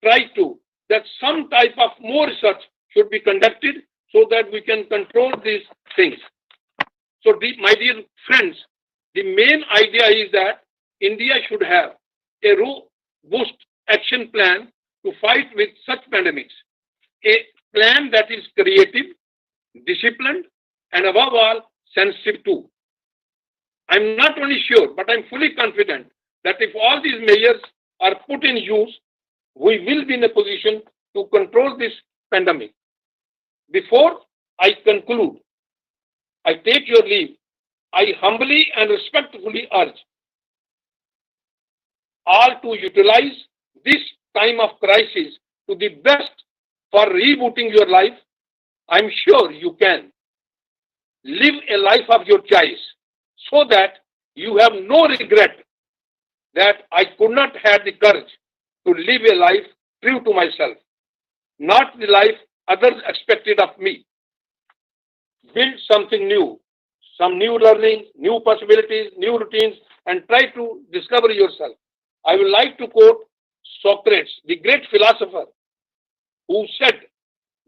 tried to that some type of more research should be conducted so that we can control these things. So my dear friends, the main idea is that India should have a robust action plan to fight with such pandemics. A plan that is creative, disciplined, and above all, sensitive too. I'm not only sure, but I'm fully confident that if all these measures are put in use, we will be in a position to control this pandemic. Before I conclude, I take your leave. I humbly and respectfully urge all to utilize this time of crisis to the best for rebooting your life. I'm sure you can live a life of your choice so that you have no regret that I could not have the courage to live a life true to myself, not the life others expected of me. Build something new, some new learning, new possibilities, new routines, and try to discover yourself. I would like to quote Socrates, the great philosopher, who said,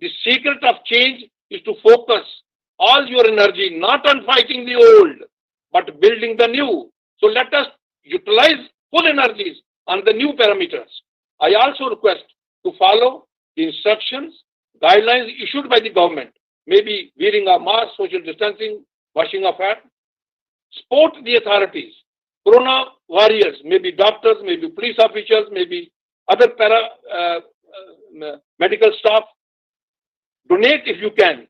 the secret of change is to focus all your energy not on fighting the old, but building the new. So let us utilize full energies on the new parameters. I also request to follow the instructions, guidelines issued by the government, maybe wearing a mask, social distancing, washing of hands. Support the authorities, corona warriors, maybe doctors, maybe police officials, maybe other medical staff. Donate if you can.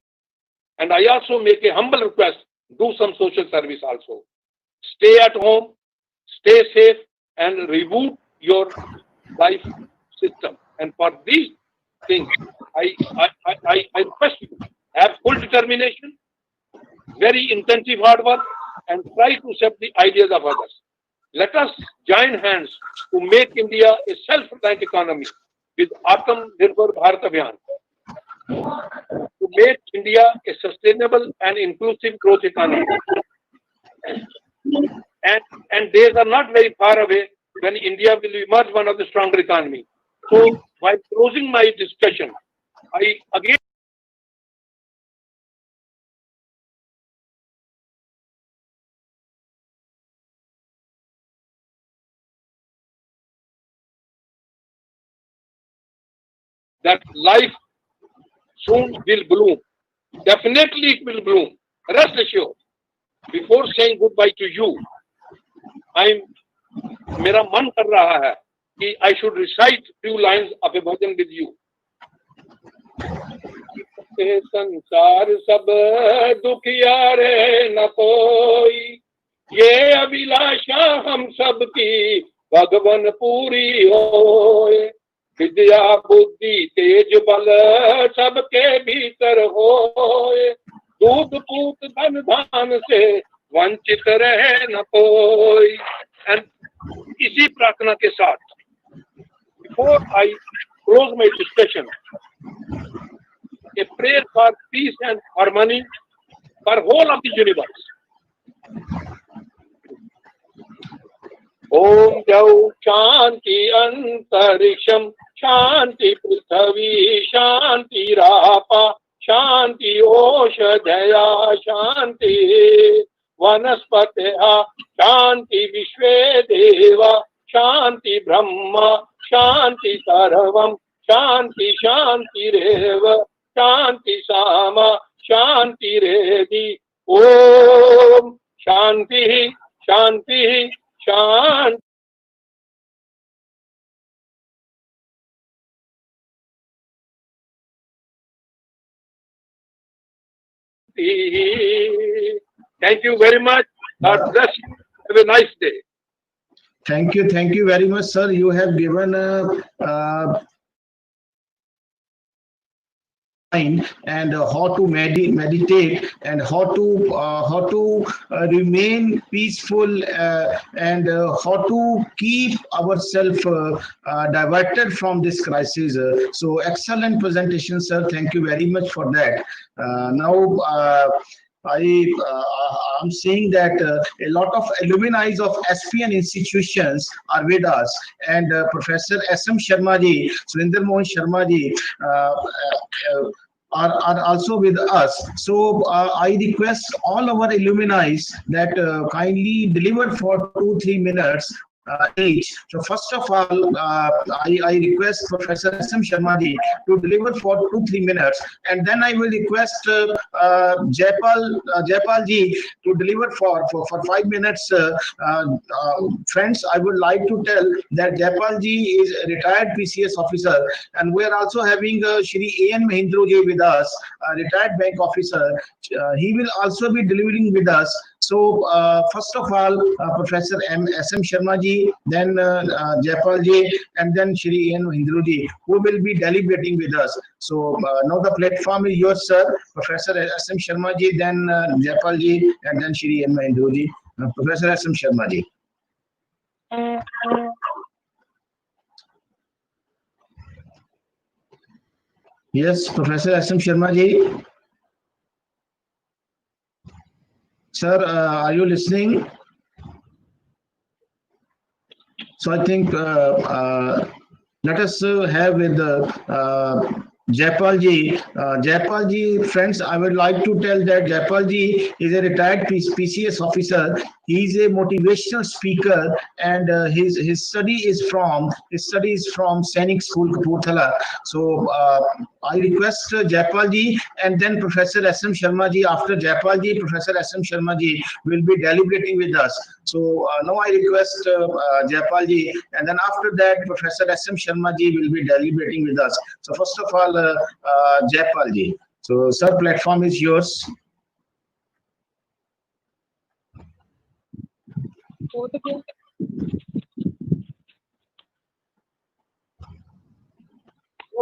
And I also make a humble request, do some social service also. Stay at home, stay safe, and reboot your life system. And for these things, I request you, have full determination, very intensive hard work, and try to accept the ideas of others. Let us join hands to make India a self-reliant economy with Atam Nirbhar Bharat Abhiyan, to make India a sustainable and inclusive growth economy. And days are not very far away when India will emerge one of the stronger economy. So, while closing my discussion, I again that life soon will bloom. Definitely it will bloom. Rest assured. Before saying goodbye to you, मेरा मन कर रहा है कि I should recite few lines of a bhajan with you. संसार सब दुखिया रे न कोई, ये अभिलाषा हम सब की भगवन पूरी होए। विद्या बुद्धि तेज बल सबके भीतर होए, दूध पूत धन धान से वंचित रहे न कोई। एंड इसी प्रार्थना के साथ before I close my discussion, a prayer for peace and harmony for whole of the universe. ओम द्यौ शांति अंतरिक्षम शांति पृथ्वी शांति रापा शांति ओषधया शांति वनस्पतयः शांति विश्वे देवा शांति ब्रह्म शांति सर्वम शांति शांतिरेव शांति सामा शांतिरेधि। ओम शांति शांति शांति। Thank you very much. God bless you. Have a nice day. Thank you very much, sir. You have given a and how to meditate and how to remain peaceful and how to keep ourselves diverted from this crisis. So excellent presentation, sir. Thank you very much for that. Now I'm saying that a lot of alumni of SPN institutions are with us, and Professor S.M. Sharma ji, Surinder Mohan Sharma ji are also with us. So I request all our alumni that kindly deliver for 2-3 minutes 8. So first of all, I request Professor S.M. Sharma ji to deliver for 2-3 minutes, and then I will request Jaipal ji to deliver for 5 minutes. Friends, I would like to tell that Jaipal ji is a retired PCS officer, and we are also having Shri A.N. Mahindra ji with us, a retired bank officer. He will also be delivering with us. So first of all, Professor S.M. Sharma ji, then Jaipal ji, and then Shri N. Mahindra ji, who will be deliberating with us. So now the platform is yours, sir. Professor S.M. Sharma ji, then Jaipal ji, and then Shri N. Mahindra ji. Professor S.M. Sharma ji. Yes, Professor S.M. Sharma ji. Sir, are you listening? So I think let us have with Jaipal ji. Jaipal ji, friends, I would like to tell that Jaipal ji is a retired PCS officer. He is a motivational speaker, and his study is from Sainik School, Kapurthala. So I request Jaipal ji, and then Professor S.M. Sharma ji. After Jaipal ji, Professor S.M. Sharma ji will be deliberating with us. So now I request Jaipal ji, and then after that, Professor S.M. Sharma ji will be deliberating with us. So first of all, Jaipal ji. So sir, platform is yours.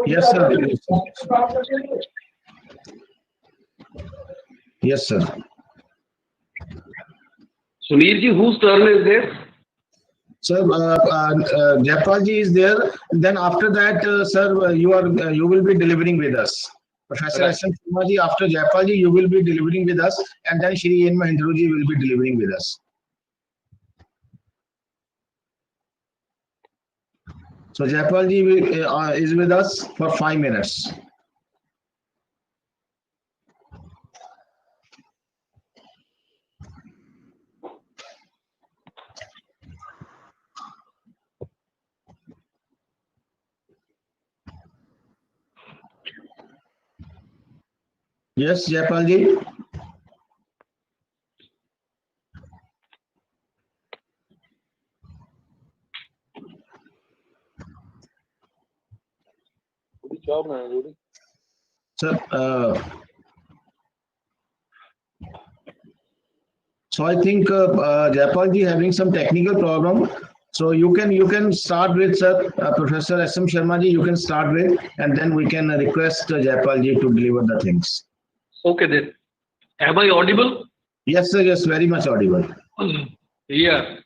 Yes, sir. Yes, sir. Sunil ji, whose turn is this? Sir, Jaipal ji is there. Then after that, sir, you will be delivering with us. Professor Right. S.M. Sharma ji, after Jaipal ji, you will be delivering with us, and then Shri N. Mahindra ji will be delivering with us. So Jaipal ji is with us for 5 minutes. Yes, Jaipal ji. Sir, so I think Jaipal ji having some technical problem. So you can start with, sir, Professor S.M. Sharma ji. You can start with, and then we can request Jaipal ji to deliver the things. Okay then. Am I audible? Yes, sir. Yes, very much audible. Yeah.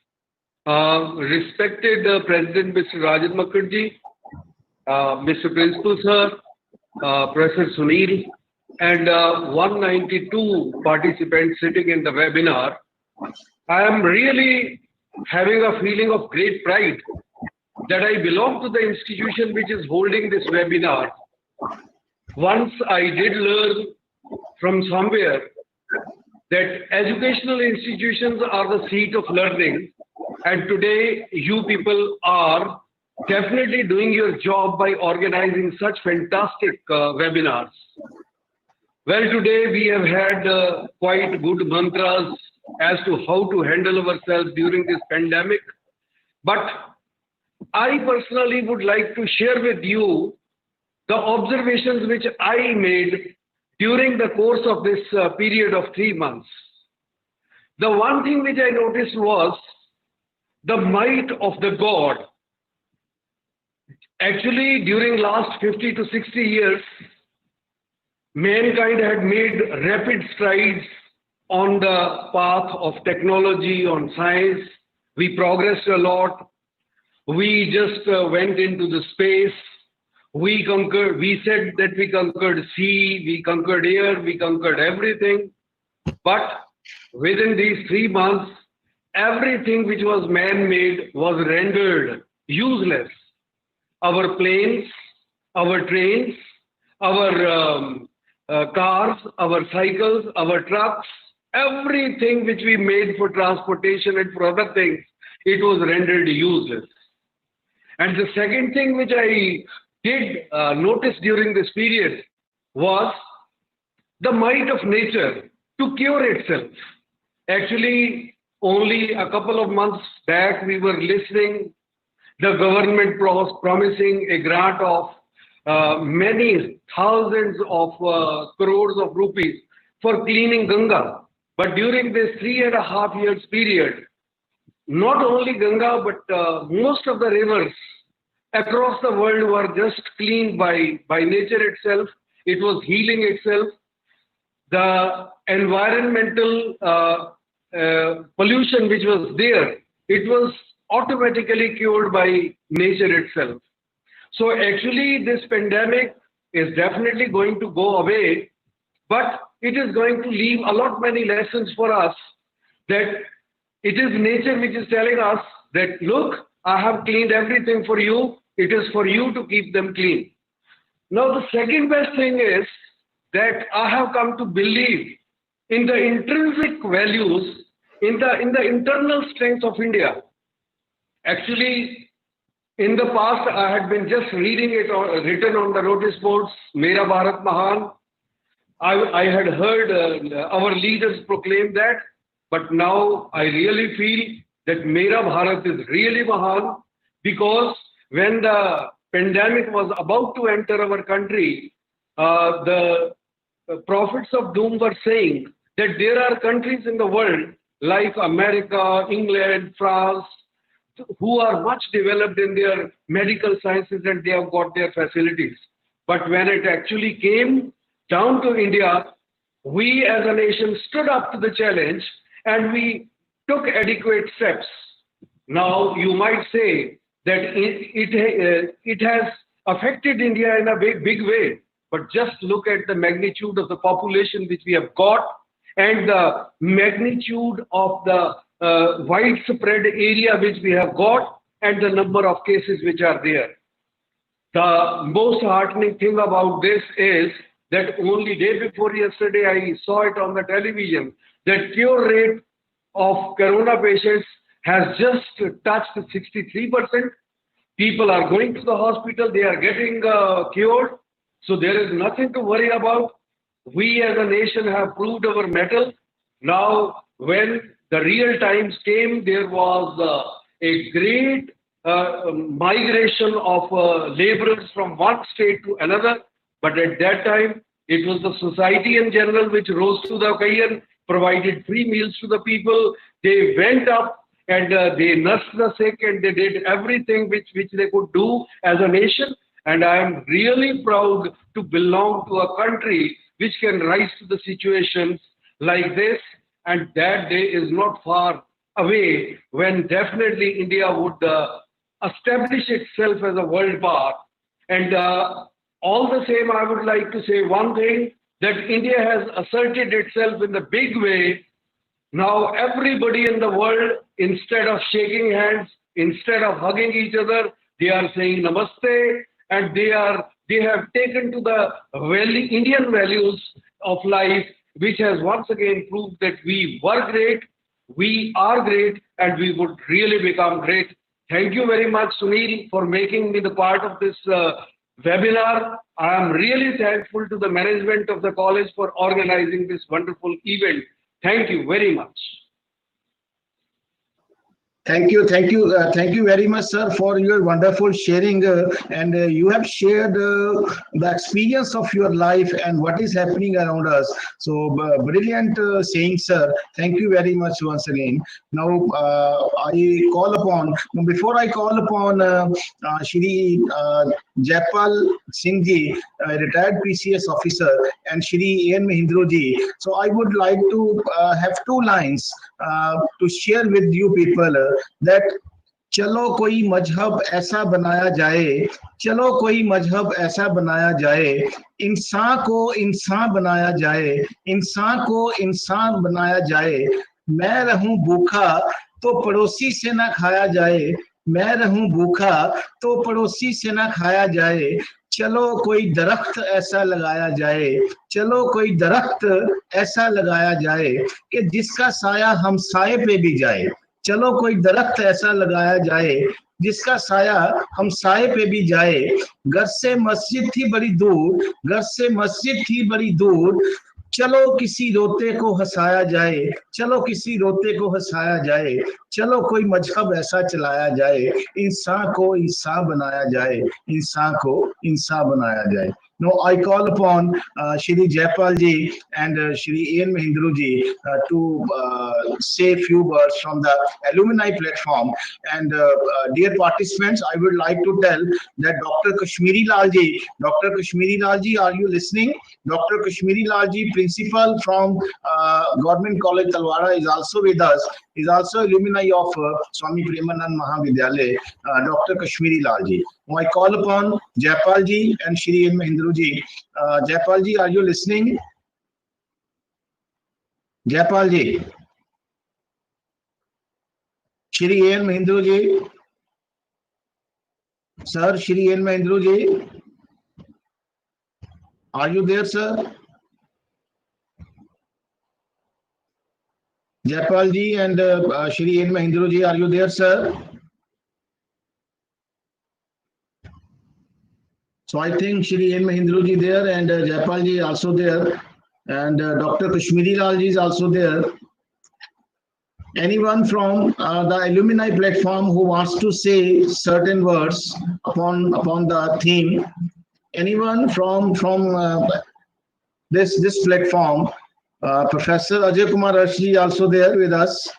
Respected President Mr. Rajan Mukherjee, Mr. Principal Sir, Professor Sunil, and 192 participants sitting in the webinar, I am really having a feeling of great pride that I belong to the institution which is holding this webinar. Once I did learn from somewhere that educational institutions are the seat of learning, and today you people are definitely doing your job by organizing such fantastic webinars. Well, today we have had quite good mantras as to how to handle ourselves during this pandemic. But I personally would like to share with you the observations which I made during the course of this period of 3 months. The one thing which I noticed was the might of the God. Actually, during last 50 to 60 years, mankind had made rapid strides on the path of technology, on science. We progressed a lot. We just went into the space. We said that we conquered sea, we conquered air, we conquered everything. But within these 3 months, everything which was man-made was rendered useless. Our planes, our trains, our cars, our cycles, our trucks, everything which we made for transportation and for other things it was rendered useless. And the second thing which I did notice during this period was the might of nature to cure itself. Actually, only a couple of months back, we were listening the government was promising a grant of many thousands of crores of rupees for cleaning Ganga. But during this 3.5 years period, not only Ganga, but most of the rivers across the world were just cleaned by nature itself. It was healing itself. The environmental pollution which was there, it was automatically cured by nature itself. So actually this pandemic is definitely going to go away, but it is going to leave a lot many lessons for us, that it is nature which is telling us that, look, I have cleaned everything for you. It is for you to keep them clean. Now the second best thing is that I have come to believe in the intrinsic values, in the internal strength of India. Actually, in the past, I had been just reading it written on the notice boards, Mera Bharat Mahan. I had heard our leaders proclaim that, but now I really feel that Mera Bharat is really Mahan, because when the pandemic was about to enter our country, the prophets of doom were saying that there are countries in the world like America, England, France, who are much developed in their medical sciences and they have got their facilities. But when it actually came down to India, we as a nation stood up to the challenge and we took adequate steps. Now you might say that it has affected India in a big way, but just look at the magnitude of the population which we have got and the magnitude of the widespread area which we have got and the number of cases which are there. The most heartening thing about this is that only day before yesterday I saw it on the television that cure rate of corona patients has just touched 63%. People are going to the hospital, they are getting cured. So there is nothing to worry about. We as a nation have proved our mettle. Now, when the real times came, there was a great migration of laborers from one state to another. But at that time, it was the society in general which rose to the occasion, provided free meals to the people. They went up and they nursed the sick and they did everything which they could do as a nation. And I am really proud to belong to a country which can rise to the situations like this. And that day is not far away when definitely India would establish itself as a world power. And all the same, I would like to say one thing, that India has asserted itself in the big way. Now everybody in the world, instead of shaking hands, instead of hugging each other, they are saying namaste, and they have taken to the Indian values of life, which has once again proved that we were great, we are great, and we would really become great. Thank you very much, Sunil, for making me the part of this webinar. I am really thankful to the management of the college for organizing this wonderful event. Thank you very much. Thank you very much, sir, for your wonderful sharing. And you have shared the experience of your life and what is happening around us. So brilliant saying, sir. Thank you very much once again. Now I call upon, before I call upon Shri Jaipal Singh ji, retired PCS officer, and Shri A.N. Mahindra ji. So I would like to have 2 lines to share with you people. that चलो कोई मजहब ऐसा बनाया जाए, चलो कोई मजहब ऐसा बनाया जाए, इंसान को इंसान बनाया जाए, इंसान को इंसान बनाया जाए, मैं रहूं भूखा तो पड़ोसी से ना खाया जाए, मैं रहूं भूखा तो पड़ोसी से ना खाया जाए, चलो कोई दरख्त ऐसा लगाया जाए, चलो कोई दरख्त ऐसा लगाया जाए कि जिसका साया हम साए पे भी जाए, चलो कोई दरख्त ऐसा लगाया जाए जिसका साया हम साए पे भी जाए। घर से मस्जिद थी बड़ी दूर, घर से मस्जिद थी बड़ी दूर, चलो किसी रोते को हंसाया जाए, चलो किसी रोते को हंसाया जाए, चलो कोई मजहब ऐसा चलाया जाए, इंसान को इंसान बनाया जाए, इंसान को इंसान बनाया जाए। Now I call upon Shri Jaipal ji and Shri Ian Mahindru ji to say a few words from the alumni platform. And dear participants, I would like to tell that Dr. Kashmiri Lal ji, are you listening? Dr. Kashmiri Lal ji, principal from Government College Talwara, is also with us. Is also alumni of Swami Premanand Mahavidyalaya, Dr. Kashmiri Lal ji. Now I call upon Jaipal ji and Shri Ian Mahindru ji. Jaipal ji, are you listening? Jaipal ji. Shri Ian Mahindru ji. Sir, Shri Ian Mahindru ji. Are you there, sir? Jaipal ji and Shri Ian Mahindru ji, are you there, sir? So I think Shri Ian Mahindru ji there and Jaipal ji also there, and Dr. Kashmiri Lal ji is also there. Anyone from the alumni platform who wants to say certain words upon the theme? Anyone from this platform? Professor Ajay Kumar Arshi also there with us.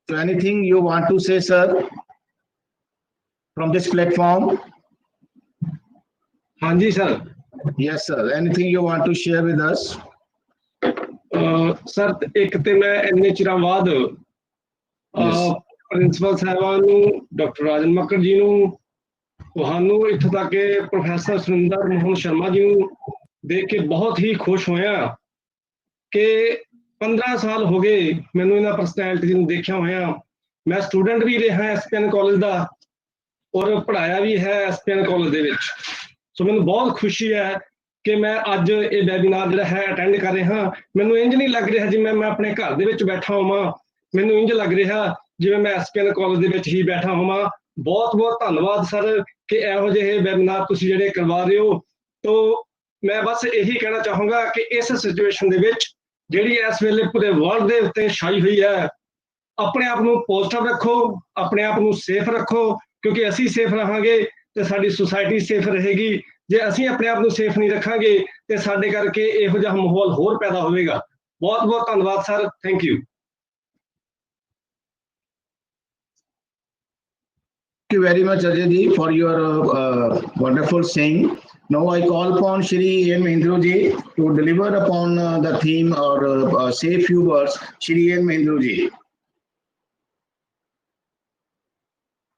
So anything you want to say, sir, from this platform? Hanji sir. Yes, sir. Anything you want to share with us? Sir, एक ते मैं इन्ने चिरां बाद principal साहबान नूं, doctor राजन मक्कड़ जी नूं, तुहानूं इत्थों तक के प्रोफैसर सुरिंदर मोहन शर्मा जी नूं देख के बहुत ही खुश होया कि 15 साल हो गए मैनूं इन्हां पर्सनैलिटी नूं देखिया होया। मैं स्टूडेंट भी रहा SPN कॉलेज दा और पढ़ाया भी है SPN कॉलेज दे विच। सो मैनूं बहुत खुशी है कि मैं अज ये वैबीनार जिहड़ा है अटेंड कर रहा। मैनूं इंज नहीं लग रहा जिवें मैं अपने घर दे विच बैठा होवां, मैनूं इंज लग रहा जिवें मैं SPN कॉलेज दे विच ही बैठा होवां। बहुत बहुत धन्नवाद सर कि इहो जिहे वैबीनार तुसीं जिहड़े करवा रहे हो। तो मैं बस यही कहना चाहूँगा कि इस सिचुएशन दे विच जिहड़ी इस वेले पूरे वर्ल्ड दे उत्ते छाई हुई है, अपने आप नूं पॉजिटिव रखो, अपने आप नूं सेफ रखो, क्योंकि असीं सेफ रहांगे ते साडी सोसाइटी सेफ रहेगी। जे असीं अपने आप नूं सेफ नहीं रखांगे ते साडे करके इहो जिहा माहौल होर पैदा होवेगा। बहुत बहुत धन्नवाद sir, thank you. Thank you very much, Ajay ji, for your wonderful saying. Now I call upon Shri Ian Mahindru ji to deliver upon the theme or say a few words. Shri Ian Mahindru ji.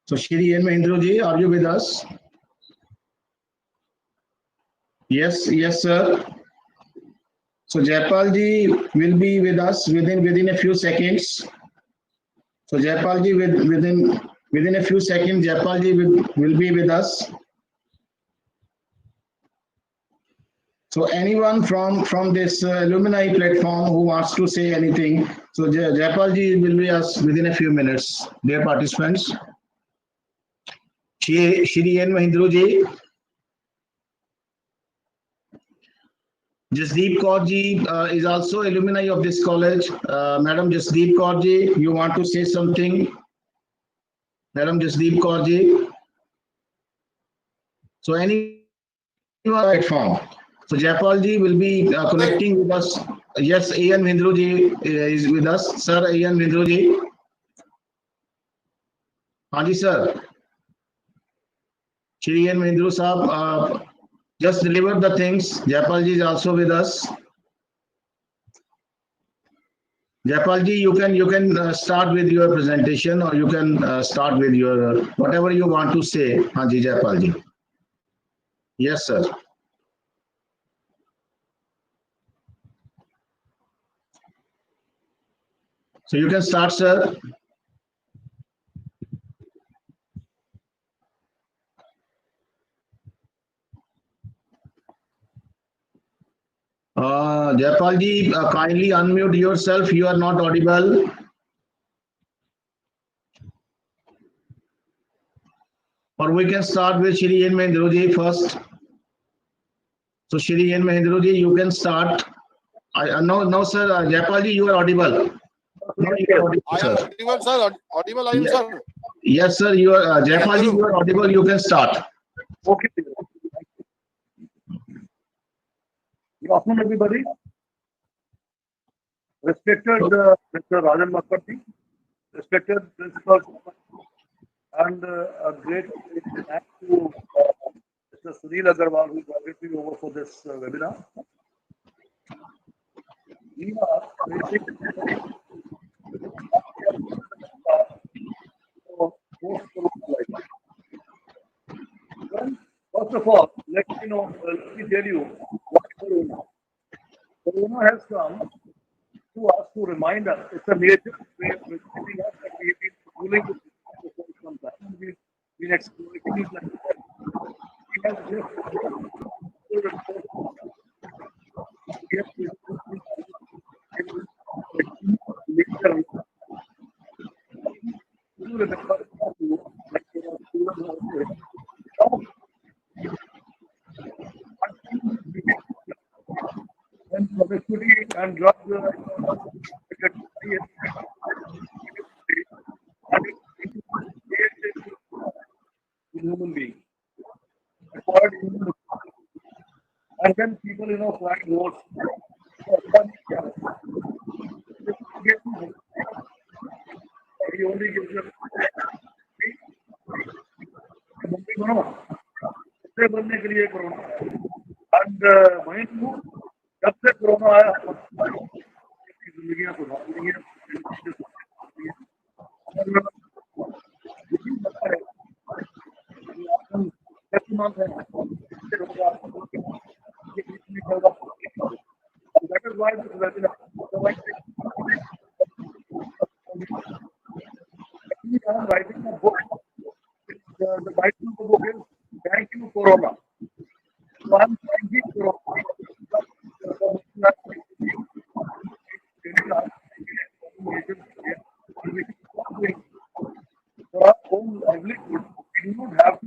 So Shri Ian Mahindru ji, are you with us? Yes, yes, sir. So Jaipal ji will be with us within a few seconds. So Jaipal ji within a few seconds, Jaipal ji will be with us. So anyone from this alumni platform who wants to say anything, so Jaipal ji will be us within a few minutes. Dear participants, Shri Ian Mahindru ji, Jasdeep Kaur ji is also alumni of this college. Madam Jasdeep Kaur ji, you want to say something? Madam Jasdeep Kaur ji. So any platform. So Jaipal ji will be connecting with us. Yes, Ian Mahindru ji is with us. Sir, Ian Mahindru ji. Hanji sir. Shri Ian Mahindru sahab just deliver the things. Jaipal ji is also with us. Jaipal ji, you can start with your presentation, or you can start with your whatever you want to say. Hanji Jaipal ji. Yes, sir. So you can start, sir. Jaipal ji, kindly unmute yourself. You are not audible. or we can start with Shri N. Mahendra first. So Shri N. Mahendra, you can start. No, sir. Jaipal ji, you are audible. No, you are audible, I am audible, sir. Audible, I am, Yes. sir. Yes, sir. You are Jaipal ji, you are audible. You can start. Okay. Good afternoon, everybody. Respected Mr. Rajan Mukherjee, respected principal, and a great thanks to Mr. Sunil Agarwal, who invited me over for this webinar. We are facing well, first of all, let me tell you what Corona. Corona has come to us to remind us it's a major way of reminding us that we've been ruling this for quite some time and we've been exploiting it like that. We have just when promiscuity and drugs human being. And then people, flying votes. He only gives them बनने के लिए corona and वहीं जब से corona आया जिंदगियां सुधार ली हैं that is why this webinar I am writing a book. The title of the book is Thank You Corona. So I am thanking Corona for our own livelihood. We do not have to.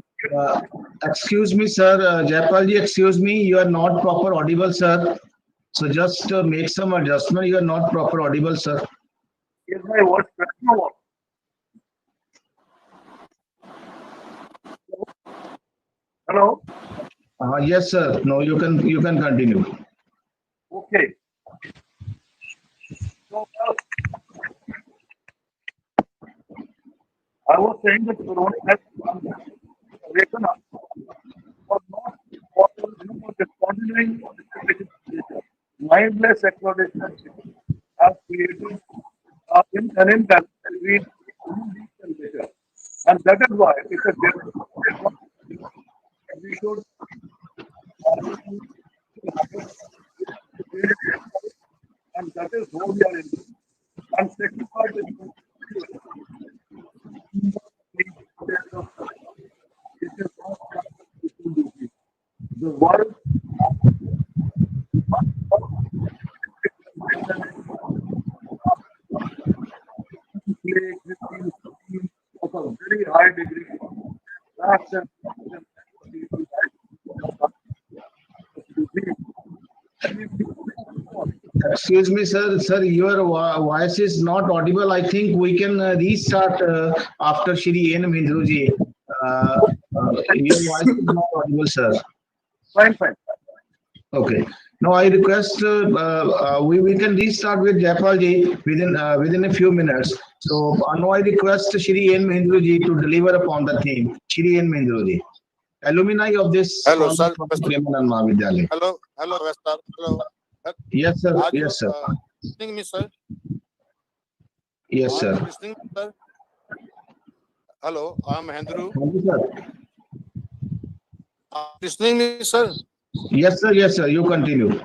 Excuse me, sir. Jaipal ji, excuse me. You are not proper audible, sir. So just make some adjustment. You are not proper audible, sir. Is my voice correct or what? Hello? Yes, sir. No, you can continue. Okay. So, I was saying that Corona has awakened us for not for continuing mindless exploitation has created an imbalance between human beings and nature. And that is why it's a we should and that is how we are in. And second part is the world of a very high degree. Excuse me, sir. Sir, your voice is not audible. I think we can restart after Shri N. Mindruji. Your voice is not audible, sir. Fine. Okay. Now I request we can restart with Jaipal ji within a few minutes. So now I request Shri N. Mindruji to deliver upon the theme. Shri N. Mindruji, alumni of this. Hello, sir. Hello, Sir. Hello. Yes, sir. Yes, sir. Listening me, sir? Yes, sir. Listening, sir? Hello, I am Hendru. Thank you, sir. Listening me, sir? Yes, sir. Yes, sir. You continue.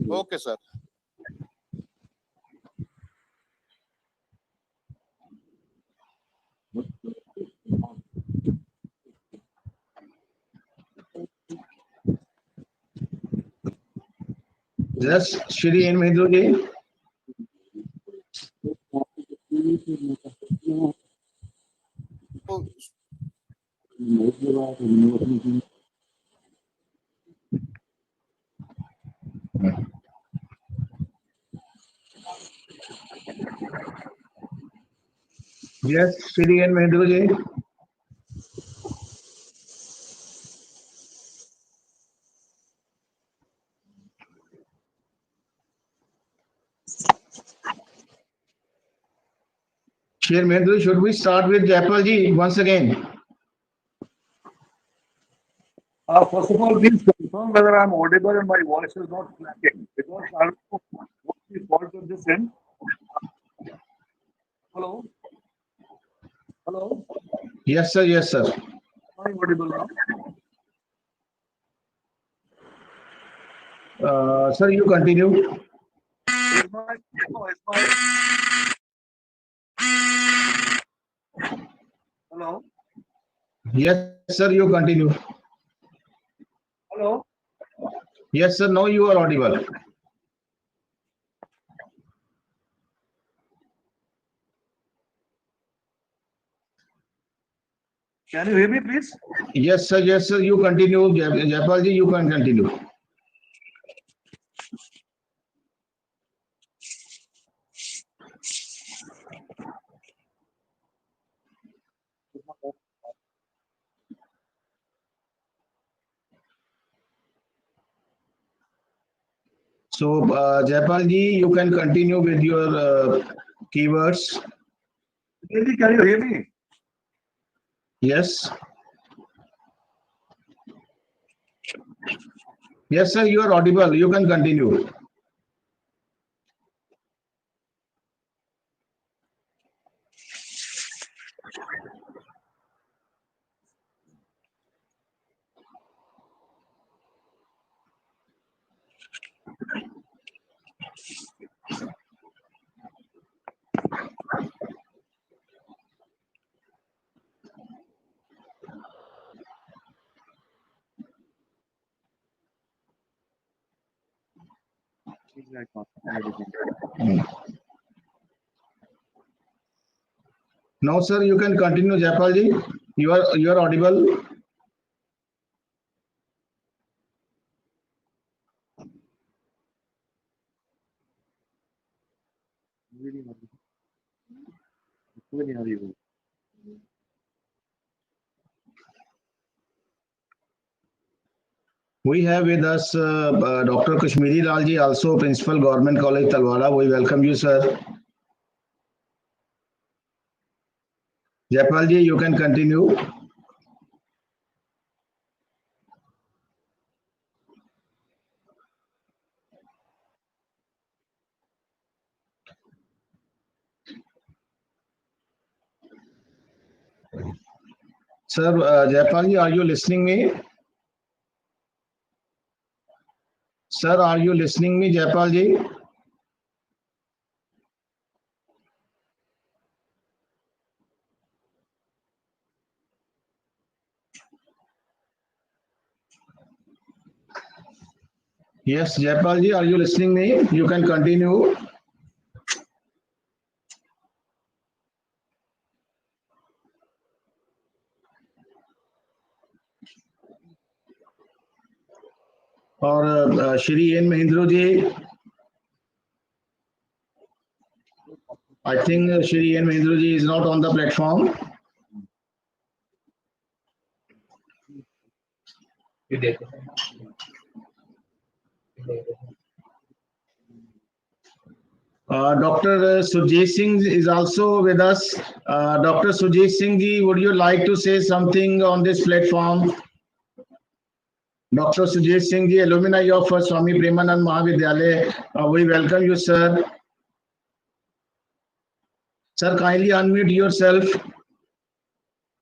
Okay, sir. Yes, Shri N. Mindruji. Yes, Shri N. Mahendra ji. Shri Mahendra, should we start with Jaipal ji once again? First of all, please confirm whether I'm audible and my voice is not cracking, because I don't know what the fault of this end. Hello? Hello? Yes, sir. Yes, sir. Am I audible now? Sir, you continue. Is my, no, is my, hello? Yes, sir. You continue. Hello? Yes, sir. Now you are audible. Can you hear me, please? Yes, sir. Yes, sir. You continue. Jaipal ji, you can continue. So, Jaipal ji, you can continue with your keywords. Can you hear me? Yes. Yes, sir. You are audible. You can continue. Now, sir, you can continue, Jaipal ji. You are audible. We have with us Dr. Kashmiri Lal ji, also Principal Government College Talwara. We welcome you, sir. Jaipal ji, you can continue. Sir, Jaipal ji, are you listening me? Sir, are you listening me, Jaipal ji? Yes, Jaipal ji, are you listening me? You can continue. Or Shri N. Mahindra ji. I think Shri N. Mahindra ji is not on the platform. Dr. Sujit Singh is also with us. Dr. Sujit Singh ji, would you like to say something on this platform? Dr. Sujit Singh ji, alumni of Swami Premanand Mahavidyalaya. We welcome you, sir. Sir, kindly unmute yourself.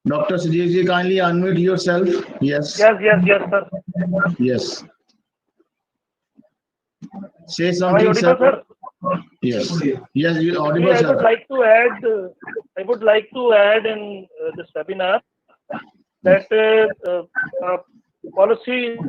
Dr. Sujit ji, kindly unmute yourself. Yes. Yes, sir. Yes. Say Am I something, audible, sir. sir? Yes. Yes, you're Actually, audible, I would sir. like to add. I would like to add in this webinar that policy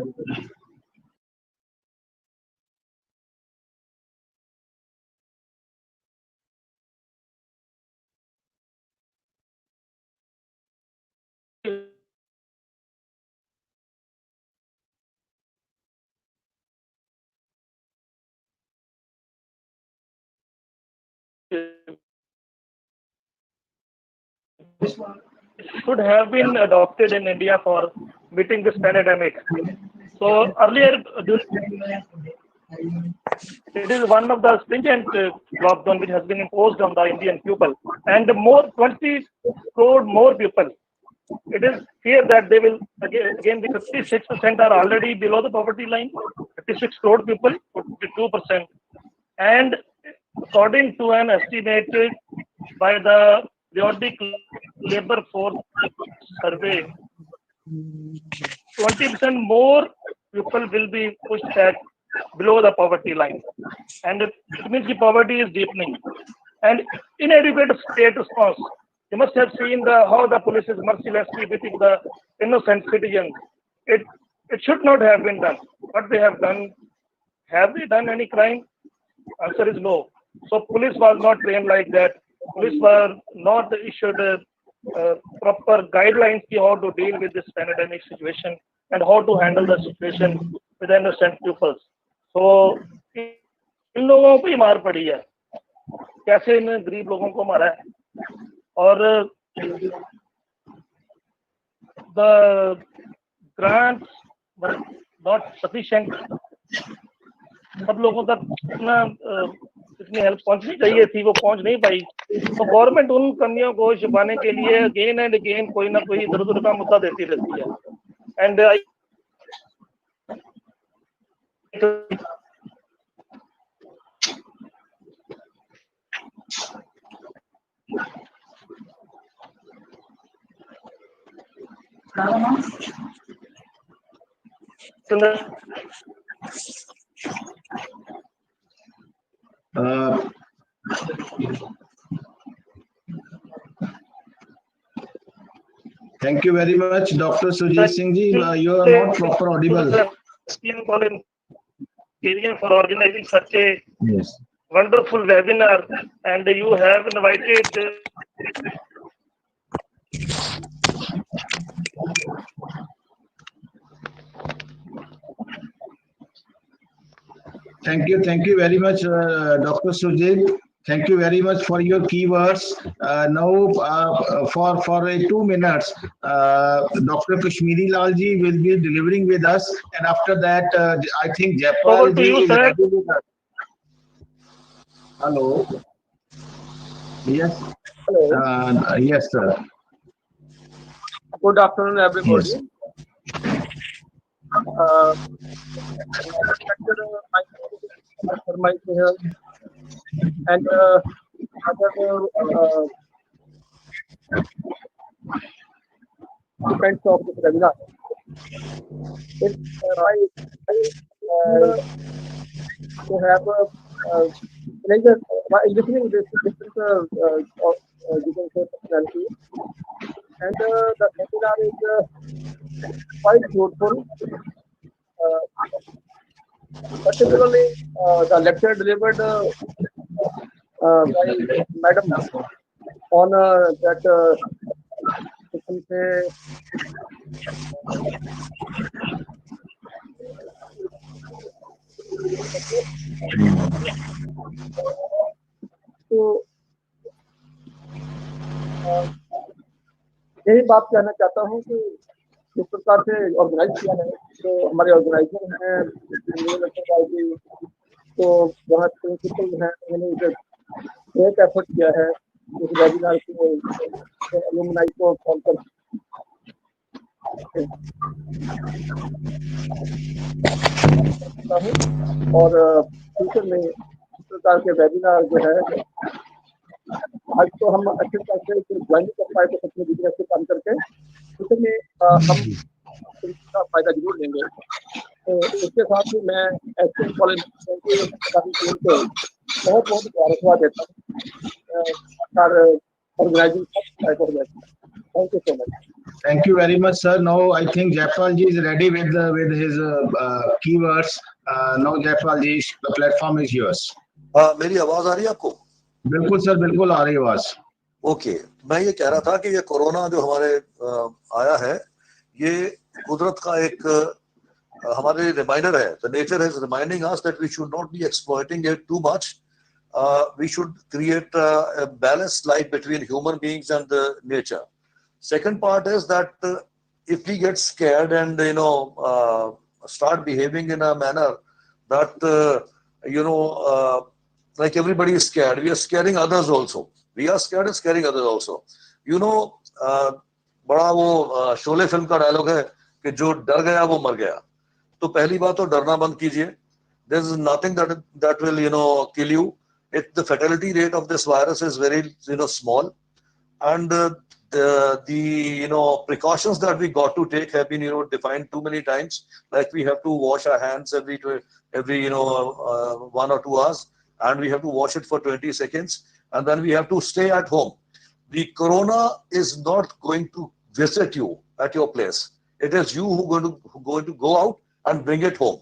should have been adopted in India for beating this pandemic. So earlier, it is one of the stringent lockdown which has been imposed on the Indian people, and more 20 crore more people. It is fear that they will again the 56% are already below the poverty line. 56 crore people, 52%, and according to an estimated by the periodic labor force survey, 20% more people will be pushed back below the poverty line, and it means the poverty is deepening. And inadequate state response. You must have seen how the police is mercilessly beating the innocent citizens. It should not have been done. What they have done, have they done any crime? Answer is no. So police was not trained like that. Police were not issued proper guidelines on how to deal with this pandemic situation and how to handle the situation with innocent pupils. So इन लोगों को ही मार पड़ी है, कैसे इन गरीब लोगों को मारा है, और the grants were not sufficient. सब लोगों तक इतनी हेल्प पहुंचनी चाहिए थी, वो पहुंच नहीं पाई. तो गवर्नमेंट उन कमियों को छुपाने के लिए अगेन एंड अगेन कोई ना कोई इधर उधर का मुद्दा देती रहती है. And Thank you very much, Dr. Sujit Singh ji. You are not proper audible. SPN for organizing such a wonderful webinar, and you have invited Thank you very much, Dr. Sujit. Thank you very much for your keywords. Now, for 2 minutes, Dr. Kashmiri Lal ji will be delivering with us, and after that, I think Jaipal ji is ready with us. Hello. Yes. Hello. Yes, sir. Good afternoon, everybody. Yes. And other friends of this webinar. It's to have listening this different personality, and the webinar is quite fruitful. Particularly the lecture delivered by Madam on that तो यही बात कहना चाहता हूँ कि जिस प्रकार से ऑर्गेनाइज किया है, तो हमारे ऑर्गेनाइजर हैं, तो वहाँ प्रिंसिपल हैं, उन्होंने एक एफर्ट किया है इस वेबिनार को एलुमनाई को कॉल कर और फ्यूचर में इस प्रकार के वेबिनार जो है, आज तो हम अच्छे तरह से ज्वाइन कर पाए थे अपने बिजनेस से काम करके, उसमें हम इसका फायदा जरूर लेंगे. तो उसके साथ ही मैं SPN कॉलेज की टीम को बहुत मुबारकबाद देता हूँ for organising such type of event. Thank you so much. Thank you very much, sir. Now I think Jaipal ji is ready with his keywords. Now Jaipal ji, the platform is yours. मेरी आवाज आ रही है आपको? बिल्कुल sir, बिल्कुल आ रही है आवाज. ओके, मैं ये कह रहा था कि ये कोरोना जो हमारे आया है, ये कुदरत का एक हमारे रिमाइंडर है. The nature is reminding us that we should not be exploiting it too much. we should create a balanced life between human beings and nature. Second part is that if we get scared and start behaving in a manner that like everybody is scared, we are scaring others also. We are scared and scaring others also. बड़ा वो Sholay film का dialogue है कि जो डर गया वो मर गया. तो पहली बात तो डरना बंद कीजिए. There is nothing that will kill you. The fatality rate of this virus is very small, and the precautions that we got to take have been defined too many times. Like we have to wash our hands every 1 or 2 hours, and we have to wash it for 20 seconds, and then we have to stay at home. The corona is not going to visit you at your place. It is you who going to go out and bring it home.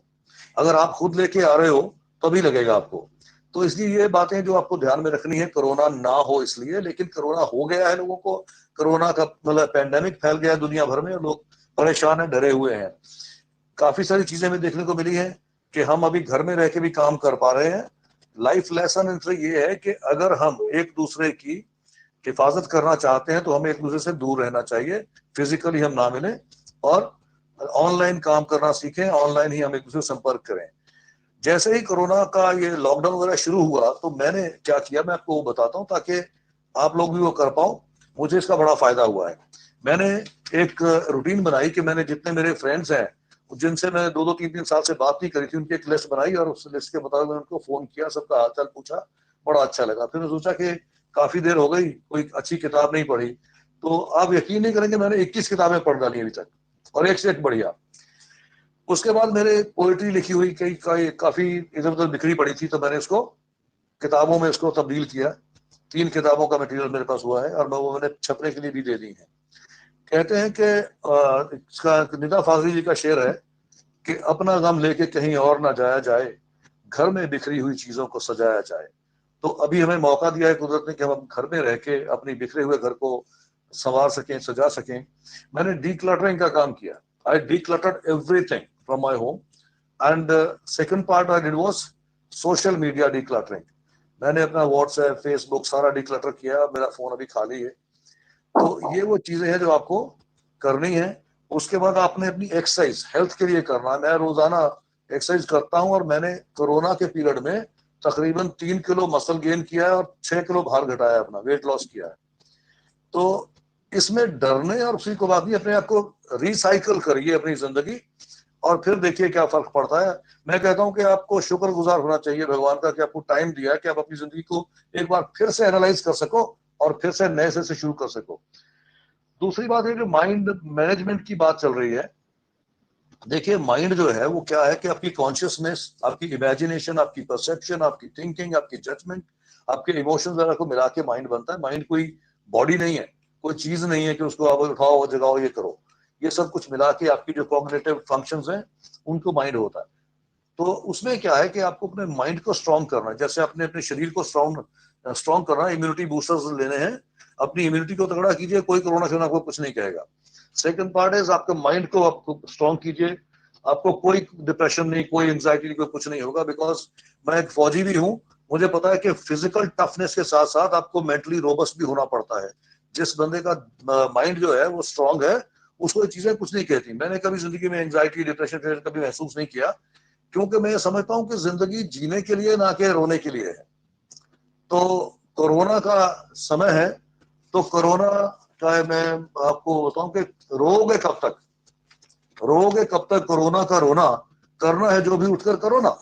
अगर आप खुद लेके आ रहे हो तभी लगेगा आपको. तो इसलिए ये बातें जो आपको ध्यान में रखनी है, कोरोना ना हो इसलिए, लेकिन कोरोना हो गया है, लोगों को कोरोना का मतलब पैंडेमिक फैल गया है दुनिया भर में, लोग परेशान हैं, डरे हुए हैं. काफी सारी चीजें हमें देखने को मिली हैं कि हम अभी घर में रह के भी काम कर पा रहे हैं. लाइफ लेसन इनसे ये है कि अगर हम एक दूसरे की हिफाजत करना चाहते हैं तो हमें एक दूसरे से दूर रहना चाहिए, फिजिकली हम ना मिलें और ऑनलाइन काम करना सीखें, ऑनलाइन ही हम एक दूसरे से संपर्क करें. जैसे ही कोरोना का ये लॉकडाउन वगैरह शुरू हुआ तो मैंने क्या किया, मैं आपको बताता हूँ ताकि आप लोग भी वो कर पाओ. मुझे इसका बड़ा फायदा हुआ है. मैंने एक रूटीन बनाई कि मैंने जितने मेरे फ्रेंड्स हैं जिनसे मैंने 2-3 साल से बात नहीं करी थी, उनकी एक लिस्ट बनाई और उस लिस्ट के मुताबिक मैंने उनको फोन किया, सबका हालचाल पूछा. बड़ा अच्छा लगा. फिर मैं सोचा कि काफी देर हो गई, कोई अच्छी किताब नहीं पढ़ी. तो आप यकीन नहीं करेंगे, मैंने 21 किताबें पढ़ डाली अभी तक, और एक से एक बढ़िया. उसके बाद मेरे पोएट्री लिखी हुई काफी इधर उधर बिखरी पड़ी थी, तो मैंने उसको किताबों में उसको तब्दील किया. 3 किताबों का मटेरियल मेरे पास हुआ है और मैंने छपने के लिए भी दे दी है. कहते हैं कि इसका निदा फाजली जी का शेर है कि अपना गम लेके कहीं और ना जाया जाए, घर में बिखरी हुई चीजों को सजाया जाए. तो अभी हमें मौका दिया है कुदरत ने कि हम घर में रह के अपनी बिखरे हुए घर को संवार सकें, सजा सकें. मैंने डीक्लटरिंग का काम किया. I decluttered everything from my home, and second part I did was social media decluttering. मैंने अपना WhatsApp, Facebook सारा डिक्लटर किया. मेरा फोन अभी खाली है. तो ये वो चीजें हैं जो आपको करनी है. उसके बाद आपने अपनी एक्सरसाइज हेल्थ के लिए करना है. मैं रोजाना एक्सरसाइज करता हूँ और मैंने कोरोना के पीरियड में तकरीबन 3 किलो मसल गेन किया है और 6 किलो भार घटाया है, अपना वेट लॉस किया है. तो इसमें डरने और उसी को बात नहीं, अपने आप को रिसाइकल करिए अपनी जिंदगी और फिर देखिए क्या फर्क पड़ता है. मैं कहता हूं कि आपको शुक्रगुजार होना चाहिए भगवान का कि आपको टाइम दिया है कि आप अपनी जिंदगी को एक बार फिर से एनालाइज कर सको और फिर से नए से शुरू कर सको. दूसरी बात है जो माइंड मैनेजमेंट की बात चल रही है. देखिए माइंड जो है वो क्या है कि आपकी कॉन्शियसनेस, आपकी इमेजिनेशन, आपकी परसेप्शन, आपकी थिंकिंग, आपकी जजमेंट, आपके इमोशंस वगैरह को मिला के माइंड बनता है. माइंड कोई बॉडी नहीं है, कोई चीज नहीं है कि उसको आप उठाओ जगाओ ये करो. ये सब कुछ मिला के आपकी जो कॉग्निटिव फंक्शंस हैं उनको माइंड होता है. तो उसमें क्या है कि आपको अपने माइंड को स्ट्रांग करना है. जैसे आपने अपने शरीर को स्ट्रांग करना है, इम्यूनिटी बूस्टर्स लेने हैं, अपनी इम्यूनिटी को तगड़ा कीजिए, कोई कोरोना से आपको कुछ नहीं कहेगा. सेकंड पार्ट इज आपके माइंड को आपको स्ट्रांग कीजिए. आपको कोई डिप्रेशन नहीं, कोई एंजाइटी नहीं, कोई कुछ नहीं होगा. बिकॉज मैं एक फौजी भी हूँ, मुझे पता है कि फिजिकल टफनेस के साथ साथ आपको मेंटली रोबस्ट भी होना पड़ता है. जिस बंदे का माइंड जो है वो स्ट्रांग है उसको ये चीजें कुछ नहीं कहती. मैंने कभी जिंदगी में एंजाइटी डिप्रेशन कभी महसूस नहीं किया, क्योंकि मैं ये समझता हूँ कि जिंदगी जीने के लिए ना कि रोने के लिए है. तो कोरोना का समय है, तो कोरोना का मैं आपको बताऊं कि रोगे कब तक, रोगे कब तक कोरोना का रोना, करना है जो भी उठकर करो ना.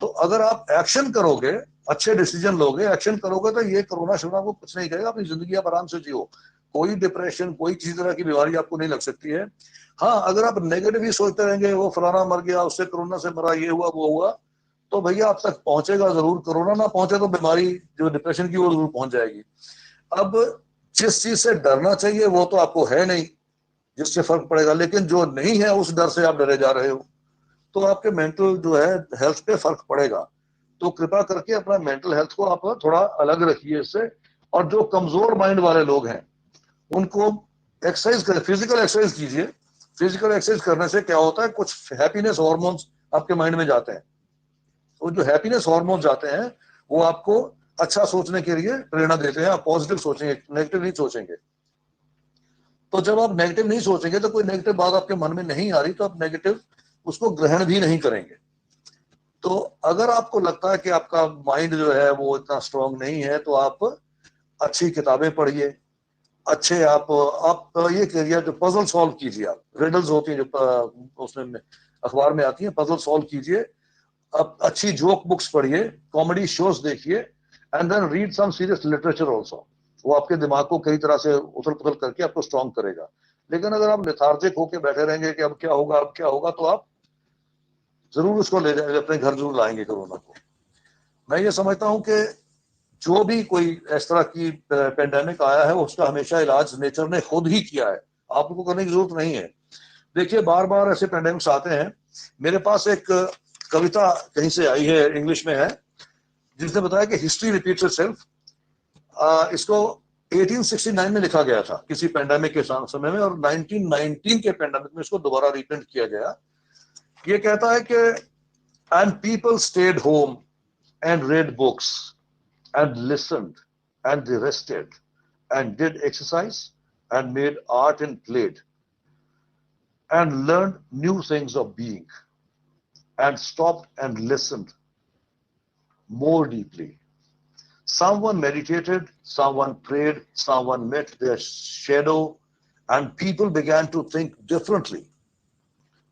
तो अगर आप एक्शन करोगे, अच्छे डिसीजन लोगे, एक्शन करोगे तो ये कोरोना शोना को कुछ नहीं करेगा. अपनी जिंदगी आप आराम से जियो, कोई डिप्रेशन कोई किसी तरह की बीमारी आपको नहीं लग सकती है. हाँ, अगर आप नेगेटिव ही सोचते रहेंगे, वो फलाना मर गया, उससे कोरोना से मरा, ये हुआ वो हुआ, तो भैया आप तक पहुंचेगा जरूर. कोरोना ना पहुंचे तो बीमारी जो डिप्रेशन की वो जरूर पहुंच जाएगी. अब जिस चीज से डरना चाहिए वो तो आपको है नहीं जिससे फर्क पड़ेगा, लेकिन जो नहीं है उस डर से आप डरे जा रहे हो, तो आपके मेंटल जो है हेल्थ पे फर्क पड़ेगा. तो कृपा करके अपना मेंटल हेल्थ को आप थोड़ा अलग रखिए इससे. और जो कमजोर माइंड वाले लोग हैं उनको एक्सरसाइज करें, फिजिकल एक्सरसाइज कीजिए. फिजिकल एक्सरसाइज करने से क्या होता है, कुछ हैप्पीनेस हार्मोन्स आपके माइंड में जाते हैं. तो जो हैप्पीनेस हार्मोन्स जाते हैं वो आपको अच्छा सोचने के लिए प्रेरणा देते हैं। आप पॉजिटिव सोचेंगे, नेगेटिव नहीं सोचेंगे। तो जब आप नेगेटिव नहीं सोचेंगे तो कोई नेगेटिव बात आपके मन में नहीं आ रही तो आप नेगेटिव उसको ग्रहण भी नहीं करेंगे। तो अगर आपको लगता है कि आपका माइंड जो है वो इतना स्ट्रांग नहीं है तो आप अच्छी किताबें पढ़िए, अच्छे आप ये करिए, जो पजल सॉल्व कीजिए, आप रिडल्स होती हैं जो उसमें अखबार में आती हैं, पजल सॉल्व कीजिए, आप अच्छी जोक बुक्स पढ़िए, कॉमेडी शोज देखिए, and then read some serious literature also. वो आपके दिमाग को कई तरह से उथल पुथल करके आपको स्ट्रांग करेगा। लेकिन अगर आप लेथार्जिक होकर बैठे रहेंगे कि अब क्या होगा अब क्या होगा, तो आप जरूर उसको ले जाएंगे, अपने घर जरूर लाएंगे कोरोना को। मैं ये समझता हूं कि जो भी कोई इस तरह की पेंडेमिक आया है उसका हमेशा इलाज नेचर ने खुद ही किया है, आपको करने की जरूरत नहीं है। देखिए बार बार ऐसे पेंडेमिक्स आते हैं। मेरे पास एक कविता कहीं से आई है, इंग्लिश में है, जिसने बताया कि हिस्ट्री रिपीट्स इटसेल्फ। इसको 1869 में लिखा गया था किसी पेंडेमिक के समय में, और 1919 के पेंडेमिक में इसको दोबारा रिप्रिंट किया गया। ये कहता है कि and people stayed home and read books and listened and they rested and did exercise and made art and played and learned new things of being and stopped and listened more deeply. Someone meditated, someone prayed, someone met their shadow, and people began to think differently,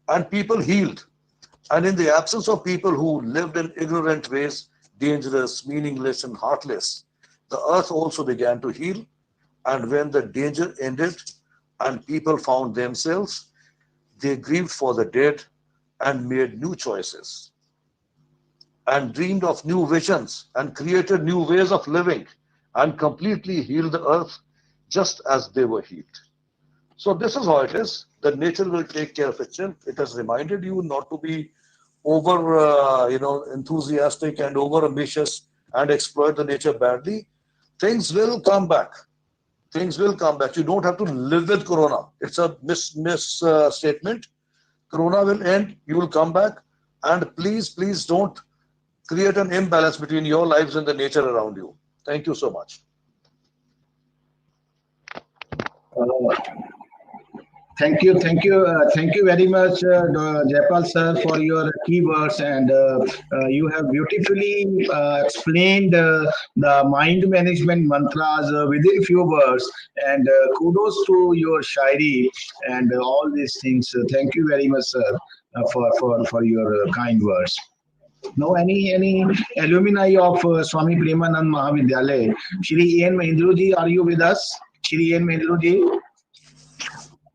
and people healed. And in the absence of people who lived in ignorant ways, dangerous, meaningless, and heartless, the earth also began to heal. And when the danger ended and people found themselves, they grieved for the dead and made new choices and dreamed of new visions and created new ways of living and completely healed the earth just as they were healed. So this is how it is. The nature will take care of itself. It has reminded you not to be over, enthusiastic and over ambitious and exploit the nature badly. Things will come back. Things will come back. You don't have to live with Corona. It's a misstatement. Corona will end. You will come back. And please don't create an imbalance between your lives and the nature around you. Thank you so much. Thank you very much, Jaipal sir, for your keywords, and you have beautifully explained the mind management mantras within few words. And kudos to your shairi and all these things. Thank you very much, sir, for your kind words. Now, any alumni of Swami Premanand Mahavidyalaya, Shri N. Mahindra ji, are you with us? Shri N. Mahindra ji,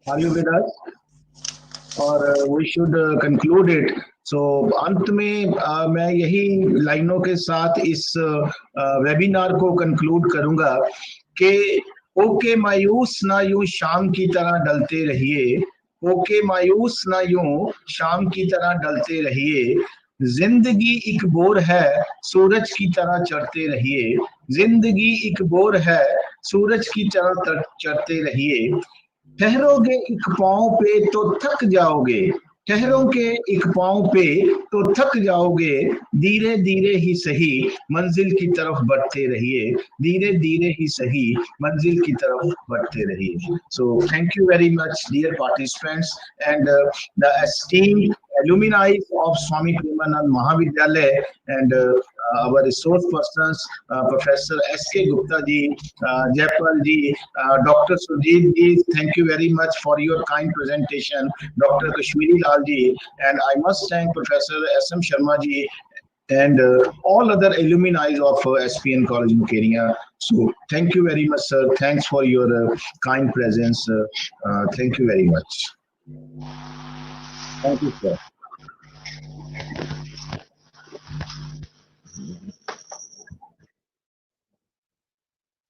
are you with us? Or we should conclude it. So अंत में मैं यही लाइनों के साथ इस webinar को conclude करूंगा कि ओके मायूस ना यूं शाम की तरह डलते रहिए, ओके मायूस ना यूं शाम की तरह डलते रहिए, जिंदगी एक बोर है सूरज की तरह चढ़ते रहिए, जिंदगी एक बोर है सूरज की तरह चढ़ते रहिए, ठहरोगे एक पांव पे तो थक जाओगे, ठहरोगे एक पांव पे तो थक जाओगे, धीरे धीरे ही सही मंजिल की तरफ बढ़ते रहिए, धीरे धीरे ही सही मंजिल की तरफ बढ़ते रहिए. So thank you very much, dear participants, and the esteemed alumni of Swami Premanand Mahavidyalaya, and our resource persons, Professor S.K. Gupta ji, Jaipal ji, Dr. Sujit ji, thank you very much for your kind presentation, Dr. Kashmiri Lal ji, and I must thank Professor S.M. Sharma ji and all other alumni of SPN College Mukerian. So thank you very much, sir. Thanks for your kind presence. Thank you very much. Thank you, sir.